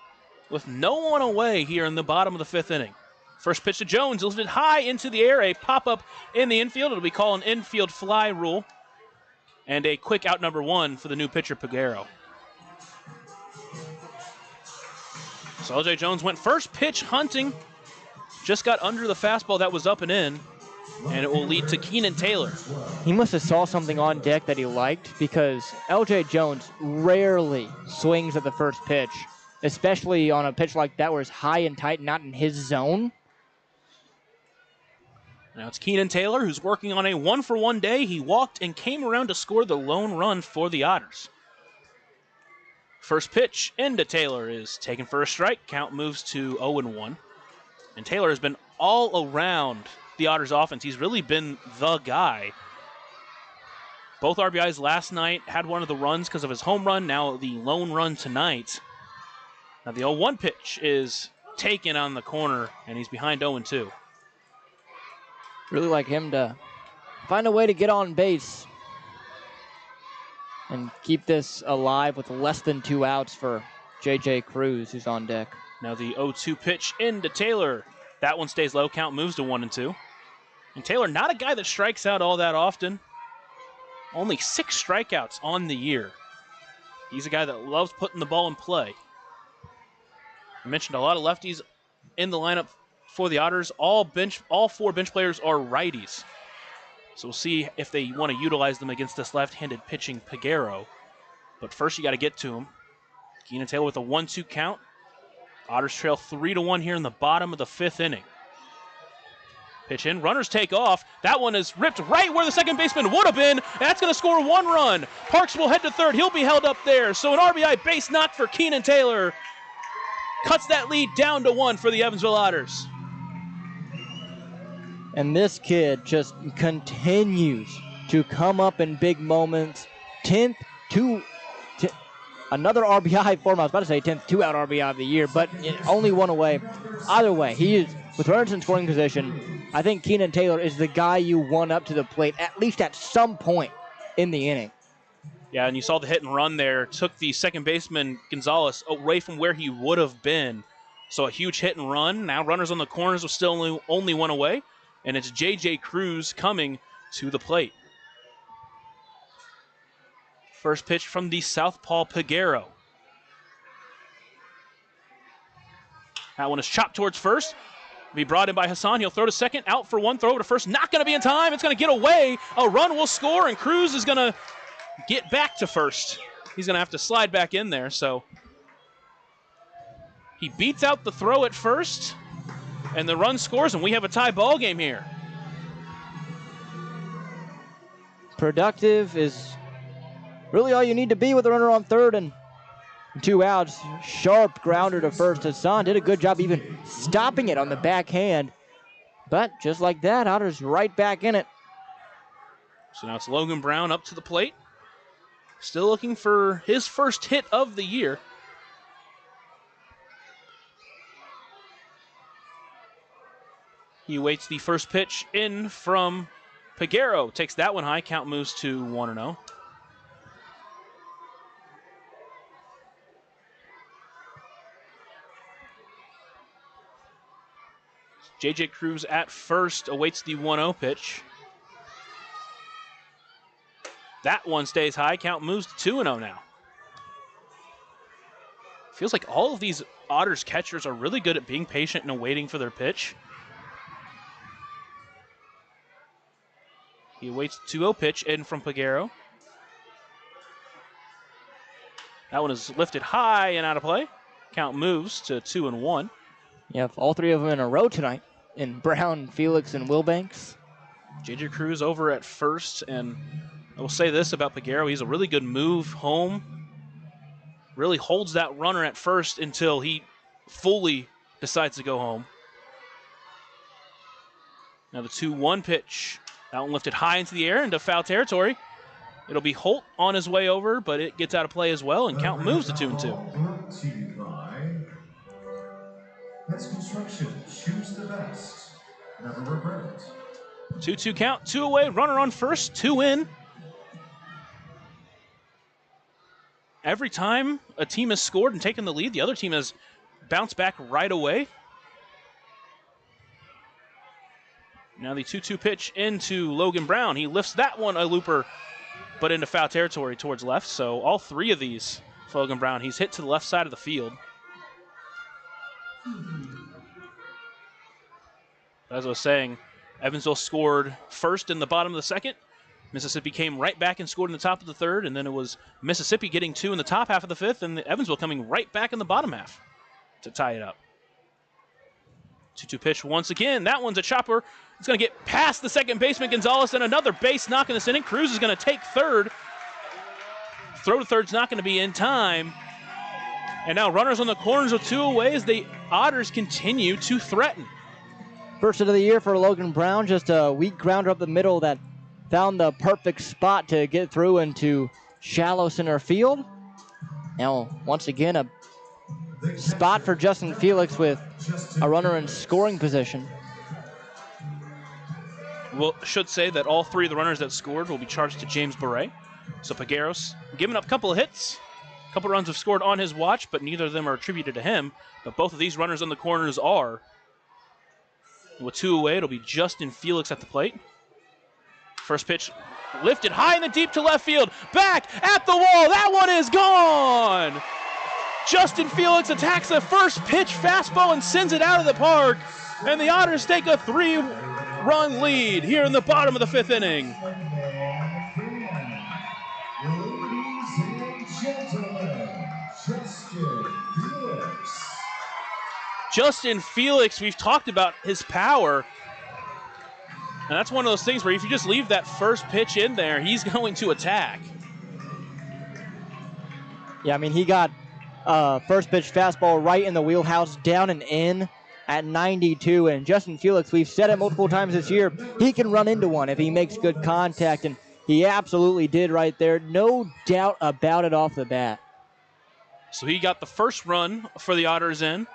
with no one away here in the bottom of the 5th inning. First pitch to Jones, lifted high into the air, a pop-up in the infield. It'll be called an infield fly rule. And a quick out number 1 for the new pitcher, Piguero. So L.J. Jones went first pitch hunting. Just got under the fastball that was up and in. And it will lead to Keenan Taylor. He must have saw something on deck that he liked, because L.J. Jones rarely swings at the first pitch. especially on a pitch like that where it's high and tight, not in his zone. Now it's Keenan Taylor who's working on a 1-for-1 day. He walked and came around to score the lone run for the Otters. First pitch into Taylor is taken for a strike. Count moves to 0-1. And Taylor has been all around the Otters offense. He's really been the guy. Both RBIs last night, had one of the runs because of his home run, now the lone run tonight. Now the 0-1 pitch is taken on the corner, and he's behind 0-2. Really like him to find a way to get on base and keep this alive with less than 2 outs for J.J. Cruz, who's on deck. Now the 0-2 pitch into Taylor. That one stays low. Count moves to 1-2. And Taylor, not a guy that strikes out all that often. Only 6 strikeouts on the year. He's a guy that loves putting the ball in play. I mentioned a lot of lefties in the lineup for the Otters. All 4 bench players are righties. So we'll see if they want to utilize them against this left-handed pitching Peguero. But first you got to get to him. Keenan Taylor with a 1-2 count. Otters trail 3-1 here in the bottom of the 5th inning. Pitch in, runners take off. That one is ripped right where the second baseman would have been. And that's going to score 1 run. Parks will head to third. He'll be held up there. So an RBI base knock for Keenan Taylor. Cuts that lead down to 1 for the Evansville Otters. And this kid just continues to come up in big moments. 10th, another RBI for him. I was about to say 10th 2-out RBI of the year, but only 1 away. Either way, he is, with runners in scoring position, I think Keenan Taylor is the guy you want up to the plate, at least at some point in the inning. Yeah, and you saw the hit and run there. Took the second baseman, Gonzalez, away from where he would have been. So a huge hit and run. Now runners on the corners are still only 1 away. And it's J.J. Cruz coming to the plate. First pitch from the southpaw Peguero. That one is chopped towards first. Be brought in by Hassan. He'll throw to second. Out for 1. Throw over to first. Not going to be in time. It's going to get away. A run will score, and Cruz is going to get back to first. He's going to have to slide back in there. So he beats out the throw at first, and the run scores, and we have a tie ball game here. Productive is really all you need to be with a runner on third and 2 outs. Sharp grounder to first. Hassan did a good job even stopping it on the backhand. But just like that, Otters right back in it. So now it's Logan Brown up to the plate. Still looking for his first hit of the year. He awaits the first pitch in from Peguero. Takes that one high. Count moves to 1-0. J.J. Cruz at first awaits the 1-0 pitch. That one stays high. Count moves to 2-0 now. Feels like all of these Otters catchers are really good at being patient and waiting for their pitch. He awaits the 2-0 pitch in from Peguero. That one is lifted high and out of play. Count moves to 2-1. You have all 3 of them in a row tonight in Brown, Felix, and Wilbanks. J.J. Cruz over at first, and I will say this about Peguero. He's a really good move home. Really holds that runner at first until he fully decides to go home. Now the 2-1 pitch. That one lifted high into the air into foul territory. It'll be Holt on his way over, but it gets out of play as well, and count moves to 2-2. Brought to you by Best Construction. Choose the best. Never regret it. 2-2 count, 2 away, runner on first, 2 in. Every time a team has scored and taken the lead, the other team has bounced back right away. Now the 2-2 pitch into Logan Brown. He lifts that one a looper, but into foul territory towards left. So all 3 of these for Logan Brown. He's hit to the left side of the field. As I was saying, Evansville scored first in the bottom of the 2nd. Mississippi came right back and scored in the top of the third, and then it was Mississippi getting 2 in the top half of the fifth, and Evansville coming right back in the bottom half to tie it up. 2-2 pitch once again. That one's a chopper. It's going to get past the second baseman, Gonzalez, and another base knock in this inning. Cruz is going to take third. Throw to third's not going to be in time. And now runners on the corners with 2 away as the Otters continue to threaten. First hit of the year for Logan Brown, just a weak grounder up the middle that found the perfect spot to get through into shallow center field. Now, once again, a spot for Justin Felix with a runner in scoring position. Well, should say that all 3 of the runners that scored will be charged to James Beret. So Pegueros giving up a couple of hits. A couple runs have scored on his watch, but neither of them are attributed to him. But both of these runners on the corners are. With 2 away, it'll be Justin Felix at the plate. First pitch lifted high in the deep to left field. Back at the wall. That one is gone. Justin Felix attacks the first pitch fastball and sends it out of the park. And the Otters take a 3-run lead here in the bottom of the 5th inning. Justin Felix, we've talked about his power. And that's one of those things where if you just leave that first pitch in there, he's going to attack. Yeah, I mean, he got first pitch fastball right in the wheelhouse, down and in at 92. And Justin Felix, we've said it multiple times this year, he can run into one if he makes good contact. And he absolutely did right there. No doubt about it off the bat. So he got the first run for the Otters in.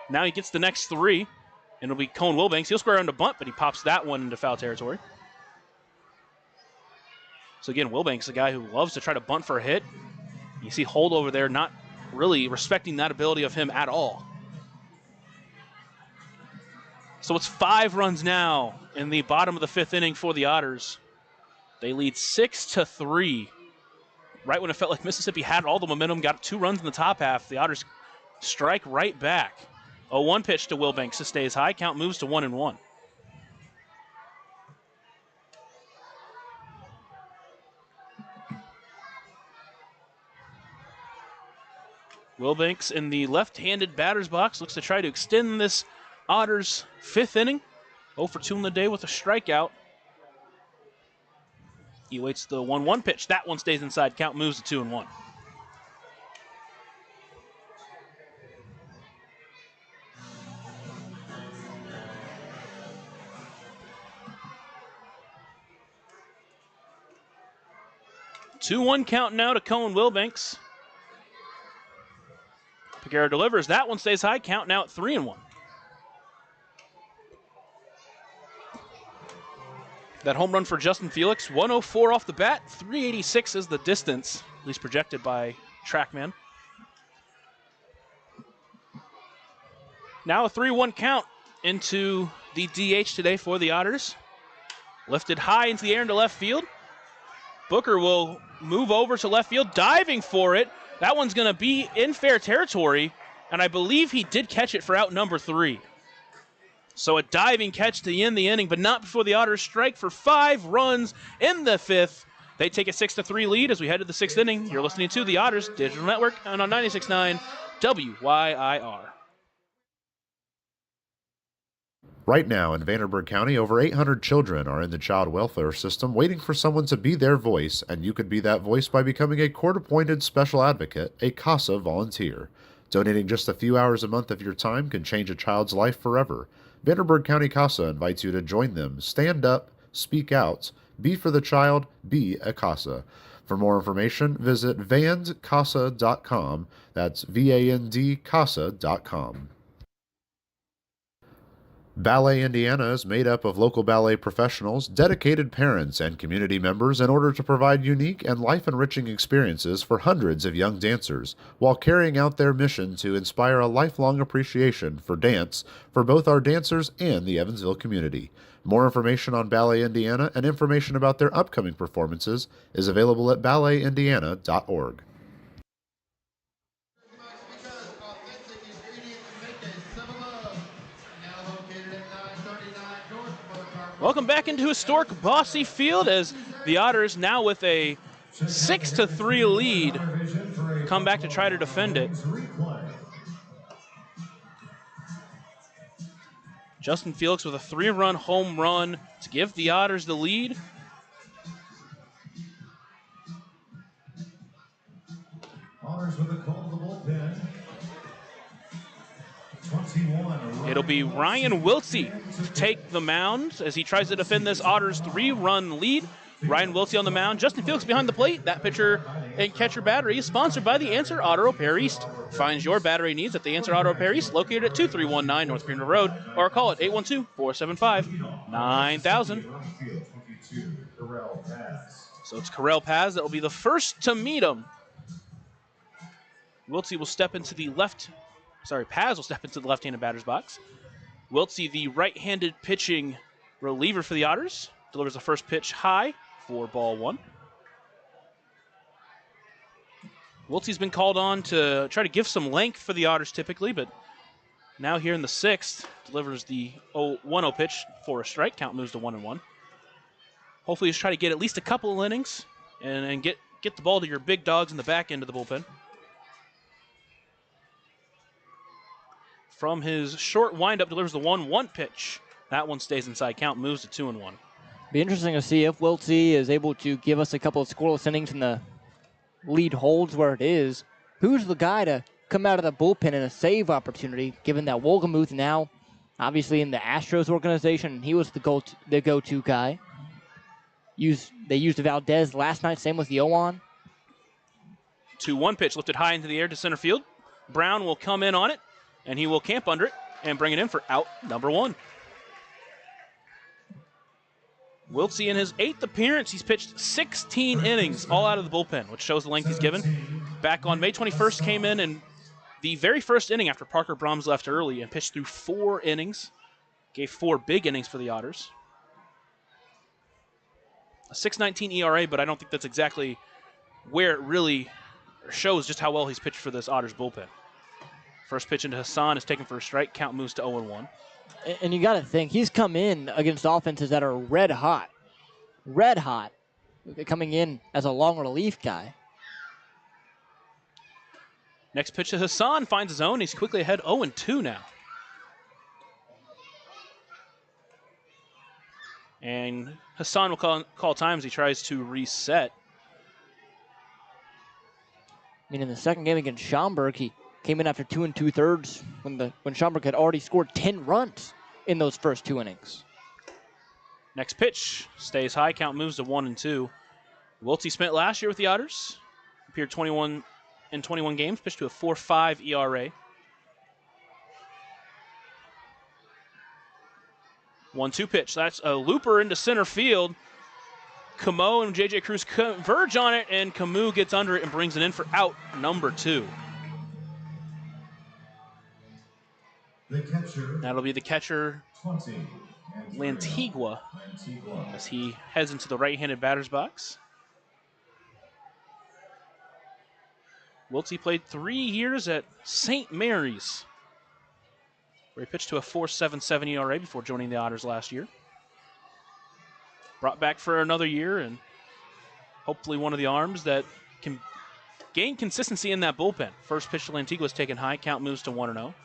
Now he gets the next 3. And it'll be Cone Wilbanks. He'll square on the bunt, but he pops that one into foul territory. So again, Wilbanks, a guy who loves to try to bunt for a hit. You see Holt over there not really respecting that ability of him at all. So it's 5 runs now in the bottom of the 5th inning for the Otters. They lead 6-3. Right when it felt like Mississippi had all the momentum, got 2 runs in the top half, the Otters strike right back. A 1 pitch to Wilbanks. It stays high. Count moves to 1-1. Wilbanks in the left-handed batter's box looks to try to extend this Otters 5th inning. 0 for 2 in the day with a strikeout. He waits the 1-1 pitch. That one stays inside. Count moves to 2-1. Two-one count now to Cone Wilbanks. Peguero delivers. That one stays high. Count now at 3-1. That home run for Justin Felix, 104 off the bat, 386 is the distance, at least projected by TrackMan. Now a 3-1 count into the DH today for the Otters. Lifted high into the air into left field. Booker will move over to left field, diving for it. That one's going to be in fair territory, and I believe he did catch it for out number 3. So a diving catch to end the inning, but not before the Otters strike for 5 runs in the 5th. They take a 6-3 lead as we head to the 6th inning. You're listening to the Otters Digital Network and on 96.9 WYIR. Right now in Vanderburgh County, over 800 children are in the child welfare system waiting for someone to be their voice, and you could be that voice by becoming a court-appointed special advocate, a CASA volunteer. Donating just a few hours a month of your time can change a child's life forever. Vanderburgh County CASA invites you to join them. Stand up, speak out, be for the child, be a CASA. For more information, visit vandcasa.com. That's VAND-CASA.com. Ballet Indiana is made up of local ballet professionals, dedicated parents, and community members in order to provide unique and life-enriching experiences for hundreds of young dancers, while carrying out their mission to inspire a lifelong appreciation for dance for both our dancers and the Evansville community. More information on Ballet Indiana and information about their upcoming performances is available at balletindiana.org. Welcome back into historic Bosse Field as The Otters now with a 6-3 lead come back to try to defend it. Justin Felix with a 3-run home run to give the Otters the lead. Otters with a call to the bullpen. 21. It'll be Ryan Wiltsey to take the mound as he tries to defend this Otters 3-run lead. Ryan Wiltsey on the mound. Justin Felix behind the plate. That pitcher and catcher battery is sponsored by the Answer Auto Repair East. Find your battery needs at the Answer Auto Repair East, located at 2319 North Greenville Road, or call it 812-475-9000. So it's Correll Paz that will be the first to meet him. Wiltsey will step into the Paz will step into the left-handed batter's box. Wiltsey, the right-handed pitching reliever for the Otters, delivers the first pitch high for ball one. Wiltsey's been called on to try to give some length for the Otters typically, but now here in the sixth, delivers the 1-0 pitch for a strike. Count moves to 1-1. Hopefully he's trying to get at least a couple of innings and get the ball to your big dogs in the back end of the bullpen. From his short windup, delivers the 1-1 pitch. That one stays inside. Count moves to 2-1. Be interesting to see if Wiltsey is able to give us a couple of scoreless innings and the lead holds where it is. Who's the guy to come out of the bullpen in a save opportunity, given that Wolgamuth now obviously in the Astros organization, and he was the go-to guy. They used Valdez last night, same with Yoan. 2-1 pitch lifted high into the air to center field. Brown will come in on it, and he will camp under it and bring it in for out number 1. Wiltsey in his 8th appearance, he's pitched 16 innings, all out of the bullpen, which shows the length he's given. Back on May 21st, came in the very first inning after Parker Brahms left early and pitched through 4 innings. Gave 4 big innings for the Otters. A 6.19 ERA, but I don't think that's exactly where it really shows just how well he's pitched for this Otters bullpen. First pitch into Hassan is taken for a strike. Count moves to 0-1. And you got to think, he's come in against offenses that are red hot, coming in as a long relief guy. Next pitch to Hassan finds his own. He's quickly ahead 0-2 now. And Hassan will call times. He tries to reset. I mean, in the second game against Schaumburg, he came in after 2 2/3 when Schaumburg had already scored 10 runs in those first 2 innings. Next pitch stays high. Count moves to 1-2. Wiltsey spent last year with the Otters. Appeared 21 games. Pitched to a 4.5 ERA. 1-2 pitch. That's a looper into center field. Camo and J.J. Cruz converge on it, and Camus gets under it and brings it in for out number 2. The catcher. That'll be the catcher, 20. Lantigua, as he heads into the right-handed batter's box. Wiltsey played 3 years at St. Mary's, where he pitched to a 4.77 ERA before joining the Otters last year. Brought back for another year, and hopefully one of the arms that can gain consistency in that bullpen. First pitch to Lantigua is taken high. Count moves to 1-0.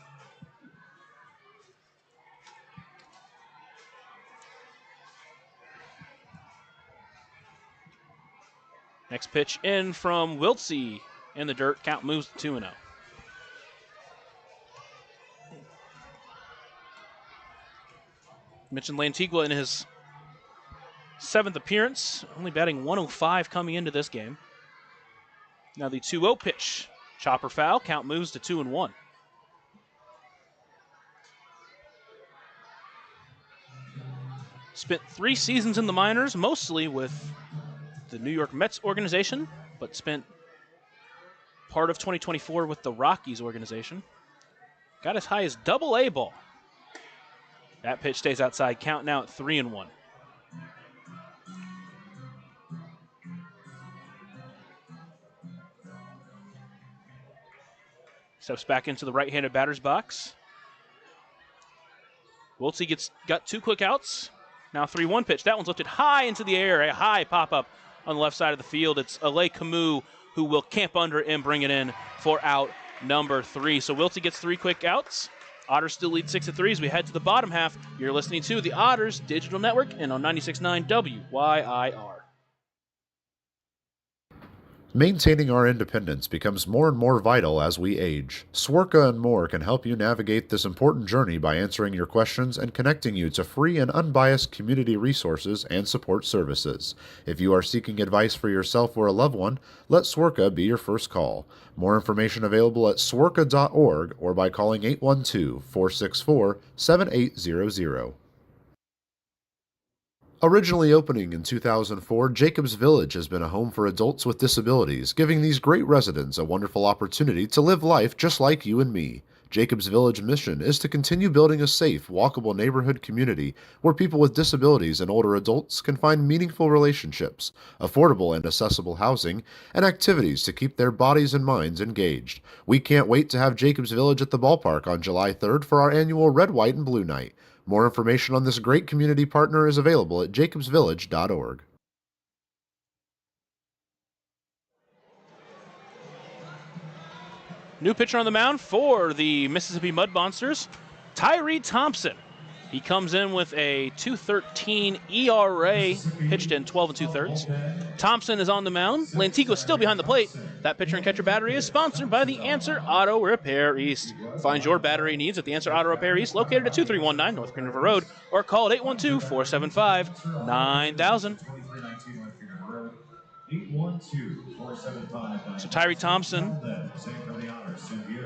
Next pitch in from Wiltsey in the dirt. Count moves to 2-0. Mentioned Lantigua in his 7th appearance, only batting 105 coming into this game. Now the 2-0 pitch. Chopper foul. Count moves to 2-1. Spent 3 seasons in the minors, mostly with the New York Mets organization, but spent part of 2024 with the Rockies organization. Got as high as Double-A ball. That pitch stays outside. Count now at 3-1. Steps back into the right-handed batter's box. Wiltsey got 2 quick outs. Now 3-1 pitch. That one's lifted high into the air. A high pop-up on the left side of the field. It's Alay Camus who will camp under and bring it in for out number 3. So Wilty gets 3 quick outs. Otters still lead 6-3 as we head to the bottom half. You're listening to the Otters Digital Network and on 96.9 WYIR. Maintaining our independence becomes more and more vital as we age. Swerka and More can help you navigate this important journey by answering your questions and connecting you to free and unbiased community resources and support services. If you are seeking advice for yourself or a loved one, let Swerka be your first call. More information available at swerka.org or by calling 812-464-7800. Originally opening in 2004, Jacobs Village has been a home for adults with disabilities, giving these great residents a wonderful opportunity to live life just like you and me. Jacobs Village mission is to continue building a safe, walkable neighborhood community where people with disabilities and older adults can find meaningful relationships, affordable and accessible housing, and activities to keep their bodies and minds engaged. We can't wait to have Jacobs Village at the ballpark on July 3rd for our annual Red, White, and Blue Night. More information on this great community partner is available at jacobsvillage.org. New pitcher on the mound for the Mississippi Mud Monsters, Tyree Thompson. He comes in with a 2.13 ERA, pitched in 12 2/3. Thompson is on the mound. Lantigua still behind the plate. That pitcher and catcher battery is sponsored by the Answer Auto Repair East. Find your battery needs at the Answer Auto Repair East, located at 2319 North Green River Road, or call at 812-475-9000. So Tyree Thompson,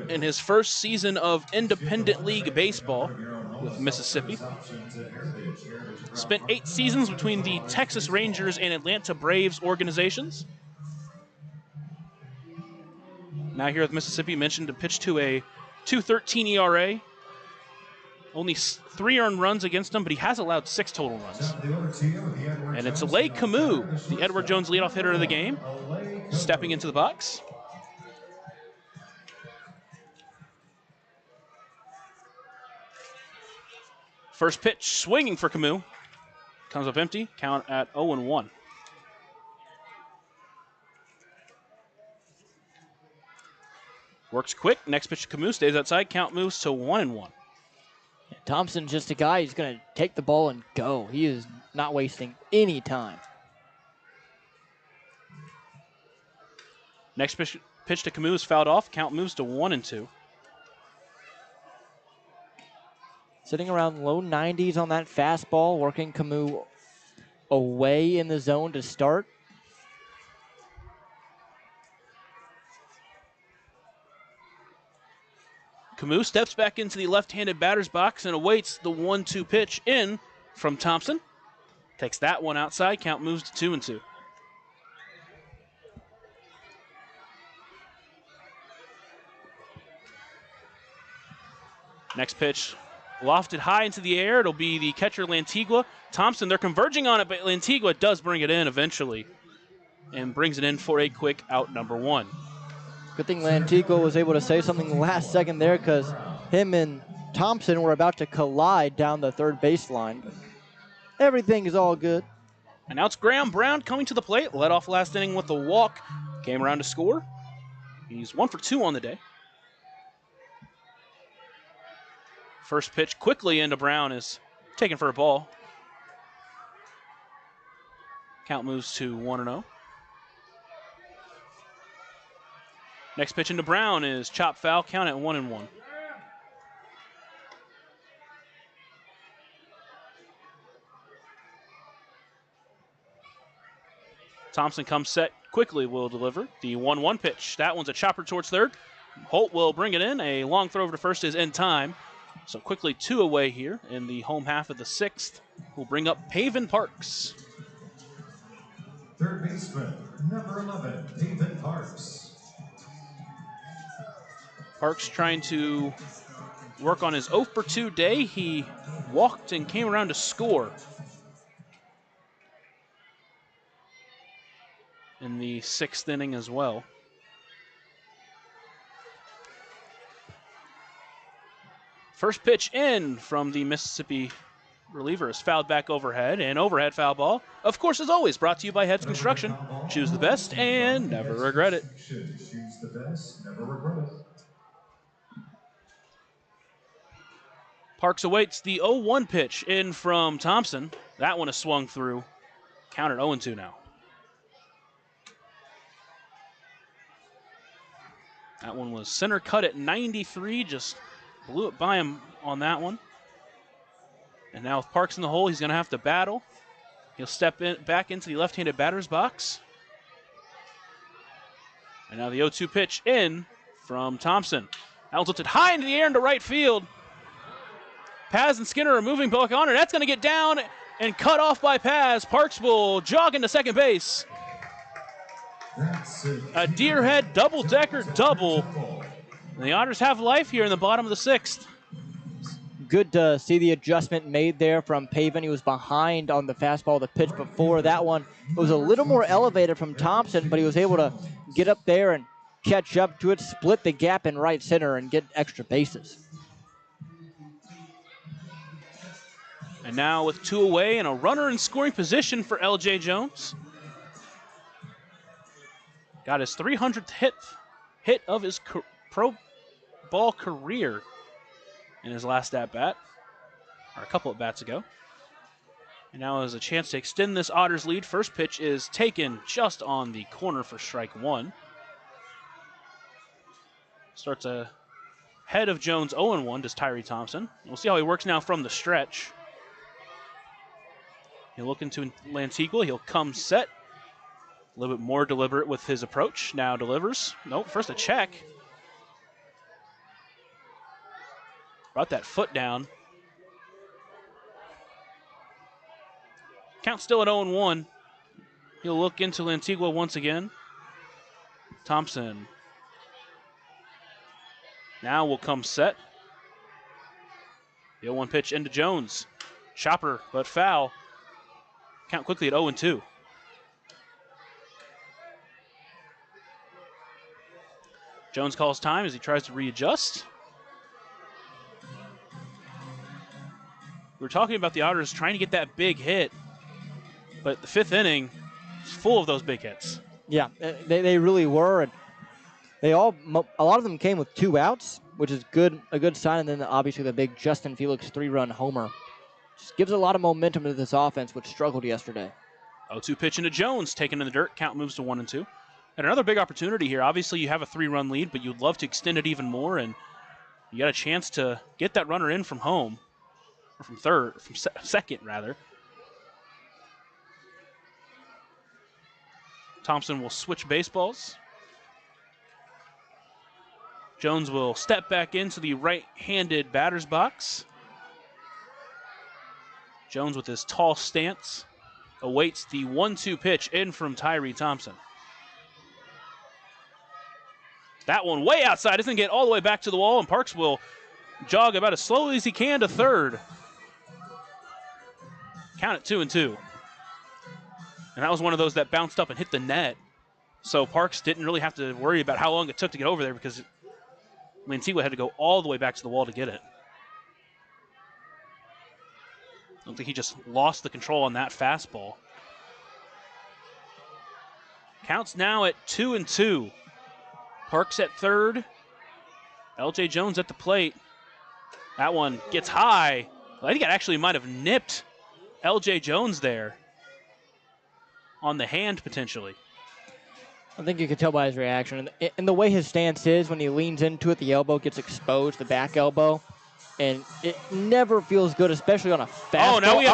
in his first season of Independent League Baseball with Mississippi, spent 8 seasons between the Texas Rangers and Atlanta Braves organizations. Now here with Mississippi, mentioned to pitch to a 2.13 ERA. Only 3 earned runs against him, but he has allowed 6 total runs. And it's Alay Camus, the Edward Jones leadoff hitter of the game, stepping into the box. First pitch, swinging for Camus. Comes up empty, count at 0-1. Works quick, next pitch to Camus, stays outside, count moves to 1-1. Thompson's just a guy who's going to take the ball and go. He is not wasting any time. Next pitch to Camus fouled off, count moves to 1-2. Sitting around low 90s on that fastball, working Camus away in the zone to start. Camus steps back into the left-handed batter's box and awaits the 1-2 pitch in from Thompson. Takes that one outside, count moves to 2-2. Next pitch, lofted high into the air. It'll be the catcher Lantigua. Thompson, they're converging on it, but Lantigua does bring it in eventually and brings it in for a quick out number 1. Good thing Lantigua was able to say something last second there, because him and Thompson were about to collide down the third baseline. Everything is all good. And now it's Graham Brown coming to the plate. Led off last inning with a walk. Came around to score. He's 1 for 2 on the day. First pitch quickly into Brown is taken for a ball. Count moves to 1-0. Next pitch into Brown is chop foul, count at 1-1. Thompson comes set, quickly will deliver the 1-1 pitch. That one's a chopper towards third. Holt will bring it in. A long throw over to first is in time. So quickly 2 away here in the home half of the 6th. We'll bring up Paven Parks. Third baseman, number 11, Paven Parks. Parks trying to work on his 0 for 2 day. He walked and came around to score in the 6th inning as well. First pitch in from the Mississippi reliever is fouled back overhead, and overhead foul ball, of course, as always, brought to you by Heads Construction. Choose the best and never regret it. Choose the best, never regret it. Parks awaits the 0-1 pitch in from Thompson. That one is swung through. Counted 0-2 now. That one was center cut at 93, just blew it by him on that one. And now with Parks in the hole, he's going to have to battle. He'll step in back into the left-handed batter's box. And now the 0-2 pitch in from Thompson. That one's lifted high into the air into right field. Paz and Skinner are moving back on, and that's going to get down and cut off by Paz. Parks will jog into second base. A Deerhead double-decker double. And the Otters have life here in the bottom of the sixth. Good to see the adjustment made there from Pavin. He was behind on the fastball the pitch before. That one was a little more elevated from Thompson, but he was able to get up there and catch up to it, split the gap in right center, and get extra bases. And now with 2 away and a runner in scoring position for L.J. Jones. Got his 300th hit of his pro ball career in his last at-bat, or a couple at bats ago. And now has a chance to extend this Otters lead. First pitch is taken just on the corner for strike one. Starts ahead of Jones 0-1 to Tyree Thompson. We'll see how he works now from the stretch. He'll look into Lantigua. He'll come set. A little bit more deliberate with his approach. Now delivers. Nope, first a check. Brought that foot down. Count still at 0-1. He'll look into Lantigua once again. Thompson. Now will come set. The 0-1 pitch into Jones. Chopper, but foul. Count quickly at 0-2. Jones calls time as he tries to readjust. We were talking about the Otters trying to get that big hit, but the fifth inning is full of those big hits. Yeah, they really were, and a lot of them came with 2 outs, which is a good sign. And then obviously the big Justin Felix 3-run homer just gives a lot of momentum to this offense, which struggled yesterday. 0-2 pitch into Jones, taken in the dirt. Count moves to 1-2. And another big opportunity here. Obviously, you have a 3-run lead, but you'd love to extend it even more, and you got a chance to get that runner in from home, or from second, rather. Thompson will switch baseballs. Jones will step back into the right-handed batter's box. Jones with his tall stance awaits the 1-2 pitch in from Tyree Thompson. That one way outside, doesn't get all the way back to the wall, and Parks will jog about as slowly as he can to third. Count it 2-2. And that was one of those that bounced up and hit the net. So Parks didn't really have to worry about how long it took to get over there because Lantigua had to go all the way back to the wall to get it. I don't think he just lost the control on that fastball. Counts now at 2-2. Parks at third. L.J. Jones at the plate. That one gets high. I think it actually might have nipped L.J. Jones there on the hand potentially. I think you could tell by his reaction. And the way his stance is, when he leans into it, the elbow gets exposed, the back elbow. And it never feels good, especially on a fastball. Oh, now we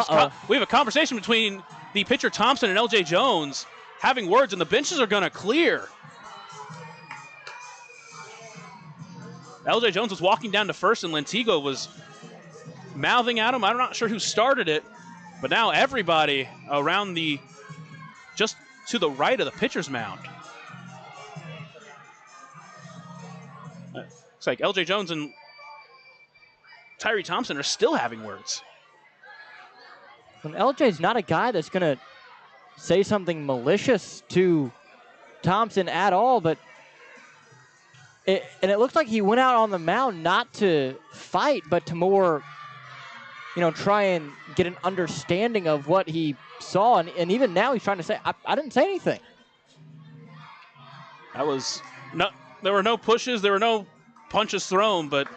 have a conversation between the pitcher Thompson and L.J. Jones having words, and the benches are going to clear. L.J. Jones was walking down to first, and Lantigua was mouthing at him. I'm not sure who started it, but now everybody around just to the right of the pitcher's mound. Looks like L.J. Jones and Tyree Thompson are still having words. And LJ's not a guy that's going to say something malicious to Thompson at all, but it looks like he went out on the mound not to fight, but to more try and get an understanding of what he saw. And even now he's trying to say, I didn't say anything. That was there were no pushes, there were no punches thrown, but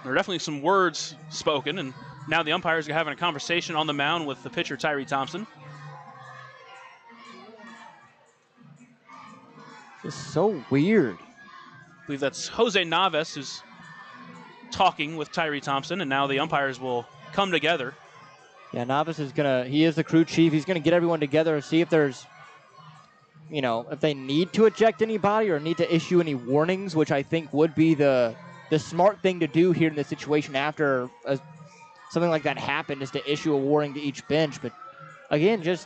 there were definitely some words spoken. And now the umpires are having a conversation on the mound with the pitcher, Tyree Thompson. It's so weird. I believe that's Jose Navas who's talking with Tyree Thompson, and now the umpires will come together. Yeah, Navas is he is the crew chief. He's gonna get everyone together and see if there's, if they need to eject anybody or need to issue any warnings, which I think would be the smart thing to do here in this situation after something like that happened, is to issue a warning to each bench. But again, I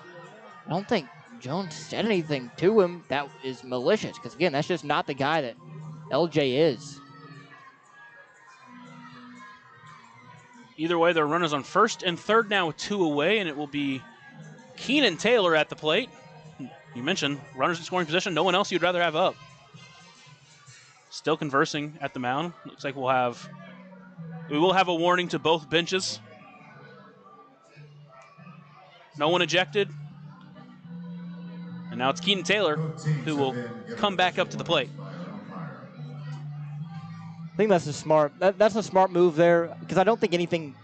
don't think Jones said anything to him that is malicious, because again, that's just not the guy that LJ is. Either way, there are runners on first and third now with 2 away, and it will be Keenan Taylor at the plate. You mentioned runners in scoring position. No one else you'd rather have up. Still conversing at the mound. Looks like we will have a warning to both benches. No one ejected. And now it's Keenan Taylor who will come back up to the plate. I think that's a smart move there, because I don't think anything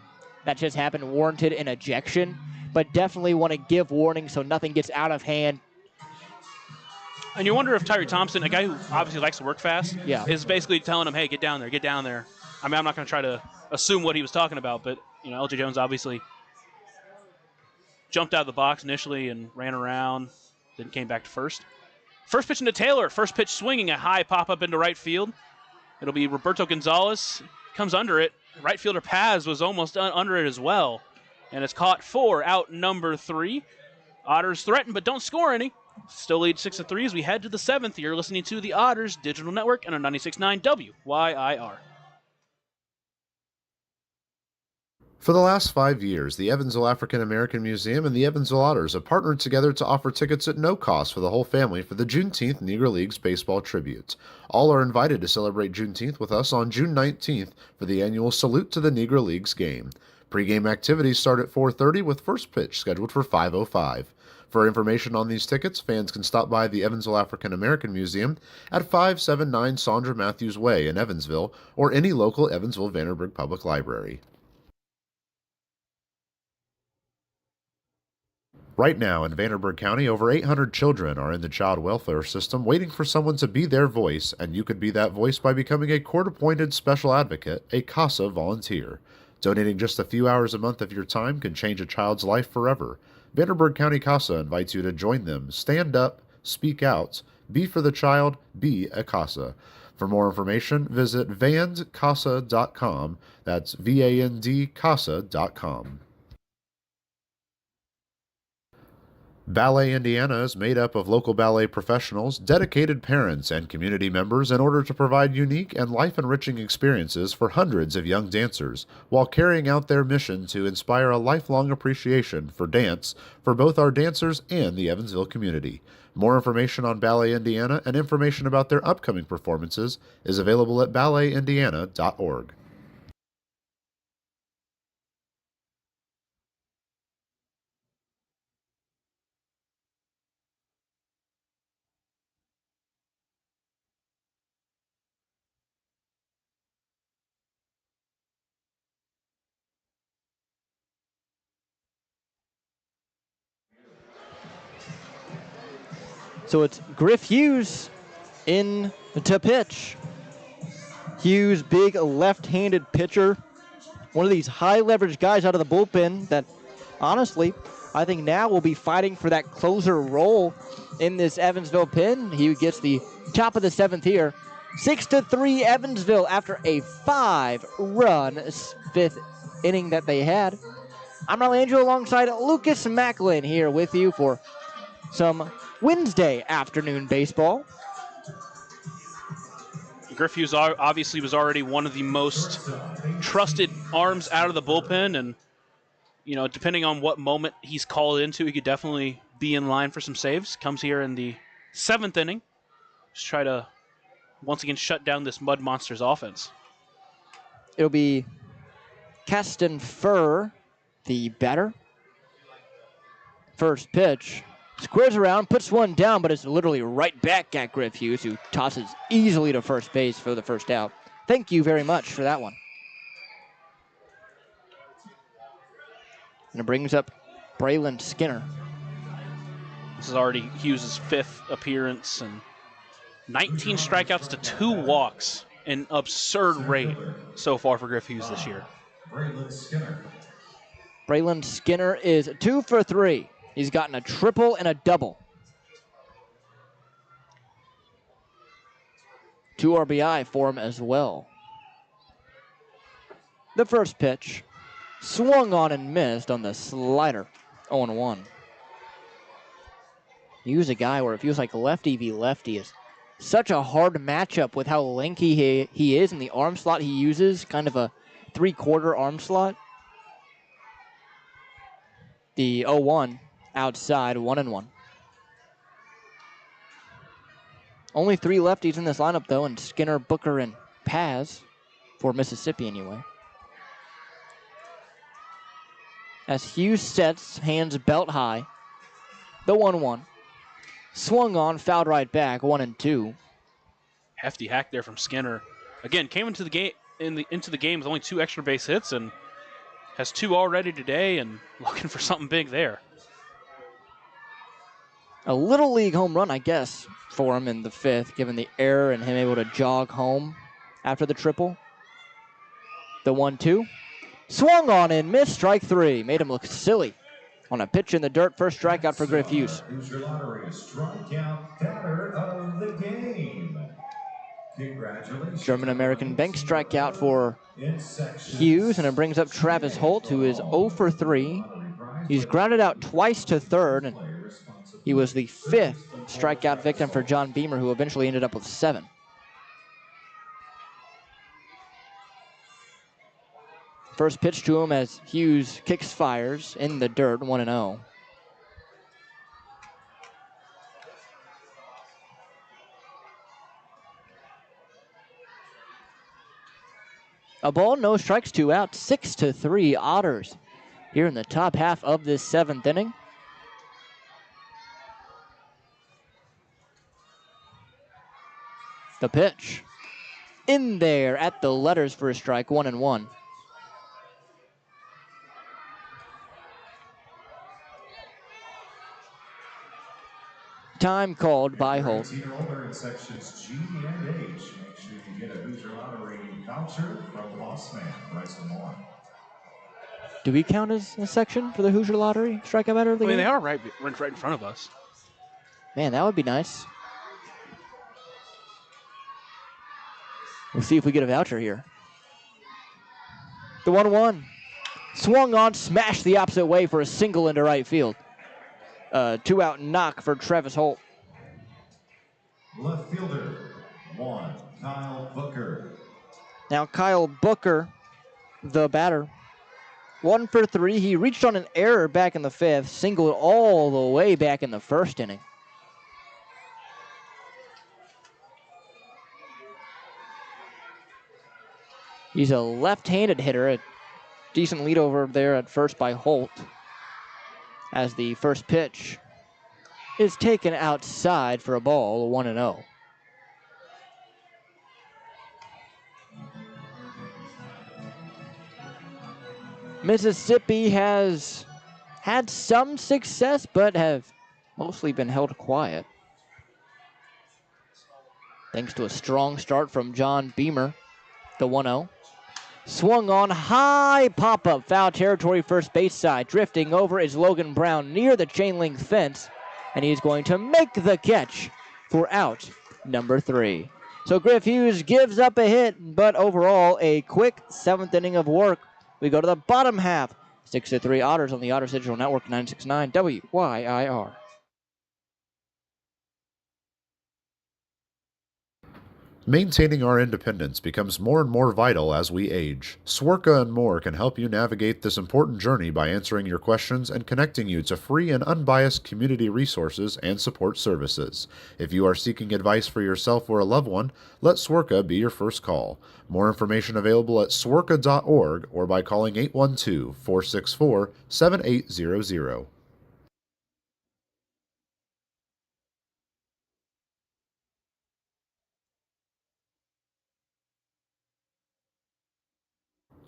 that just happened warranted an ejection, but definitely want to give warning so nothing gets out of hand. And you wonder if Tyree Thompson, a guy who obviously likes to work fast, Yeah. is basically telling him, hey, get down there, get down there. I mean, I'm not going to try to assume what he was talking about, but, LJ Jones obviously jumped out of the box initially and ran around, then came back to first. First pitch into Taylor. First pitch swinging, a high pop-up into right field. It'll be Roberto Gonzalez. Comes under it. Right fielder Paz was almost under it as well. And it's caught for out number 3. Otters threaten but don't score any. Still lead 6-3 as we head to the 7th. You're listening to the Otters Digital Network and on 96.9 WYIR. For the last 5 years, the Evansville African American Museum and the Evansville Otters have partnered together to offer tickets at no cost for the whole family for the Juneteenth Negro Leagues Baseball Tribute. All are invited to celebrate Juneteenth with us on June 19th for the annual Salute to the Negro Leagues game. Pre-game activities start at 4:30 with first pitch scheduled for 5:05. For information on these tickets, fans can stop by the Evansville African American Museum at 579 Sandra Matthews Way in Evansville or any local Evansville Vanderburgh Public Library. Right now in Vanderburgh County, over 800 children are in the child welfare system waiting for someone to be their voice, and you could be that voice by becoming a court-appointed special advocate, a CASA volunteer. Donating just a few hours a month of your time can change a child's life forever. Vanderburgh County CASA invites you to join them. Stand up, speak out, be for the child, be a CASA. For more information, visit vandcasa.com. That's VAND-CASA.com. Ballet Indiana is made up of local ballet professionals, dedicated parents, and community members in order to provide unique and life-enriching experiences for hundreds of young dancers, while carrying out their mission to inspire a lifelong appreciation for dance for both our dancers and the Evansville community. More information on Ballet Indiana and information about their upcoming performances is available at balletindiana.org. So it's Griff Hughes in to pitch. Hughes, big left-handed pitcher. One of these high-leverage guys out of the bullpen that, honestly, I think now will be fighting for that closer role in this Evansville pen. He gets the top of the 7th here. 6-3 Evansville after a 5-run 5th inning that they had. I'm Riley Andrew alongside Lucas Macklin here with you for some Wednesday afternoon baseball. Griff Hughes obviously was already one of the most trusted arms out of the bullpen, and depending on what moment he's called into, he could definitely be in line for some saves. Comes here in the 7th inning, just try to once again shut down this Mud Monsters offense. It'll be Kasten Furr, the batter. First pitch. Squares around, puts one down, but it's literally right back at Griff Hughes, who tosses easily to first base for the first out. Thank you very much for that one. And it brings up Braylon Skinner. This is already Hughes' 5th appearance and 19 strikeouts to 2 walks, an absurd rate so far for Griff Hughes this year. Braylon Skinner. Braylon Skinner is 2 for 3. He's gotten a triple and a double. 2 RBI for him as well. The first pitch, swung on and missed on the slider, 0-1. Hughes, a guy where it feels like lefty v lefty, is such a hard matchup with how lanky he is, and the arm slot he uses, kind of a 3/4 arm slot. The 0-1 outside, 1-1. Only 3 lefties in this lineup, though, and Skinner, Booker, and Paz, for Mississippi anyway. As Hughes sets, hands belt high, the 1-1. Swung on, fouled right back, 1-2. Hefty hack there from Skinner. Again, came into the game with only 2 extra base hits and has 2 already today and looking for something big there. A little league home run, I guess, for him in the 5th, given the error and him able to jog home after the triple. The 1-2. Swung on and missed, strike 3. Made him look silly on a pitch in the dirt. First strikeout for Griff Hughes. Hoosier Lottery strikeout batter of the game. Congratulations. German-American bank strikeout for In section Hughes, and it brings up Travis Holt, who is 0 for 3. He's grounded out twice to third, and he was the 5th strikeout victim for John Beamer, who eventually ended up with 7. First pitch to him as Hughes kicks fires in the dirt, 1-0. A ball, no strikes, 2 out, 6-3 Otters here in the top half of this 7th inning. The pitch in there at the letters for a strike, 1-1. Time called by Holt. 18-year-older in sections G and H. Make sure you get a Hoosier Lottery voucher from Boss Man, Bryce Lamar. Do we count as a section for the Hoosier Lottery strikeout batter of the I mean, game? they are right in front of us. Man, that would be nice. We'll see if we get a voucher here. The 1-1. Swung on, smashed the opposite way for a single into right field. 2-out knock for Travis Holt. Left fielder, 1, Kyle Booker. Now Kyle Booker, the batter. 1 for 3. He reached on an error back in the 5th, singled all the way back in the 1st inning. He's a left-handed hitter. A decent lead over there at first by Holt, as the first pitch is taken outside for a ball, 1-0. Mississippi has had some success, but have mostly been held quiet, thanks to a strong start from John Beamer. The 1-0. Swung on, high pop-up, foul territory, first base side. Drifting over is Logan Brown near the chain link fence, and he's going to make the catch for out number 3. So Griff Hughes gives up a hit, but overall a quick 7th inning of work. We go to the bottom half. 6-3 Otters on the Otters Digital Network, 969 WYIR. Maintaining our independence becomes more and more vital as we age. Swerka and more can help you navigate this important journey by answering your questions and connecting you to free and unbiased community resources and support services. If you are seeking advice for yourself or a loved one, let Swerka be your first call. More information available at swerka.org or by calling 812-464-7800.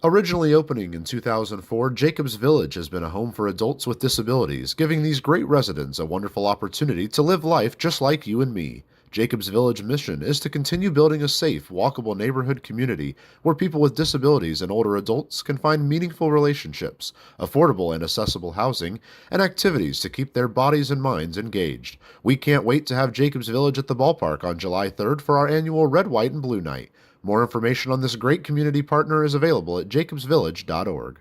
Originally opening in 2004, Jacobs Village has been a home for adults with disabilities, giving these great residents a wonderful opportunity to live life just like you and me. Jacobs Village mission is to continue building a safe, walkable neighborhood community where people with disabilities and older adults can find meaningful relationships, affordable and accessible housing, and activities to keep their bodies and minds engaged. We can't wait to have Jacobs Village at the ballpark on July 3rd for our annual Red, White, and Blue Night. More information on this great community partner is available at jacobsvillage.org.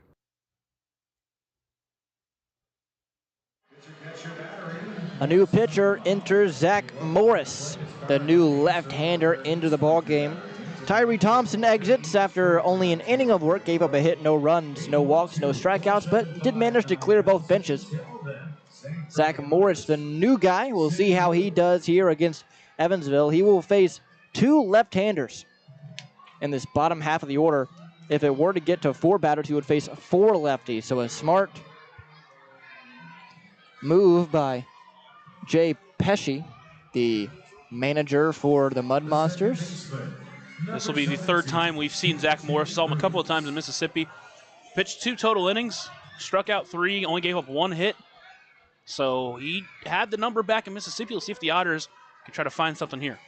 A new pitcher enters, Zach Morris, the new left-hander, into the ballgame. Tyree Thompson exits after only an inning of work, gave up a hit, no runs, no walks, no strikeouts, but did manage to clear both benches. Zach Morris, the new guy, we'll see how he does here against Evansville. He will face two left-handers in this bottom half of the order. If it were to get to four batters, he would face four lefties. So a smart move by Jay Pesci, the manager for the Mud Monsters. This will be the third time we've seen Zach Morris. Saw him a couple of times in Mississippi. Pitched 2 total innings, struck out 3, only gave up 1 hit. So he had the number back in Mississippi. We'll see if the Otters can try to find something here.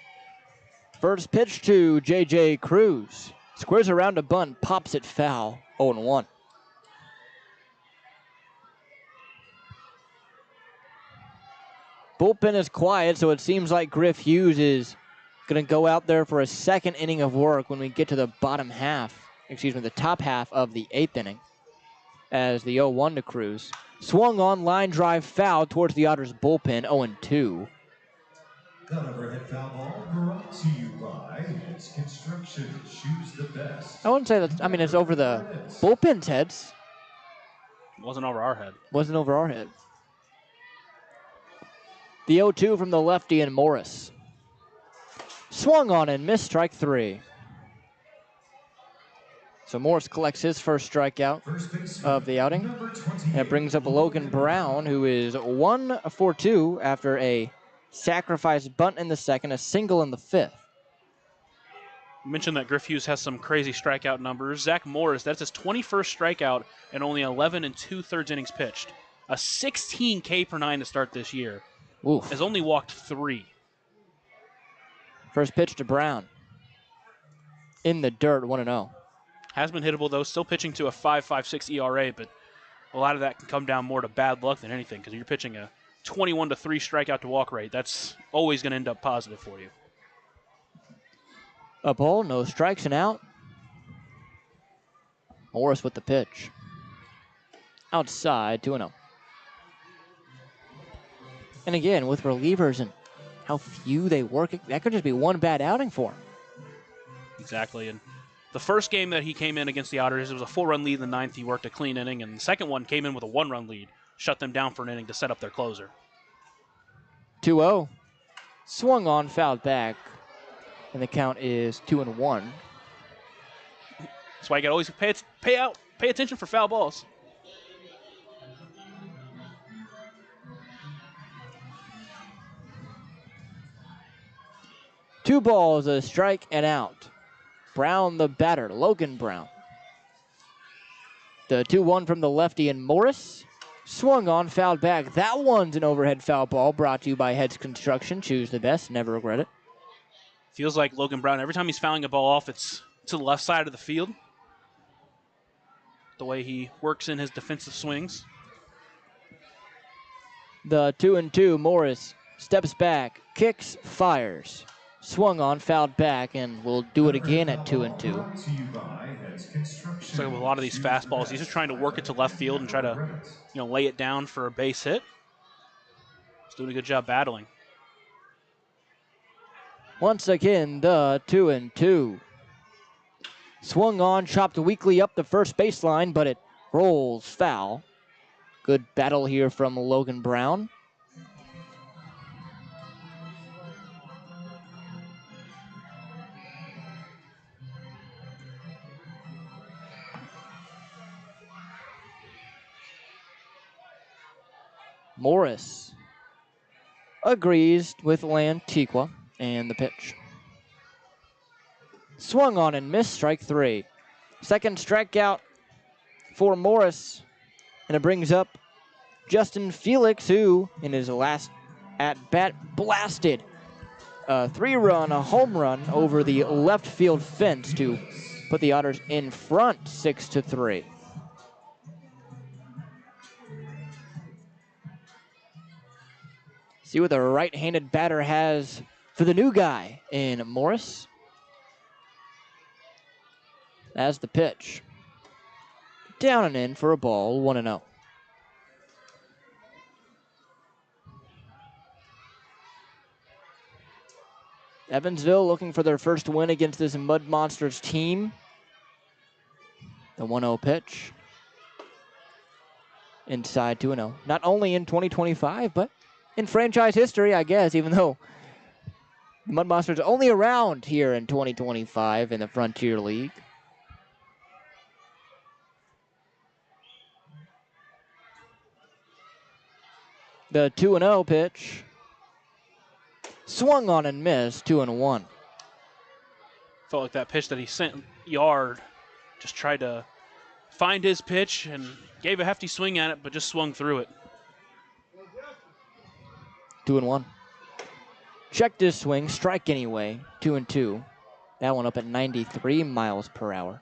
First pitch to J.J. Cruz. Squares around a bunt, pops it foul, 0-1. Bullpen is quiet, so it seems like Griff Hughes is going to go out there for a second inning of work when we get to the the top half of the 8th inning. As the 0-1 to Cruz. Swung on, line drive foul towards the Otters bullpen, 0-2. That overhead foul ball brought to you by It's Construction. Choose the best. I wouldn't say that. I mean, it's over the bullpen's heads. Wasn't over our head. Wasn't over our head. The 0-2 from the lefty and Morris. Swung on and missed, strike 3. So Morris collects his first strikeout of the outing. And it brings up Logan Brown, who is 1 for 2 after a sacrifice bunt in the second, a single in the 5th. You mentioned that Griff Hughes has some crazy strikeout numbers. Zach Morris, that's his 21st strikeout and only 11 2/3 innings pitched. A 16 K per 9 to start this year. Oof. Has only walked 3. First pitch to Brown. In the dirt, 1-0. Has been hittable, though. Still pitching to a 5.56 ERA, but a lot of that can come down more to bad luck than anything because you're pitching a 21 to 3 strikeout to walk rate. That's always going to end up positive for you. A ball, no strikes and out. Morris with the pitch. Outside, 2-0. And again, with relievers and how few they work, that could just be one bad outing for him. Exactly. And the first game that he came in against the Otters, it was a 4-run lead in the 9th. He worked a clean inning. And the second one came in with a 1-run lead, shut them down for an inning to set up their closer. 2-0. Swung on, fouled back. And the count is 2-1. That's why you got to always pay attention for foul balls. Two balls, a strike and out. Brown the batter, Logan Brown. The 2-1 from the lefty and Morris. Swung on, fouled back. That one's an overhead foul ball brought to you by Heads Construction. Choose the best, never regret it. Feels like Logan Brown, every time he's fouling a ball off, it's to the left side of the field. The way he works in his defensive swings. The 2-2, Morris steps back, kicks, fires. Swung on, fouled back, and we'll do it again at 2-2. So with a lot of these fastballs, he's just trying to work it to left field and try to, lay it down for a base hit. He's doing a good job battling. Once again, the 2-2. Swung on, chopped weakly up the first baseline, but it rolls foul. Good battle here from Logan Brown. Morris agrees with Lantigua and the pitch. Swung on and missed, strike 3. Second strikeout for Morris, and it brings up Justin Felix, who in his last at-bat blasted a 3-run, a home run over the left field fence to put the Otters in front 6-3. See what the right-handed batter has for the new guy in Morris. As the pitch. Down and in for a ball, 1-0. Evansville looking for their first win against this Mud Monsters team. The 1-0 pitch. Inside 2-0. Not only in 2025, but in franchise history, I guess, even though the Mud Monsters are only around here in 2025 in the Frontier League. The 2-0 pitch. Swung on and missed, 2-1. Felt like that pitch that he sent yard, just tried to find his pitch and gave a hefty swing at it, but just swung through it. 2-1. Checked his swing, strike anyway, 2-2. That one up at 93 miles per hour.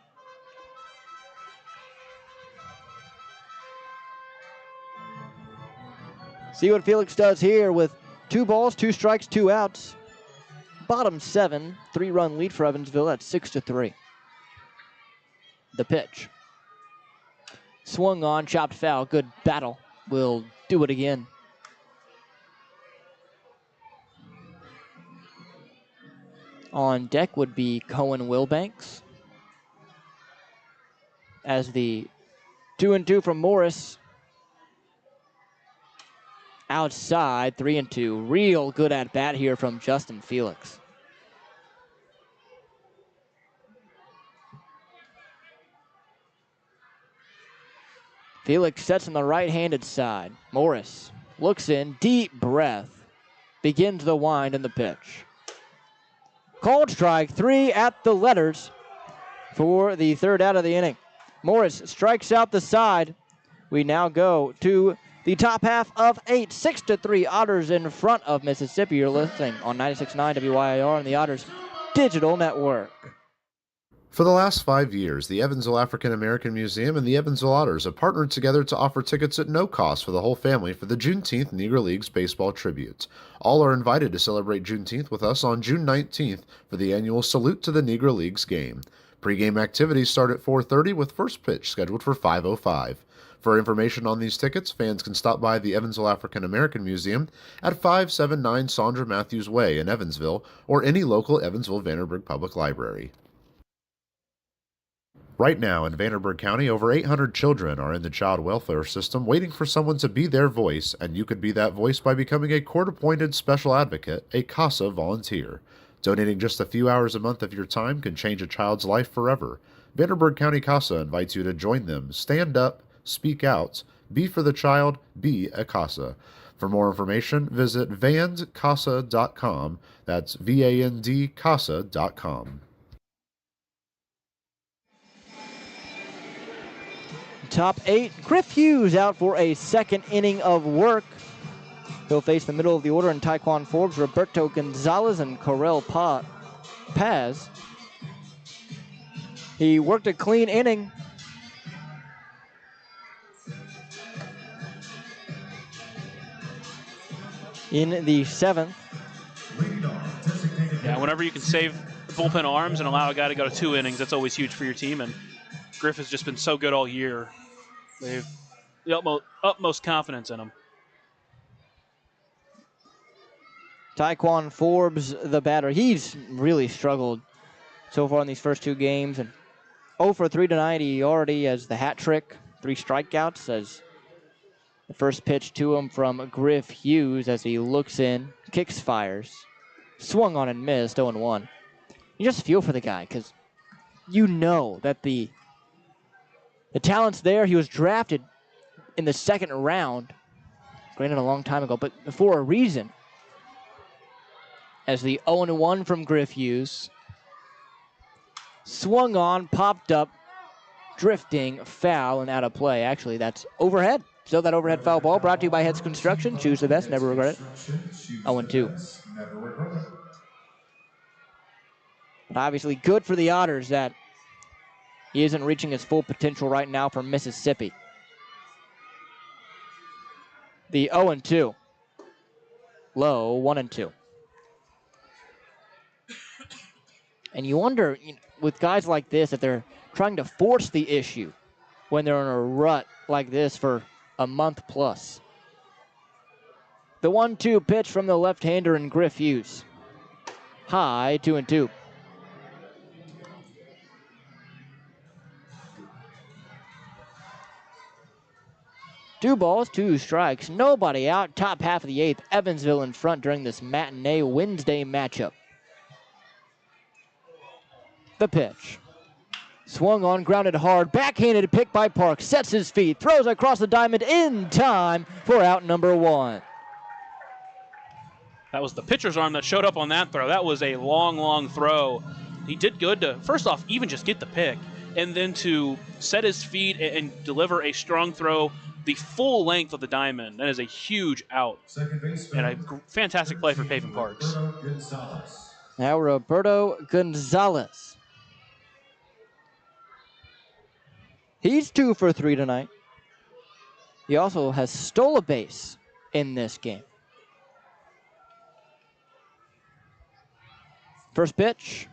See what Felix does here with 2 balls, 2 strikes, 2 outs. Bottom 7, 3-run lead for Evansville at 6-3. The pitch. Swung on, chopped foul, good battle. Will do it again. On deck would be Cohen Wilbanks. As the 2-2 from Morris. Outside, 3-2. Real good at bat here from Justin Felix. Felix sets on the right-handed side. Morris looks in, deep breath. Begins the wind and the pitch. Called strike 3 at the letters for the 3rd out of the inning. Morris strikes out the side. We now go to the top half of 8, 6-3 Otters in front of Mississippi. You're listening on 96.9 WYIR and the Otters Digital Network. For the last 5 years, the Evansville African American Museum and the Evansville Otters have partnered together to offer tickets at no cost for the whole family for the Juneteenth Negro Leagues Baseball Tribute. All are invited to celebrate Juneteenth with us on June 19th for the annual Salute to the Negro Leagues game. Pre-game activities start at 4:30 with first pitch scheduled for 5:05. For information on these tickets, fans can stop by the Evansville African American Museum at 579 Sandra Matthews Way in Evansville or any local Evansville Vanderburgh Public Library. Right now in Vanderburgh County, over 800 children are in the child welfare system waiting for someone to be their voice, and you could be that voice by becoming a court-appointed special advocate, a CASA volunteer. Donating just a few hours a month of your time can change a child's life forever. Vanderburgh County CASA invites you to join them. Stand up, speak out, be for the child, be a CASA. For more information, visit vandcasa.com. That's VAND CASA.com. Top 8, Griff Hughes out for a 2nd inning of work. He'll face the middle of the order in Taekwon Forbes, Roberto Gonzalez, and Corel Paz. He worked a clean inning. In the 7th. Yeah, whenever you can save bullpen arms and allow a guy to go to 2 innings, that's always huge for your team. And Griff has just been so good all year. They have the utmost confidence in him. Tyquan Forbes, the batter, he's really struggled so far in these first two games. And 0 for 3 tonight. He already has the hat trick, 3 strikeouts as the first pitch to him from Griff Hughes as he looks in, kicks, fires, swung on and missed, 0-1. You just feel for the guy because you know that the talent's there. He was drafted in the second round, granted a long time ago, but for a reason. As the 0-1 from Griff Hughes, swung on, popped up, drifting, foul, and out of play. Actually, that's overhead. So that overhead foul ball brought to you by Heads Construction. Choose the best, never regret it. 0-2. Never regret it. But obviously good for the Otters that he isn't reaching his full potential right now for Mississippi. The 0-2. Low, 1-2. And you wonder, with guys like this, if they're trying to force the issue when they're in a rut like this for a month plus. The 1-2 pitch from the left-hander in Griff Hughes. High, 2-2. Two balls, 2 strikes, nobody out. Top half of the 8th, Evansville in front during this matinee Wednesday matchup. The pitch. Swung on, grounded hard, backhanded pick by Park, sets his feet, throws across the diamond in time for out number 1. That was the pitcher's arm that showed up on that throw. That was a long, long throw. He did good to, first off, even just get the pick, and then to set his feet and deliver a strong throw the full length of the diamond. That is a huge out. Second baseman. And a fantastic play for Paving Parks. Roberto Gonzalez. Now Roberto Gonzalez. He's 2 for 3 tonight. He also has stole a base in this game. First pitch.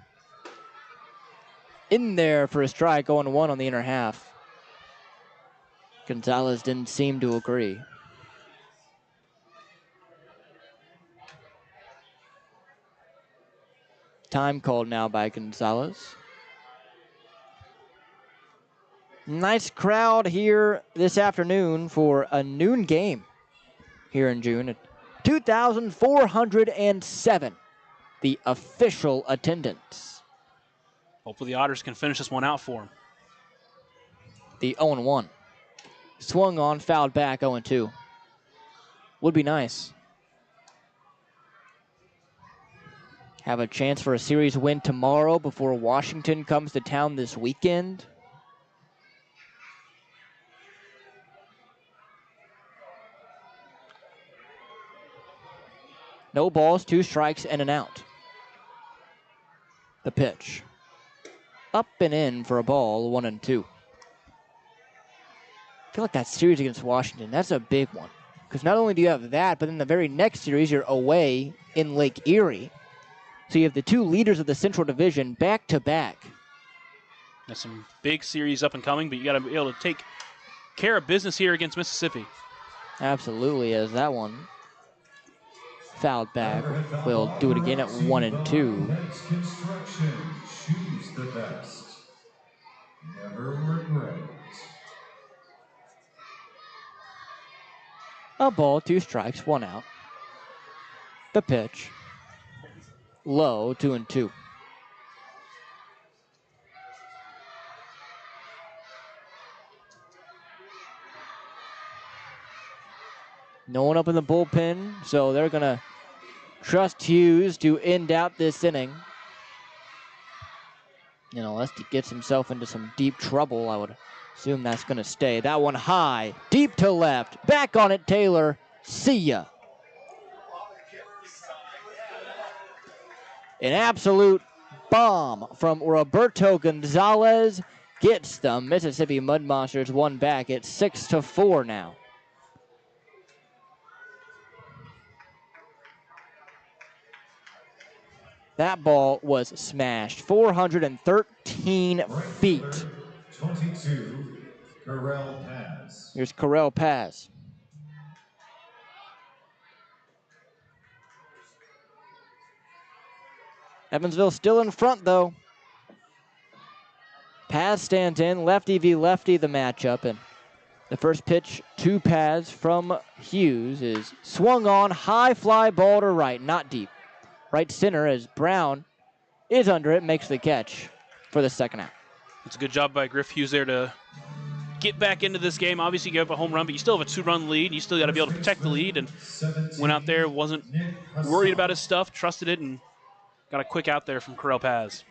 In there for a strike, 0-1 on the inner half. Gonzalez didn't seem to agree. Time called now by Gonzalez. Nice crowd here this afternoon for a noon game here in June. 2,407, the official attendance. Hopefully the Otters can finish this one out for him. The 0-1. Swung on, fouled back, 0-2. Would be nice. Have a chance for a series win tomorrow before Washington comes to town this weekend. No balls, 2 strikes, and an out. The pitch. Up and in for a ball, 1-2. I feel like that series against Washington, that's a big one. Because not only do you have that, but in the very next series, you're away in Lake Erie. So you have the 2 leaders of the Central Division back-to-back. There's some big series up and coming, but you got to be able to take care of business here against Mississippi. Absolutely, as that one fouled back. We'll do it again at 1-2. Heads Construction. Choose the best. Never regret it. A ball, 2 strikes, 1 out. The pitch. Low, 2-2. No one up in the bullpen, so they're going to trust Hughes to end out this inning. And unless he gets himself into some deep trouble, I would assume that's going to stay. That one high, deep to left. Back on it, Taylor. See ya. An absolute bomb from Roberto Gonzalez gets the Mississippi Mud Monsters one back. It's 6-4 now. That ball was smashed. 413 feet. 22, Carell Paz. Here's Carell Paz. Evansville still in front, though. Paz stands in, lefty v lefty the matchup, and the first pitch to Paz from Hughes is swung on, high fly ball to right, not deep. Right center as Brown is under it, makes the catch for the second out. It's a good job by Griff Hughes there to get back into this game. Obviously, you give up a home run, but you still have a 2-run lead. You still got to be able to protect the lead, and went out there, wasn't worried about his stuff, trusted it, and got a quick out there from Corel Paz.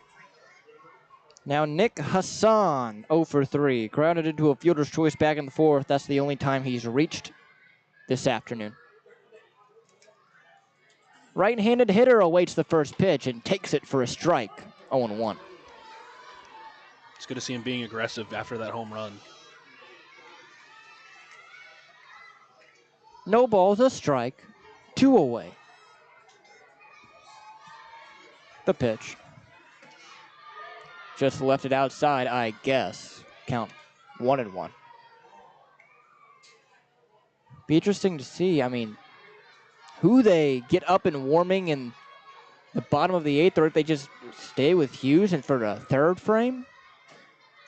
Now Nick Hassan, 0 for 3. Grounded into a fielder's choice back in the fourth. That's the only time he's reached this afternoon. Right-handed hitter awaits the first pitch and takes it for a strike, 0-1. It's good to see him being aggressive after that home run. No balls, a strike, 2 away. The pitch. Just left it outside, I guess. Count 1-1. Be interesting to see, I mean, who they get up and warming in the bottom of the eighth, or if they just stay with Hughes and for a third frame.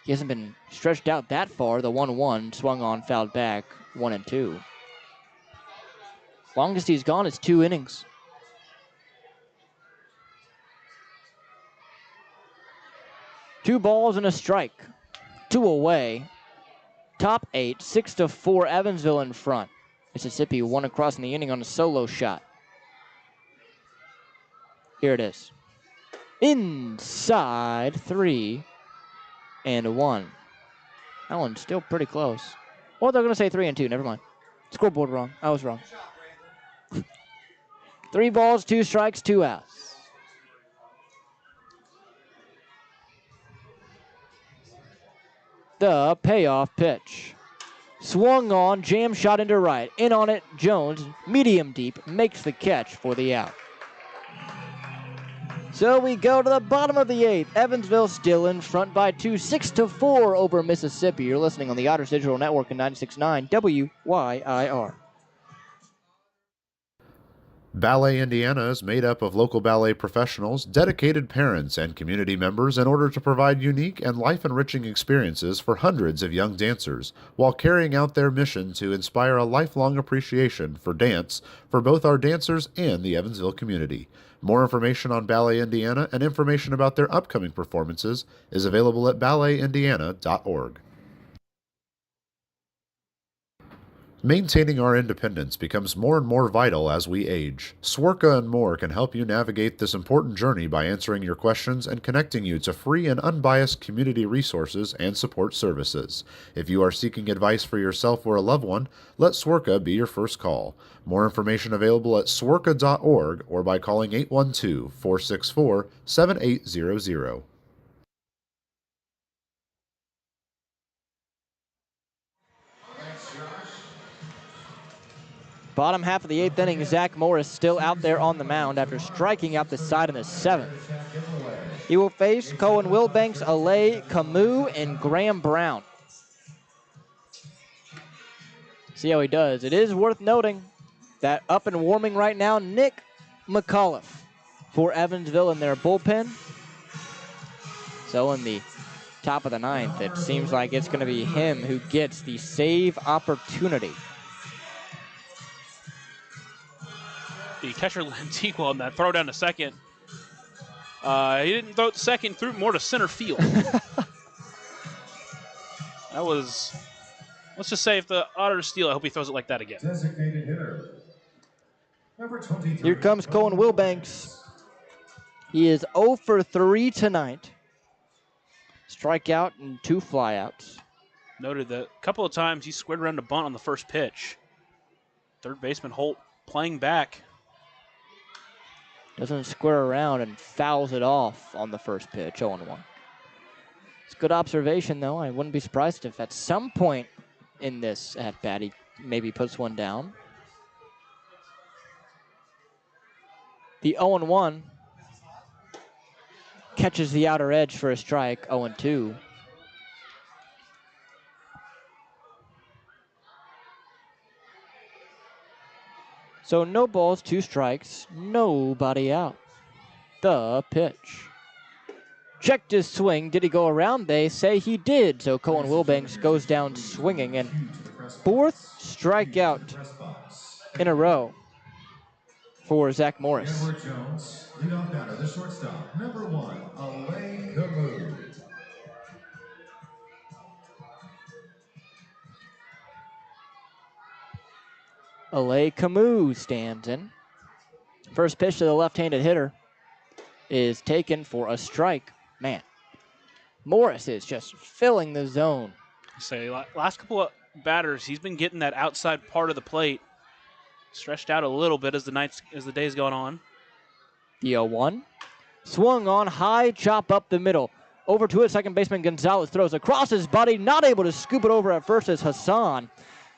He hasn't been stretched out that far. The 1-1 swung on, fouled back, 1-2. Longest he's gone is 2 innings. Two balls and a strike. 2 away. Top 8, 6-4, Evansville in front. Mississippi won across in the inning on a solo shot. Here it is. Inside 3-1. That one's still pretty close. Well, they're going to say 3-2. Never mind. Scoreboard wrong. I was wrong. 3 balls, 2 strikes, 2 outs. The payoff pitch. Swung on, jam shot into right. In on it, Jones, medium deep, makes the catch for the out. So we go to the bottom of the 8th. Evansville still in front by 2, 6-4 over Mississippi. You're listening on the Otters Digital Network in 96.9 WYIR. Ballet Indiana is made up of local ballet professionals, dedicated parents, and community members in order to provide unique and life-enriching experiences for hundreds of young dancers, while carrying out their mission to inspire a lifelong appreciation for dance for both our dancers and the Evansville community. More information on Ballet Indiana and information about their upcoming performances is available at balletindiana.org. Maintaining our independence becomes more and more vital as we age. Swerka and More can help you navigate this important journey by answering your questions and connecting you to free and unbiased community resources and support services. If you are seeking advice for yourself or a loved one, let Swerka be your first call. More information available at swerka.org or by calling 812-464-7800. Bottom half of the 8th inning, Zach Morris still out there on the mound after striking out the side in the 7th. He will face Cohen Wilbanks, Alay, Camus, and Graham Brown. See how he does. It is worth noting that up and warming right now, Nick McAuliffe for Evansville in their bullpen. So in the top of the 9th, it seems like it's going to be him who gets the save opportunity. The catcher Lantigua on that throw down to second. He didn't throw it to second, threw it more to center field. That was, let's just say if the Otters steal, I hope he throws it like that again. Designated hitter. Number 23. Here comes Cohen Wilbanks. He is 0 for 3 tonight. Strikeout and 2 flyouts. Noted that a couple of times he squared around a bunt on the first pitch. Third baseman Holt playing back. Doesn't square around and fouls it off on the first pitch, 0-1. It's a good observation, though. I wouldn't be surprised if at some point in this at-bat he maybe puts one down. The 0-1 catches the outer edge for a strike, 0-2. So no balls, 2 strikes, nobody out. The pitch. Checked his swing. Did he go around? They say he did. So Cohen Wilbanks goes down swinging. And fourth strikeout in a row for Zach Morris. Edward Jones, leadoff batter, the shortstop, number 1, Alain Camus. Alay Camus stands in. First pitch to the left-handed hitter is taken for a strike. Man, Morris is just filling the zone. Say last couple of batters, he's been getting that outside part of the plate stretched out a little bit as the day's gone on. The 0-1. Swung on, high chop up the middle. Over to it, second baseman Gonzalez throws across his body, not able to scoop it over at first as Hassan.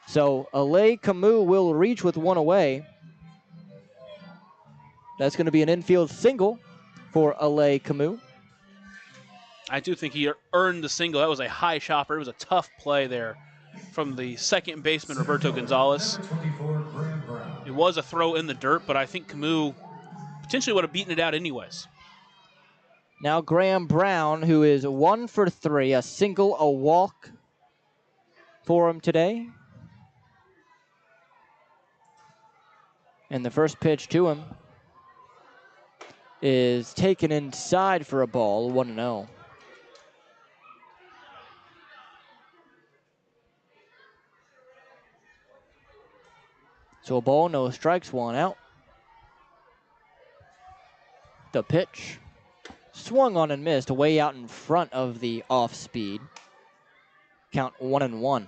So Alay Camus will reach with one away. That's going to be an infield single for Alay Camus. I do think he earned the single. That was a high chopper. It was a tough play there from the second baseman, Roberto Gonzalez. It was a throw in the dirt, but I think Camus potentially would have beaten it out anyways. Now Graham Brown, who is 1 for 3, a single, a walk for him today. And the first pitch to him is taken inside for a ball, 1-0. So a ball, no strikes, 1 out. The pitch. Swung on and missed, way out in front of the off speed. Count 1-1.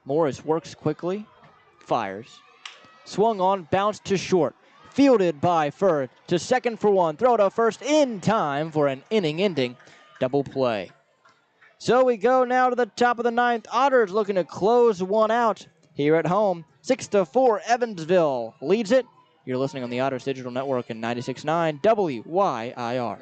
Morris works quickly, fires. Swung on, bounced to short. Fielded by Furr to second for 1. Throw to first in time for an inning-ending double play. So we go now to the top of the 9th. Otters looking to close one out here at home. 6-4, Evansville leads it. You're listening on the Otters Digital Network and 96.9 WYIR.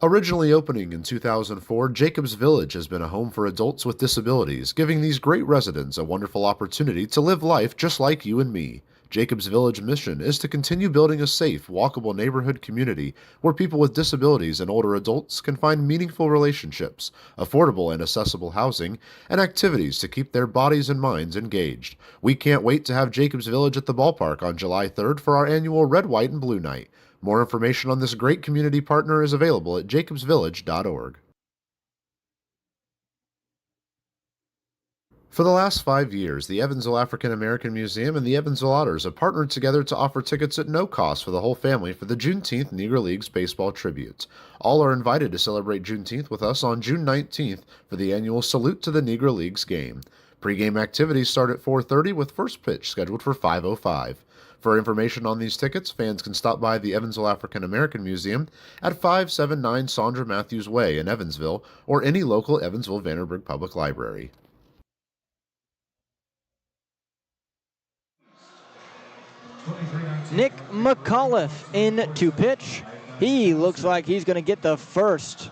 Originally opening in 2004, Jacobs Village has been a home for adults with disabilities, giving these great residents a wonderful opportunity to live life just like you and me. Jacobs Village mission is to continue building a safe, walkable neighborhood community where people with disabilities and older adults can find meaningful relationships, affordable and accessible housing, and activities to keep their bodies and minds engaged. We can't wait to have Jacobs Village at the ballpark on July 3rd for our annual Red, White, and Blue Night. More information on this great community partner is available at jacobsvillage.org. For the last 5 years, the Evansville African American Museum and the Evansville Otters have partnered together to offer tickets at no cost for the whole family for the Juneteenth Negro Leagues Baseball Tribute. All are invited to celebrate Juneteenth with us on June 19th for the annual Salute to the Negro Leagues game. Pre-game activities start at 4:30 with first pitch scheduled for 5:05. For information on these tickets, fans can stop by the Evansville African American Museum at 579 Sandra Matthews Way in Evansville or any local Evansville Vanderburgh Public Library. Nick McAuliffe in to pitch. He looks like he's going to get the first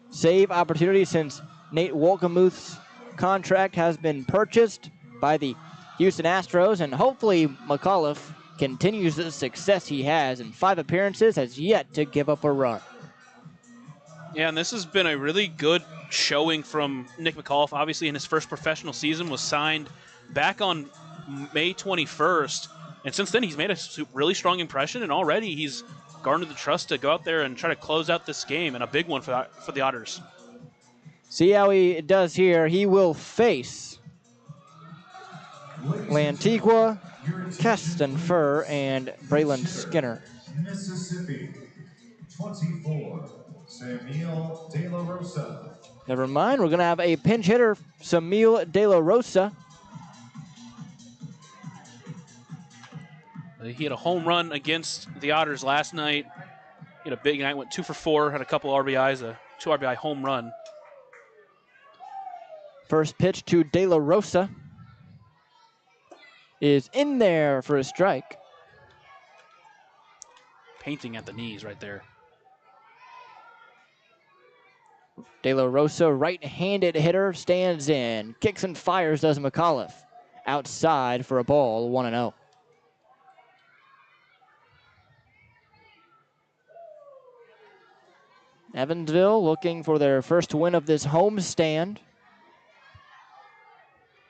save opportunity since Nate Wolkemuth's contract has been purchased by the Houston Astros, and hopefully McAuliffe continues the success he has in 5 appearances, has yet to give up a run. Yeah, and this has been a really good showing from Nick McAuliffe. Obviously, in his first professional season, was signed back on May 21st, and since then he's made a really strong impression, and already he's garnered the trust to go out there and try to close out this game, and a big one for the Otters. See how he does here. He will face Lantigua, Keston Furr, and Braylon Skinner. Mississippi, 24, Samuel De La Rosa. Never mind, we're going to have a pinch hitter, Samuel De La Rosa. He had a home run against the Otters last night. He had a big night, went 2 for 4, had a couple RBIs, a 2 RBI home run. First pitch to De La Rosa is in there for a strike. Painting at the knees right there. De La Rosa, right-handed hitter, stands in. Kicks and fires does McAuliffe. Outside for a ball, 1-0. Evansville looking for their first win of this homestand.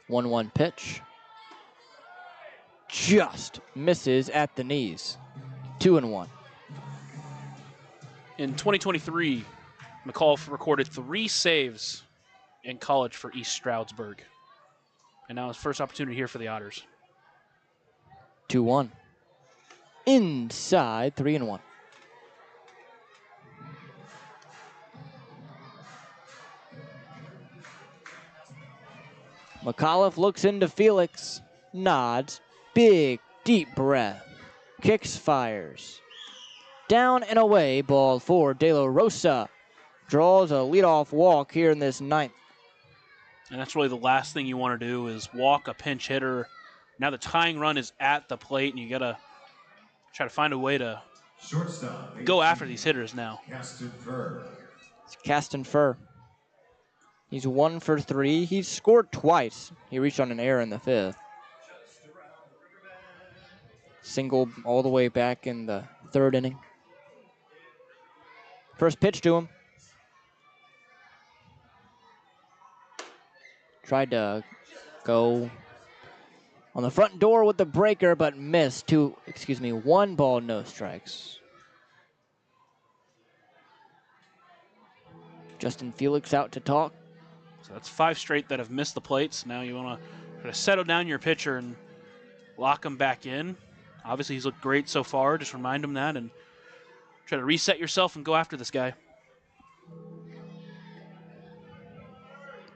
1-1 pitch. Just misses at the knees. 2-1. In 2023, McAuliffe recorded 3 saves in college for East Stroudsburg. And now his first opportunity here for the Otters. 2-1. Inside, 3-1. McAuliffe looks into Felix, nods, big, deep breath, kicks, fires. Down and away, ball for De La Rosa. Draws a leadoff walk here in this 9th. And that's really the last thing you want to do is walk a pinch hitter. Now the tying run is at the plate, and you got to try to find a way to Shortstop. go after these hitters now. Caston Fur. It's Caston Fur. He's 1 for 3. He's scored twice. He reached on an error in the 5th. Single all the way back in the 3rd inning. First pitch to him. Tried to go on the front door with the breaker, but missed. 1 ball, no strikes. Justin Felix out to talk. So that's 5 straight that have missed the plates. Now you want to try to settle down your pitcher and lock him back in. Obviously, he's looked great so far. Just remind him that and try to reset yourself and go after this guy.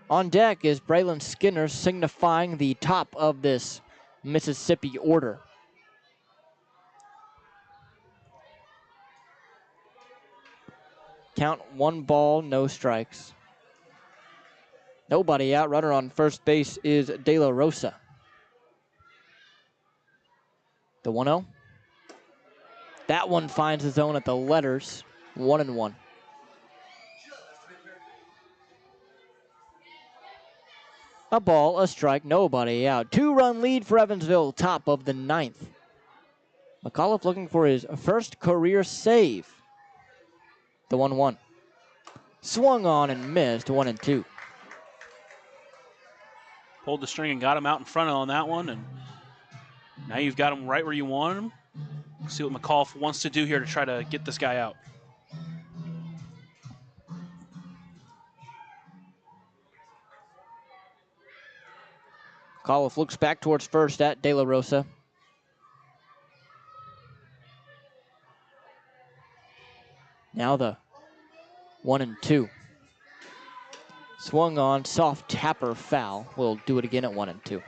On deck is Braylon Skinner, signifying the top of this Mississippi order. Count 1 ball, no strikes. Nobody out. Runner on first base is De La Rosa. The 1-0. That one finds the zone at the letters. 1-1. A ball, a strike, nobody out. 2-run lead for Evansville, top of the 9th. McAuliffe looking for his first career save. The 1-1. Swung on and missed, 1-2. Pulled the string and got him out in front on that one, and now you've got him right where you want him. See what McAuliffe wants to do here to try to get this guy out. McAuliffe looks back towards first at De La Rosa. Now the 1-2. Swung on, soft tapper foul. We'll do it again at 1-2.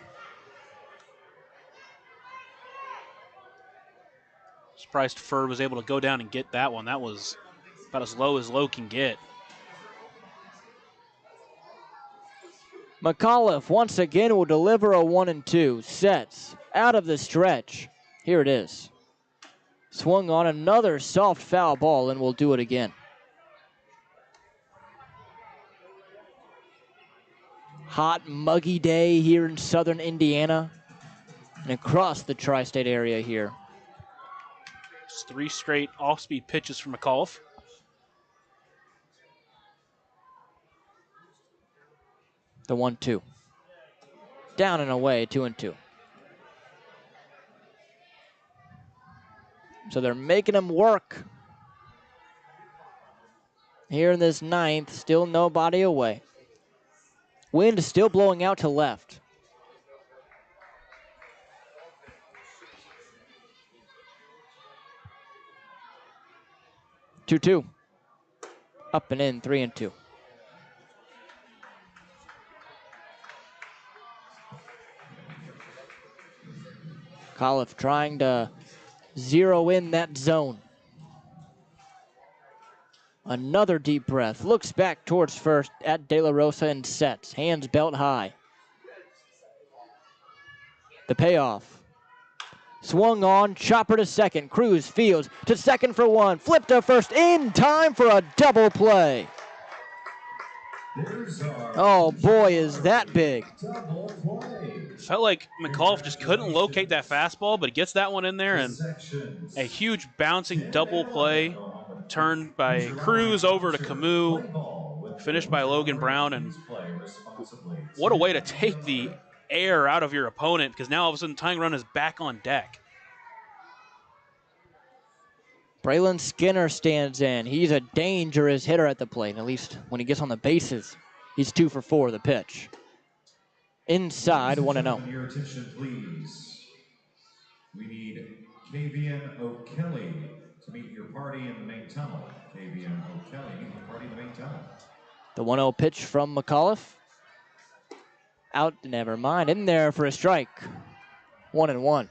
Surprised Fur was able to go down and get that one. That was about as low can get. McAuliffe once again will deliver a 1-2. Sets out of the stretch. Here it is. Swung on another soft foul ball, and we'll do it again. Hot, muggy day here in southern Indiana and across the tri-state area here. It's 3 straight off-speed pitches from McAuliffe. The 1-2. Down and away, 2-2. So they're making him work. Here in this 9th, still nobody away. Wind still blowing out to left. Two. Up and in, 3-2. McAuliffe trying to zero in that zone. Another deep breath. Looks back towards first at De La Rosa and sets. Hands belt high. The payoff. Swung on, chopper to second. Cruz fields to second for 1. Flip to first in time for a double play. There's our Oh boy, is that big. double play. Felt like McAuliffe just couldn't locate that fastball, but he gets that one in there, and Sections. a huge bouncing 10 double and 11 play go home with turned by Use your Cruz line, over to ensure Camus, play ball with finished by Logan Brown, and play responsibly. what a 10 way to and take the 11. air out of your opponent, because now all of a sudden tying run is back on deck. Braylon Skinner stands in. He's a dangerous hitter at the plate, at least when he gets on the bases. He's 2 for 4 the pitch. Inside, Ladies and 1-0. gentlemen, your attention, please. We need Kavian O'Kelly to meet your party in the main tunnel. Kavian O'Kelly, meet your party in the main tunnel. The 1-0 pitch from McAuliffe. Out, never mind. In there for a strike. 1-1.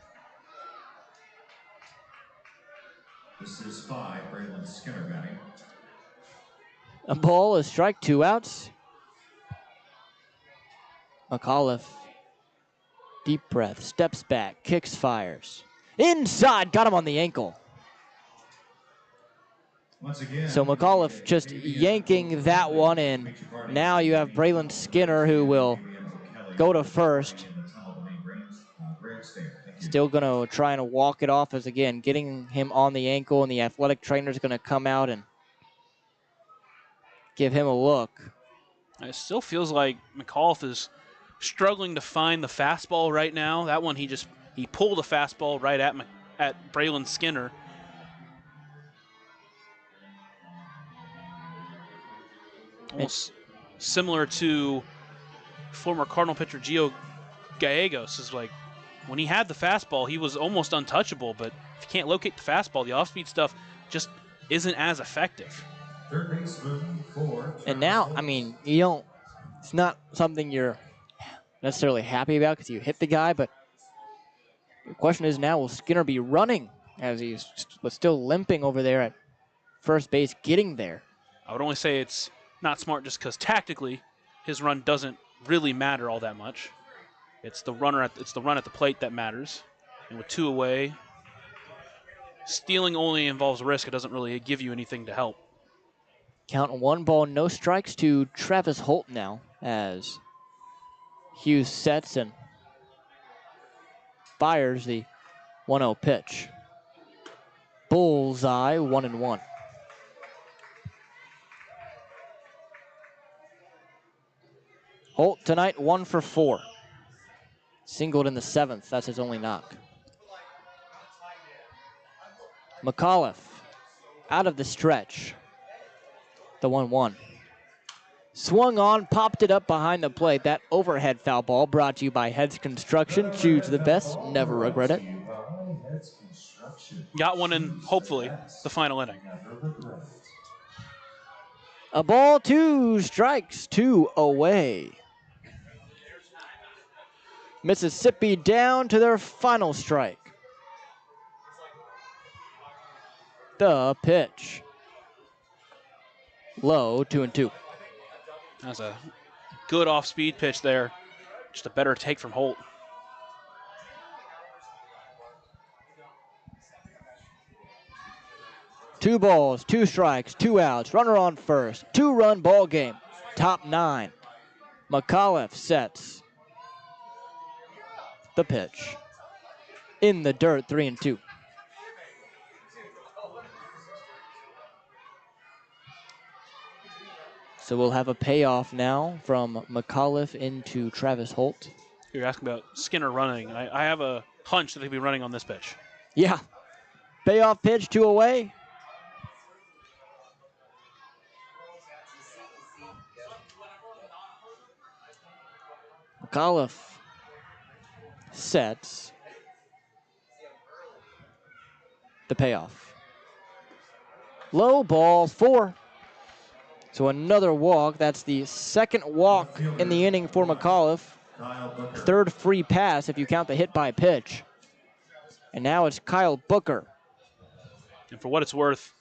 This is 5, Braylon Skinner batting. A ball, a strike, 2 outs. McAuliffe, deep breath, steps back, kicks, fires. Inside, got him on the ankle. Once again, So McAuliffe just yanking that one in. Now you have Braylon Skinner, who will go to first. Still going to try and walk it off, as again, getting him on the ankle, and the athletic trainer is going to come out and give him a look. It still feels like McAuliffe is struggling to find the fastball right now. That one, he pulled a fastball right at Braylon Skinner. Almost similar to former Cardinal pitcher Gio Gallegos. Is like, when he had the fastball, he was almost untouchable, but if you can't locate the fastball, the off-speed stuff just isn't as effective. Third baseman for And now, I mean, you don't, it's not something you're necessarily happy about because you hit the guy, but the question is now, will Skinner be running as he was still limping over there at first base, getting there? I would only say it's not smart just because tactically his run doesn't really matter all that much. It's the run at the plate that matters. And with 2 away, stealing only involves risk. It doesn't really give you anything to help. Count 1 ball, no strikes to Travis Holt now as Hughes sets and fires the 1-0 pitch. Bullseye, 1-1. Holt tonight 1 for 4. Singled in the 7th. That's his only knock. McAuliffe out of the stretch. The 1-1. Swung on, popped it up behind the plate. That overhead foul ball brought to you by Heads Construction. Choose the best, never regret it. Got one in, hopefully, the final inning. A ball, 2 strikes, 2 away. Mississippi down to their final strike. The pitch. Low, 2-2. That's a good off-speed pitch there. Just a better take from Holt. Two balls, 2 strikes, 2 outs. Runner on first. 2-run ball game. Top 9. McAuliffe sets the pitch. In the dirt, 3-2. So we'll have a payoff now from McAuliffe into Travis Holt. You're asking about Skinner running. I have a hunch that he'll be running on this pitch. Yeah. Payoff pitch, 2 away. McAuliffe sets the payoff. Low ball, 4. So another walk. That's the second walk in the inning for McAuliffe. Third free pass if you count the hit by pitch. And now it's Kyle Booker. And for what it's worth,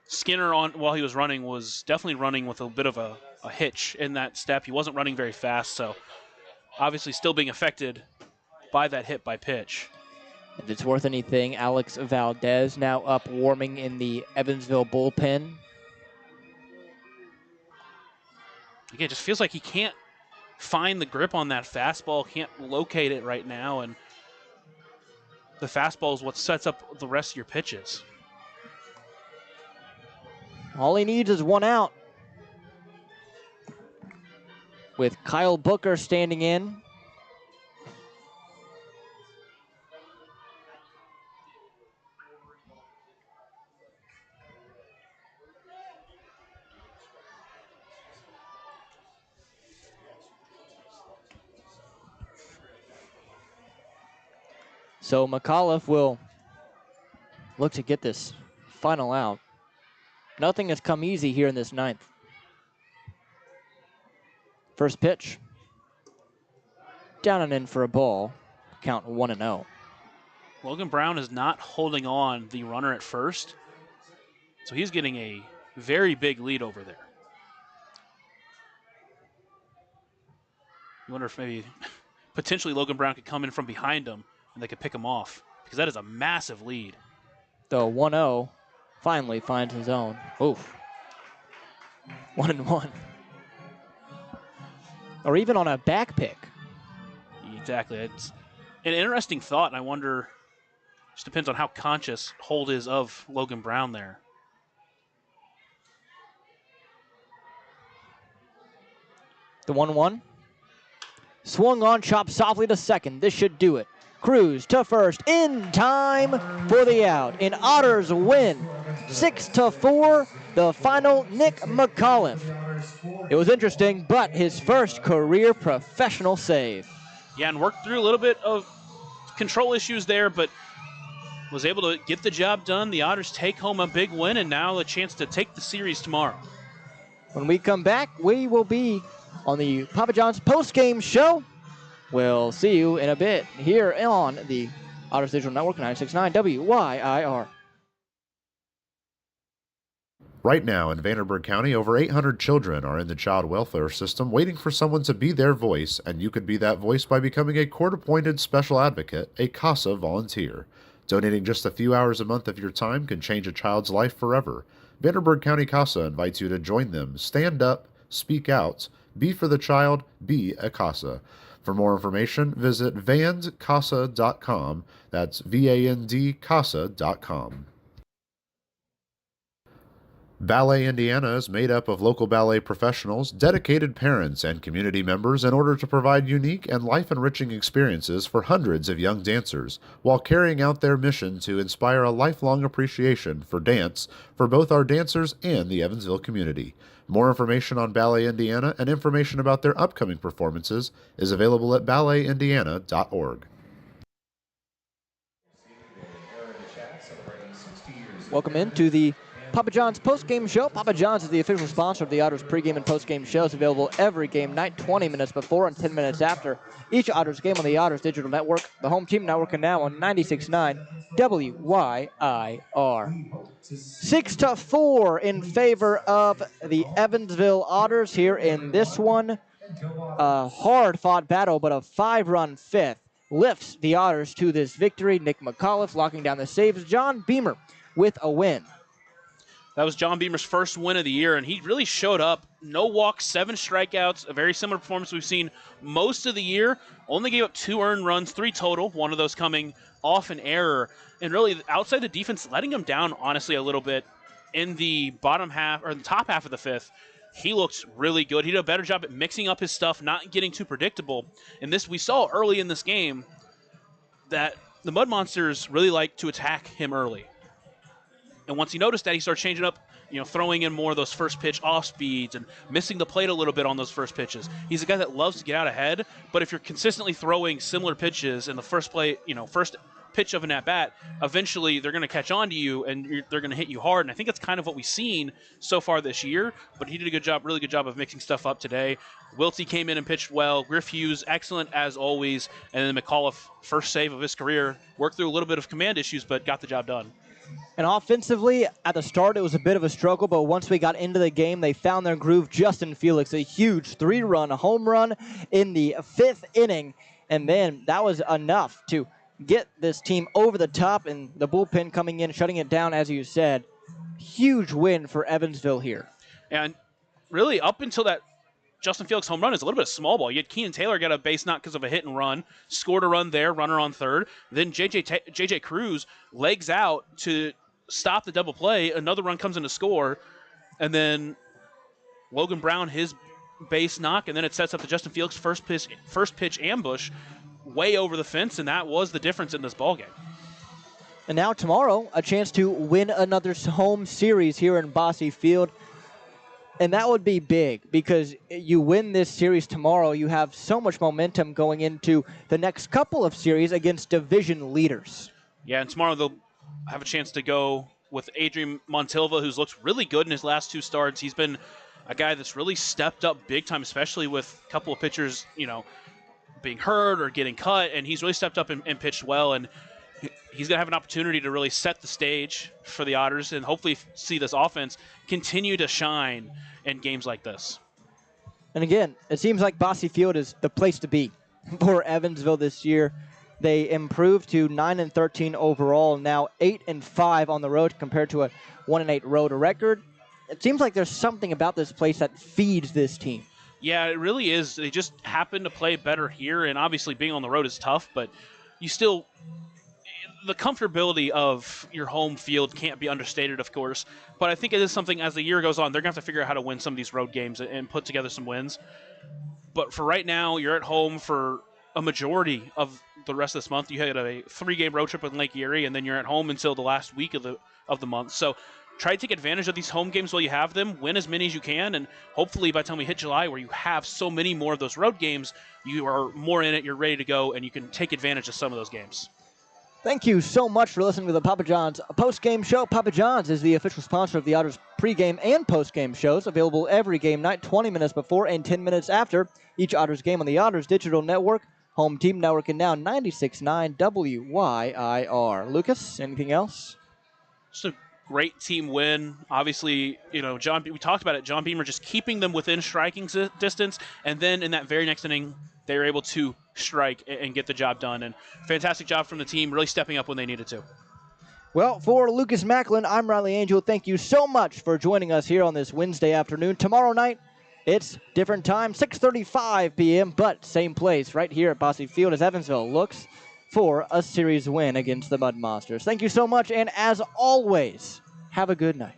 Skinner, while he was running, was definitely running with a bit of a hitch in that step. He wasn't running very fast, so obviously still being affected by that hit by pitch. If it's worth anything, Alex Valdez now up warming in the Evansville bullpen. again, it just feels like he can't find the grip on that fastball, can't locate it right now, and the fastball is what sets up the rest of your pitches. All he needs is one out. With Kyle Booker standing in. So McAuliffe will look to get this final out. Nothing has come easy here in this ninth. First pitch. Down and in for a ball. Count 1-0. Logan Brown is not holding on the runner at first, so he's getting a very big lead over there. You wonder if maybe potentially Logan Brown could come in from behind him and they could pick him off, because that is a massive lead. The 1-0 finally finds his own. Oof. 1-1. Or even on a back pick. Exactly. It's an interesting thought, and I wonder, just depends on how conscious Holt is of Logan Brown there. The 1-1. Swung on, chopped softly to second. This should do it. Cruz to first in time for the out. And Otters win 6-4. The final, Nick McAuliffe. It was interesting, but his first career professional save. Yeah, and worked through a little bit of control issues there, but was able to get the job done. The Otters take home a big win, and now a chance to take the series tomorrow. When we come back, we will be on the Papa John's post-game show. We'll see you in a bit here on the Otters Digital Network, 96.9 WYIR. Right now in Vanderburgh County, over 800 children are in the child welfare system waiting for someone to be their voice, and you could be that voice by becoming a court-appointed special advocate, a CASA volunteer. Donating just a few hours a month of your time can change a child's life forever. Vanderburgh County CASA invites you to join them. Stand up, speak out, be for the child, be a CASA. For more information, visit vandcasa.com. That's VAND-CASA.com. Ballet Indiana is made up of local ballet professionals, dedicated parents, and community members in order to provide unique and life-enriching experiences for hundreds of young dancers, while carrying out their mission to inspire a lifelong appreciation for dance for both our dancers and the Evansville community. More information on Ballet Indiana and information about their upcoming performances is available at balletindiana.org. Welcome into the Papa John's post-game show. Papa John's is the official sponsor of the Otters pregame and post-game shows, available every game night, 20 minutes before and 10 minutes after each Otters game on the Otters Digital Network, the home team network, and now on 96.9 WYIR. 6-4 in favor of the Evansville Otters here in this one. A hard-fought battle, but a 5-run fifth lifts the Otters to this victory. Nick McAuliffe locking down the saves. John Beamer with a win. That was John Beamer's first win of the year, and he really showed up. No walks, 7 strikeouts, a very similar performance we've seen most of the year. Only gave up 2 earned runs, 3 total, one of those coming off an error. And really, outside the defense, letting him down, honestly, a little bit in the bottom half, or the top half of the fifth. He looked really good. He did a better job at mixing up his stuff, not getting too predictable. And this, we saw early in this game that the Mud Monsters really like to attack him early. And once he noticed that, he started changing up, throwing in more of those first pitch off speeds and missing the plate a little bit on those first pitches. He's a guy that loves to get out ahead, but if you're consistently throwing similar pitches in the first pitch of an at-bat, eventually they're going to catch on to you and they're going to hit you hard. And I think that's kind of what we've seen so far this year, but he did a good job, really good job of mixing stuff up today. Wiltsey came in and pitched well. Griff Hughes, excellent as always. And then McAuliffe, first save of his career, worked through a little bit of command issues, but got the job done. And offensively, at the start, it was a bit of a struggle, but once we got into the game, they found their groove. Justin Felix, a huge 3-run home run in the 5th inning, and then that was enough to get this team over the top, and the bullpen coming in, shutting it down, as you said. Huge win for Evansville here. And really, up until that Justin Felix home run is a little bit of small ball. You had Keenan Taylor get a base knock because of a hit and run, scored a run there, runner on third. Then J.J. Cruz legs out to stop the double play. Another run comes in to score, and then Logan Brown, his base knock, and then it sets up the Justin Felix first pitch ambush way over the fence, and that was the difference in this ballgame. And now tomorrow, a chance to win another home series here in Bosse Field. And that would be big because you win this series tomorrow, you have so much momentum going into the next couple of series against division leaders. Yeah, and tomorrow they'll have a chance to go with Adrian Montilva, who's looked really good in his last 2 starts. He's been a guy that's really stepped up big time, especially with a couple of pitchers, being hurt or getting cut, and he's really stepped up and pitched well. And he's going to have an opportunity to really set the stage for the Otters and hopefully see this offense continue to shine in games like this. And again, it seems like Bosse Field is the place to be for Evansville this year. They improved to 9-13 overall, now 8-5 on the road compared to a 1-8 road record. It seems like there's something about this place that feeds this team. Yeah, it really is. They just happen to play better here, and obviously being on the road is tough, but you still... The comfortability of your home field can't be understated, of course, but I think it is something as the year goes on, they're going to have to figure out how to win some of these road games and put together some wins. But for right now, you're at home for a majority of the rest of this month. You had a 3-game road trip with Lake Erie, and then you're at home until the last week of the month. So try to take advantage of these home games while you have them, win as many as you can, and hopefully by the time we hit July, where you have so many more of those road games, you are more in it, you're ready to go, and you can take advantage of some of those games. Thank you so much for listening to the Papa John's post-game show. Papa John's is the official sponsor of the Otters pregame and post-game shows, available every game night, 20 minutes before and 10 minutes after each Otters game on the Otters Digital Network, Home Team Network, and now 96.9 WYIR. Lucas, anything else? Just a great team win. Obviously, we talked about it. John Beamer just keeping them within striking distance, and then in that very next inning, they were able to strike and get the job done. And fantastic job from the team, really stepping up when they needed to. Well, for Lucas Macklin, I'm Riley Angel. Thank you so much for joining us here on this Wednesday afternoon. Tomorrow night, it's different time, 6:35 p.m., but same place right here at Bosse Field as Evansville looks for a series win against the Mud Monsters. Thank you so much, and as always, have a good night.